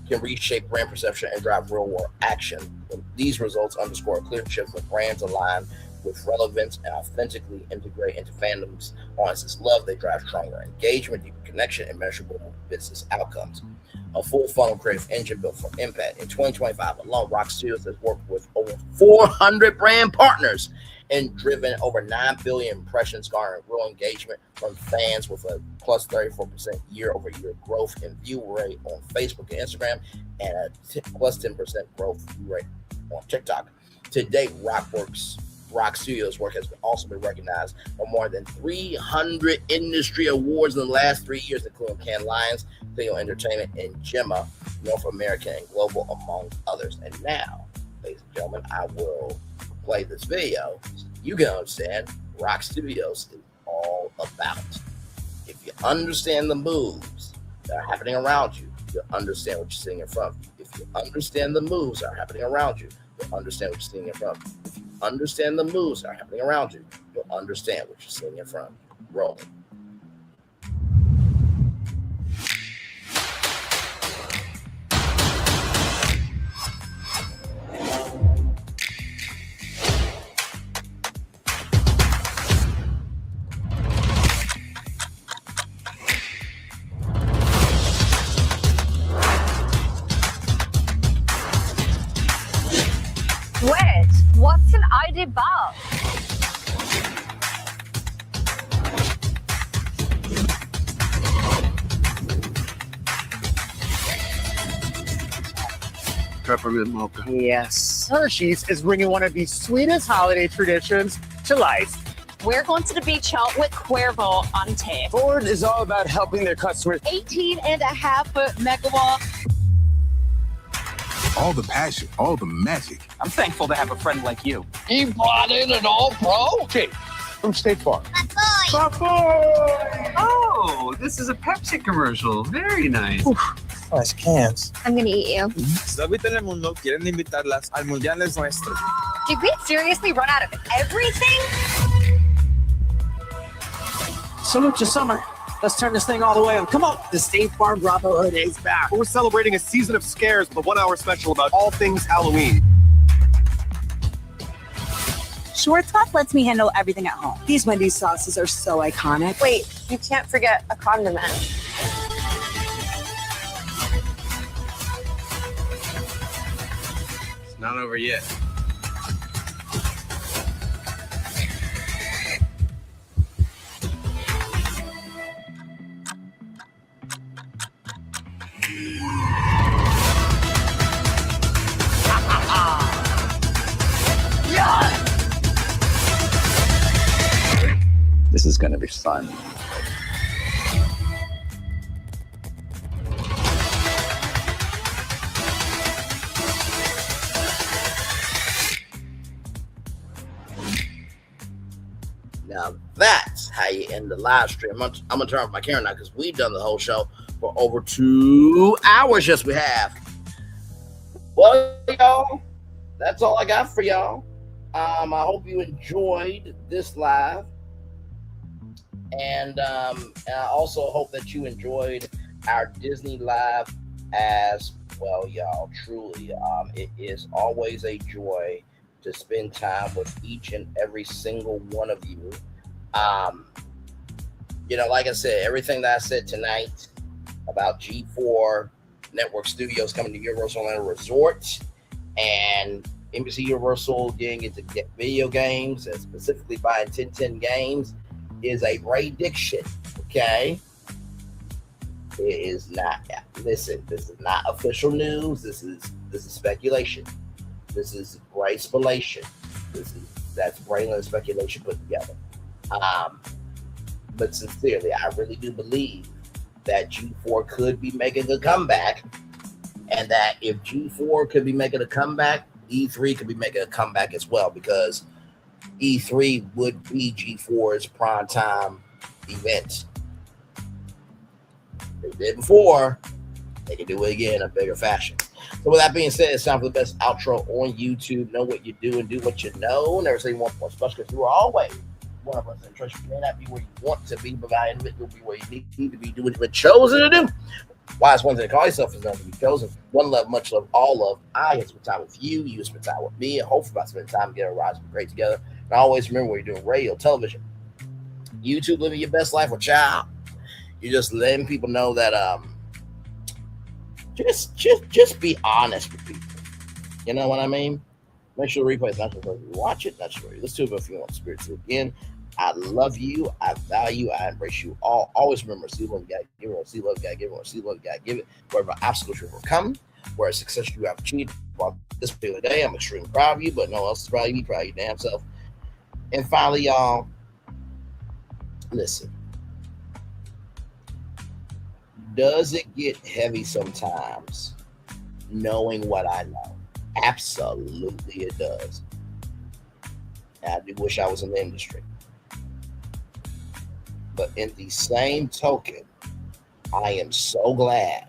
Can reshape brand perception and drive real-world action. These results underscore a clear shift when brands align with relevance and authentically integrate into fandoms. Audiences love, they drive stronger engagement, deeper connection, and measurable business outcomes. A full funnel creative engine built for impact. In 2025 alone, Rock Studios has worked with over 400 brand partners and driven over 9 billion impressions, garnering real engagement from fans with a plus 34% year-over-year growth in view rate on Facebook and Instagram, and a plus 10% growth view rate on TikTok. To date, Rock Studios' work has also been recognized for more than 300 industry awards in the last 3 years, including Cannes Lions, Video Entertainment, and Gemma, North American and Global, among others. And now, ladies and gentlemen, I will play this video so you can understand what Rock Studios is all about. If you understand the moves that are happening around you, you'll understand what you're seeing in front of you. If you understand the moves that are happening around you, you'll understand what you're seeing in front of you. If you understand the moves that are happening around you, you'll understand what you're seeing in front of you. Rolling. Wait, what's an ID bug? Peppermint mocha. Yes. Hershey's is bringing one of the sweetest holiday traditions to life. We're going to the beach out with Cuervo on tape. Ford is all about helping their customers. 18.5-foot megawall. All the passion, all the magic. I'm thankful to have a friend like you. He bought in an all-pro? Jake from State Farm. Oh, this is a Pepsi commercial. Very nice. Nice cans. I'm gonna eat you. Sabi Telemundo quieren invitarlas al Mundial es Nuestro. Did we seriously run out of everything? Salute to summer. Let's turn this thing all the way on. Come on. The State Farm Bravo Hood is back. We're celebrating a season of scares with a 1-hour special about all things Halloween. Schwarzkopf lets me handle everything at home. These Wendy's sauces are so iconic. Wait, you can't forget a condiment. It's not over yet. This is going to be fun. Now that's how you end the live stream. I'm gonna turn off my camera now because we've done the whole show for over 2 hours. Yes, we have. Well, y'all, that's all I got for y'all. I hope you enjoyed this live, and I also hope that you enjoyed our Disney live as well, y'all. Truly, it is always a joy to spend time with each and every single one of you. You know, like I said, everything that I said tonight about G4 Network Studios coming to Universal Orlando Resort and NBC Universal getting into video games and specifically buying 1010 games is a Braydiction, okay? It is not. Listen, this is not official news. This is speculation. This is Bray speculation. That's Braylon speculation put together. But sincerely, I really do believe that G4 could be making a comeback, and that if G4 could be making a comeback, E3 could be making a comeback as well, because E3 would be G4's primetime event. They did before, they can do it again in a bigger fashion. So with that being said, it's time for the best outro on YouTube. Know what you do and do what you know. Never say one more special, because you are always one of us. And trust you may not be where you want to be, but by the end you'll be where you need to be, do what you've been chosen to do. Wise one thing to call yourself is not to be chosen. One love, much love, all love. I have spent time with you. You spend time with me. And hopefully by spending time together, rise and great together. And always remember, when you're doing radio, television, YouTube, living your best life with child, you're just letting people know that just be honest with people. You know what I mean? Make sure the replay is not just where you watch it, not just where you listen to it, but if you want spirit to again. I love you. I value. I embrace you all. Always remember, see love, God, give it. See love, God, give it. See love, God, give it. Wherever obstacles you overcome, where success you have achieved. Well, this particular day, I'm extremely proud of you, but no one else is proud of you. Proud of your damn self. And finally, y'all, listen. Does it get heavy sometimes knowing what I know? Absolutely it does. And I do wish I was in the industry. But in the same token, I am so glad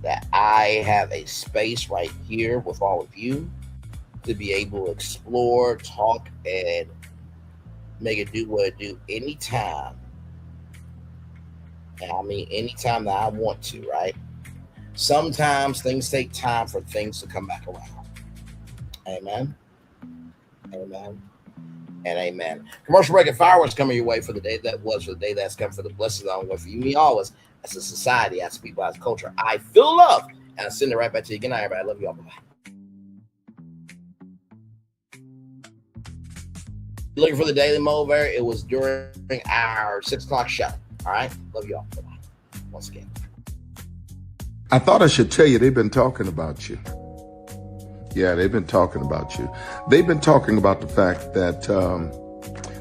that I have a space right here with all of you to be able to explore, talk, and make it do what it do anytime. And I mean anytime that I want to, right? Sometimes things take time for things to come back around. Amen. Amen. And amen. Commercial break and fireworks coming your way for the day that was, for the day that's come, for the blessings on the way for you, me, always, as a society, as a people, as a culture. I feel love, and I send it right back to you. Good night, everybody. I love you all. Bye-bye. Looking for the Daily Mover, it was during our 6 o'clock show. All right? Love you all. Bye-bye. Once again. I thought I should tell you they've been talking about you. Yeah, they've been talking about you. They've been talking about the fact that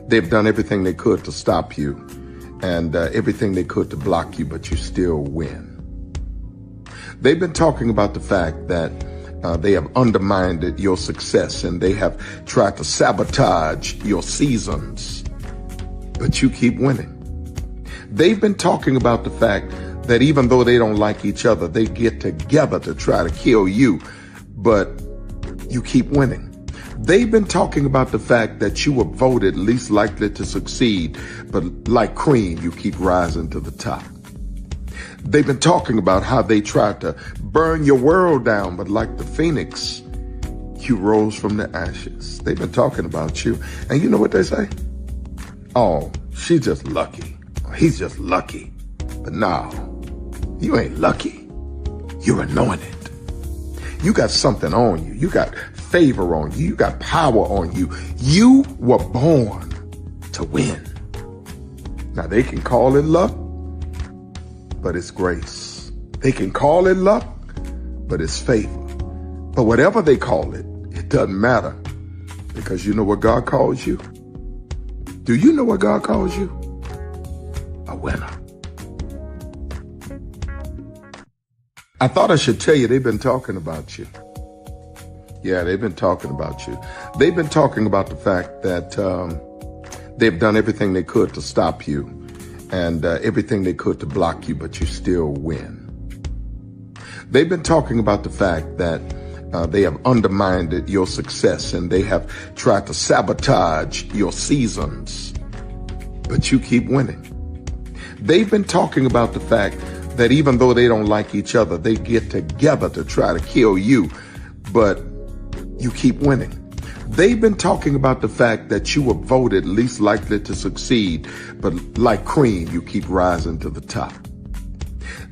they've done everything they could to stop you and everything they could to block you, but you still win. They've been talking about the fact that they have undermined your success and they have tried to sabotage your seasons, but you keep winning. They've been talking about the fact that even though they don't like each other, they get together to try to kill you, but you keep winning. They've been talking about the fact that you were voted least likely to succeed, but like cream, you keep rising to the top. They've been talking about how they tried to burn your world down, but like the phoenix, you rose from the ashes. They've been talking about you. And you know what they say? Oh, she's just lucky. He's just lucky. But no, you ain't lucky. You're anointed. You got something on you. You got favor on you. You got power on you. You were born to win. Now they can call it luck, but it's grace. They can call it luck, but it's favor. But whatever they call it, it doesn't matter, because you know what God calls you? Do you know what God calls you? A winner. I thought I should tell you they've been talking about you. Yeah, they've been talking about you. They've been talking about the fact that they've done everything they could to stop you and everything they could to block you, but you still win. They've been talking about the fact that they have undermined your success and they have tried to sabotage your seasons, but you keep winning. They've been talking about the fact that even though they don't like each other, they get together to try to kill you, but you keep winning. They've been talking about the fact that you were voted least likely to succeed, but like cream, you keep rising to the top.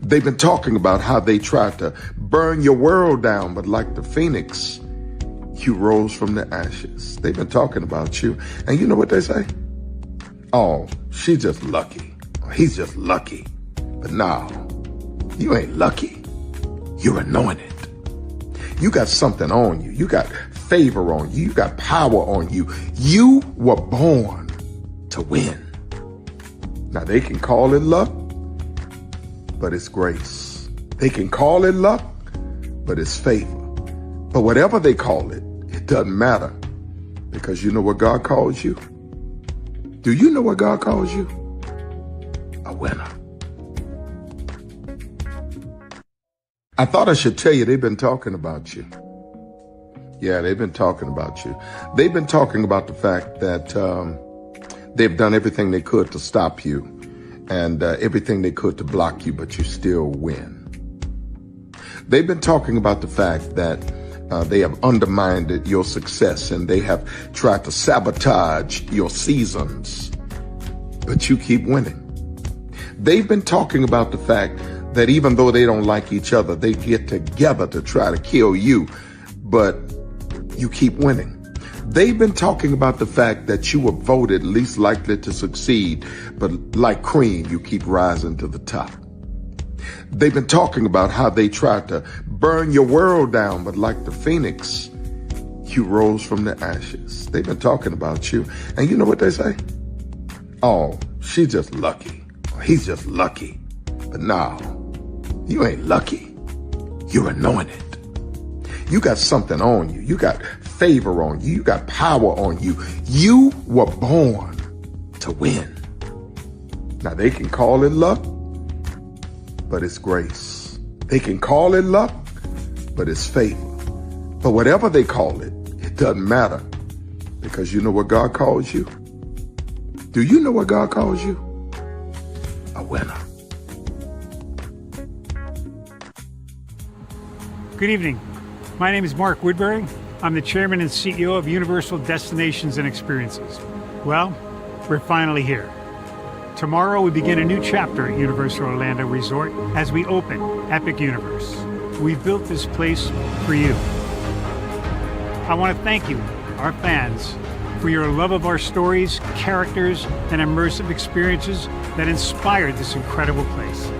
They've been talking about how they tried to burn your world down, but like the phoenix, you rose from the ashes. They've been talking about you. And you know what they say? Oh, she's just lucky. He's just lucky. But no, you ain't lucky. You're anointed. You got something on you. You got favor on you. You got power on you. You were born to win. Now they can call it luck, but it's grace. They can call it luck, but it's favor. But whatever they call it, it doesn't matter, because you know what God calls you? Do you know what God calls you? A winner. I thought I should tell you they've been talking about you. Yeah, they've been talking about you. They've been talking about the fact that they've done everything they could to stop you and everything they could to block you, but you still win. They've been talking about the fact that they have undermined your success and they have tried to sabotage your seasons, but you keep winning. They've been talking about the fact that even though they don't like each other, they get together to try to kill you, but you keep winning. They've been talking about the fact that you were voted least likely to succeed, but like cream, you keep rising to the top. They've been talking about how they tried to burn your world down, but like the phoenix, you rose from the ashes. They've been talking about you. And you know what they say? Oh, she's just lucky. He's just lucky. But no, you ain't lucky. You're anointed. You got something on you. You got favor on you. You got power on you. You were born to win. Now they can call it luck, but it's grace. They can call it luck, but it's favor. But whatever they call it, it doesn't matter, because you know what God calls you? Do you know what God calls you? A winner. Good evening. My name is Mark Woodbury. I'm the chairman and CEO of Universal Destinations and Experiences. Well, we're finally here. Tomorrow we begin a new chapter at Universal Orlando Resort as we open Epic Universe. We've built this place for you. I want to thank you, our fans, for your love of our stories, characters, and immersive experiences that inspired this incredible place.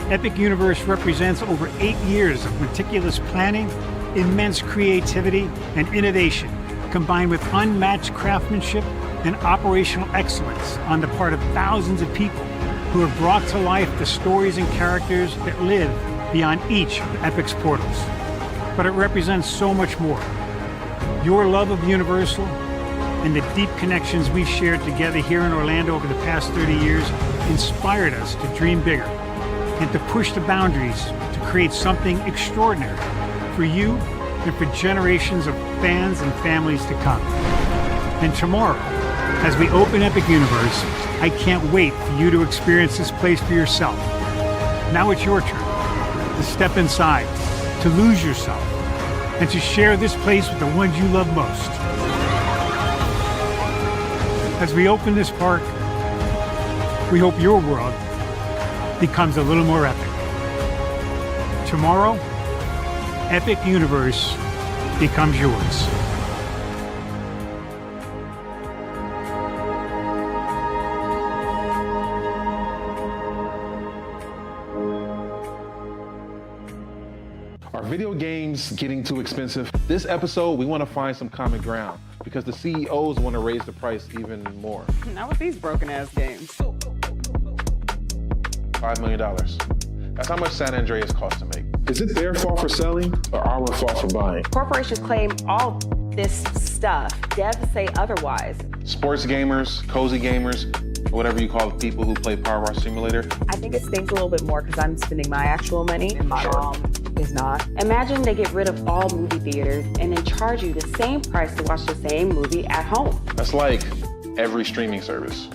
Epic Universe represents over 8 years of meticulous planning, immense creativity, and innovation, combined with unmatched craftsmanship and operational excellence on the part of thousands of people who have brought to life the stories and characters that live beyond each of Epic's portals. But it represents so much more. Your love of Universal and the deep connections we've shared together here in Orlando over the past 30 years inspired us to dream bigger and to push the boundaries to create something extraordinary for you and for generations of fans and families to come. And tomorrow, as we open Epic Universe, I can't wait for you to experience this place for yourself. Now it's your turn to step inside, to lose yourself, and to share this place with the ones you love most. As we open this park, we hope your world becomes a little more epic. Tomorrow, Epic Universe becomes yours. Are video games getting too expensive? This episode, we want to find some common ground because the CEOs want to raise the price even more. Not with these broken ass games. $5 million. That's how much San Andreas costs to make. Is it their fault for selling or our fault for buying? Corporations claim all this stuff. Devs say otherwise. Sports gamers, cozy gamers, or whatever you call the people who play Power Wash Simulator. I think it stings a little bit more because I'm spending my actual money and my mom is not. Imagine they get rid of all movie theaters and then charge you the same price to watch the same movie at home. That's like every streaming service.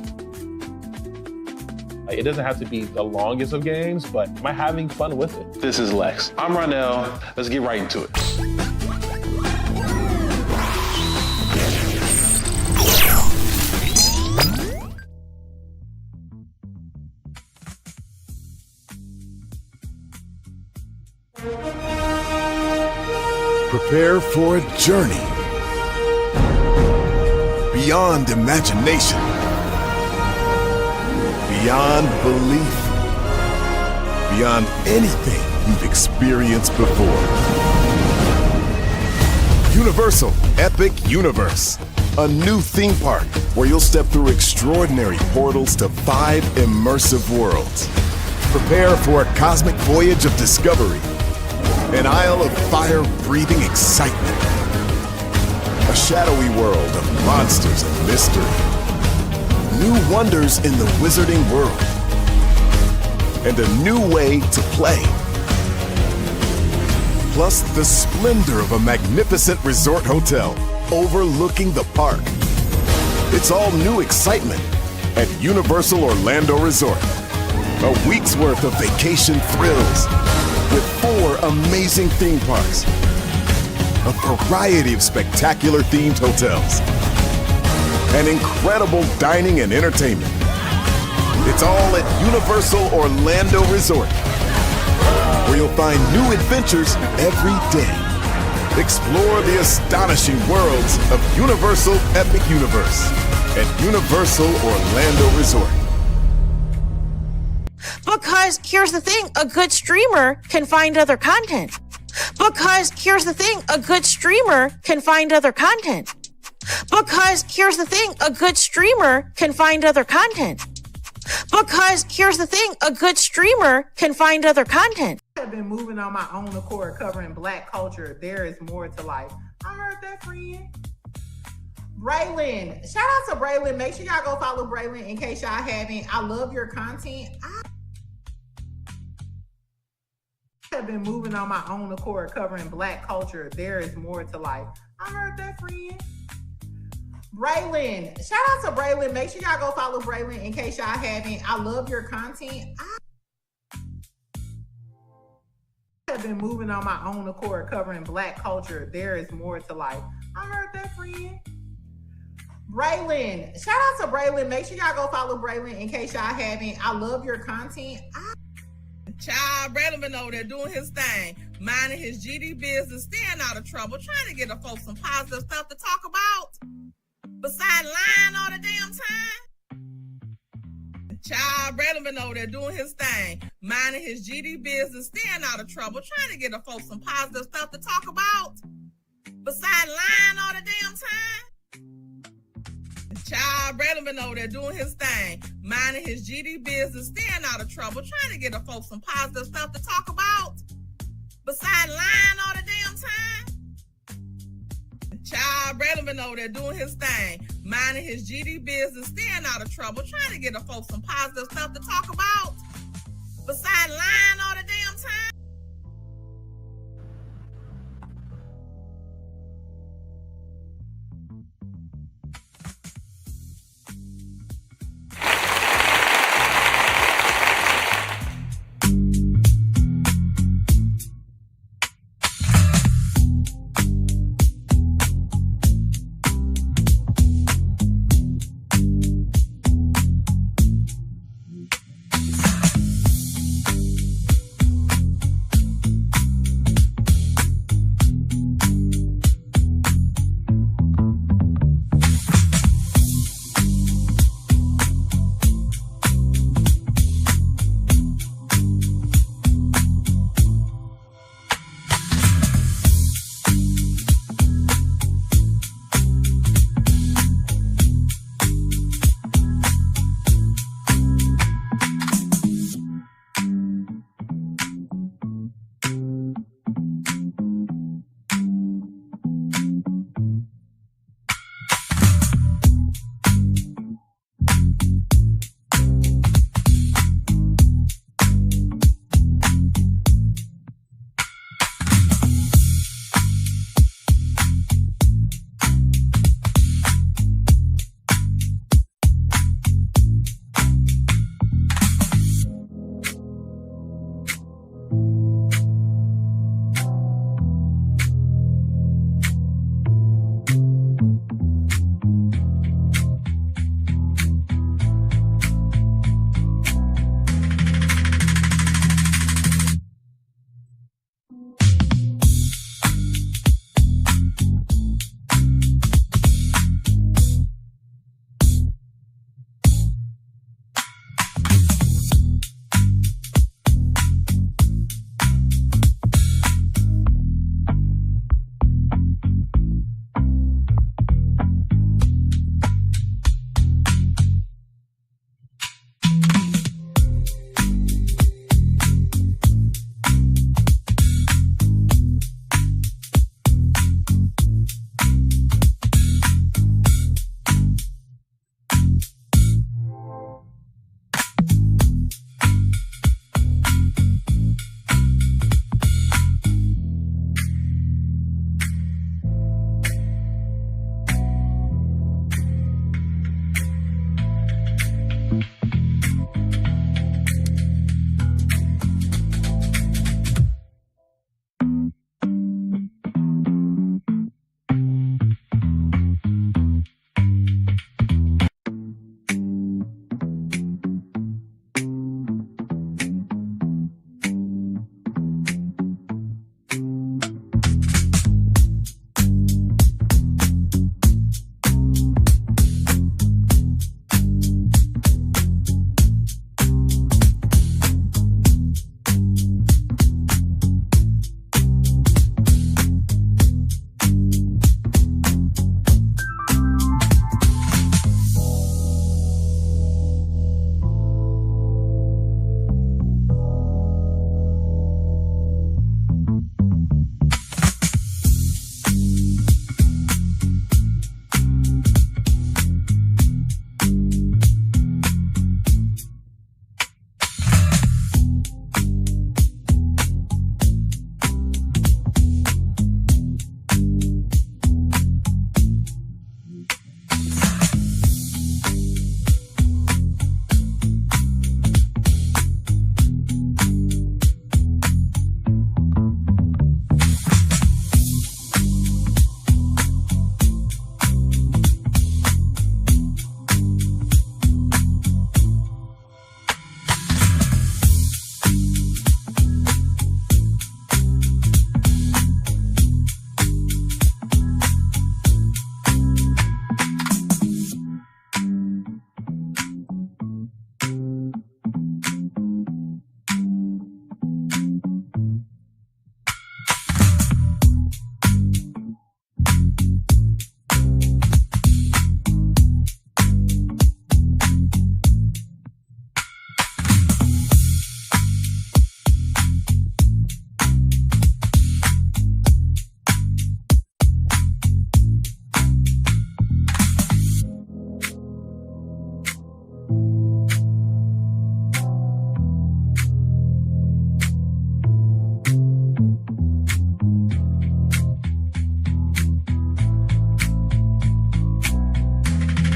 It doesn't have to be the longest of games, but am I having fun with it? This is Lex. I'm Ronell. Let's get right into it. Prepare for a journey beyond imagination, beyond belief, beyond anything you've experienced before. Universal Epic Universe, a new theme park where you'll step through extraordinary portals to 5 immersive worlds. Prepare for a cosmic voyage of discovery, an isle of fire-breathing excitement, a shadowy world of monsters and mystery, new wonders in the wizarding world, and a new way to play. Plus the splendor of a magnificent resort hotel overlooking the park. It's all new excitement at Universal Orlando Resort. A week's worth of vacation thrills with 4 amazing theme parks, a variety of spectacular themed hotels, and incredible dining and entertainment. It's all at Universal Orlando Resort, where you'll find new adventures every day. Explore the astonishing worlds of Universal Epic Universe at Universal Orlando Resort. Because here's the thing, a good streamer can find other content. Because here's the thing, a good streamer can find other content. Because here's the thing, a good streamer can find other content. Because here's the thing, a good streamer can find other content. I've been moving on my own accord, covering Black culture. There is more to life. I heard that, friend. Braylon, shout out to Braylon. Make sure y'all go follow Braylon in case y'all haven't. I love your content. I have been moving on my own accord, covering Black culture. There is more to life. I heard that, friend. Braylon, shout out to Braylon. Make sure y'all go follow Braylon in case y'all haven't. I love your content. I have been moving on my own accord, covering Black culture. There is more to life. I heard that, friend. Braylon, shout out to Braylon. Make sure y'all go follow Braylon in case y'all haven't. I love your content. Child, Braylon been over there doing his thing, minding his GD business, staying out of trouble, trying to get the folks some positive stuff to talk about. Besides lying all the damn time. Child, Braylon been over there doing his thing, minding his GD business, staying out of trouble, trying to get the folks some positive stuff to talk about. Besides lying all the damn time. Child, Braylon been over there doing his thing, minding his GD business, staying out of trouble, trying to get the folks some positive stuff to talk about. Besides lying all the damn time. Child, Braylon been over there doing his thing, minding his GD business, staying out of trouble, trying to get the folks some positive stuff to talk about. Besides lying all the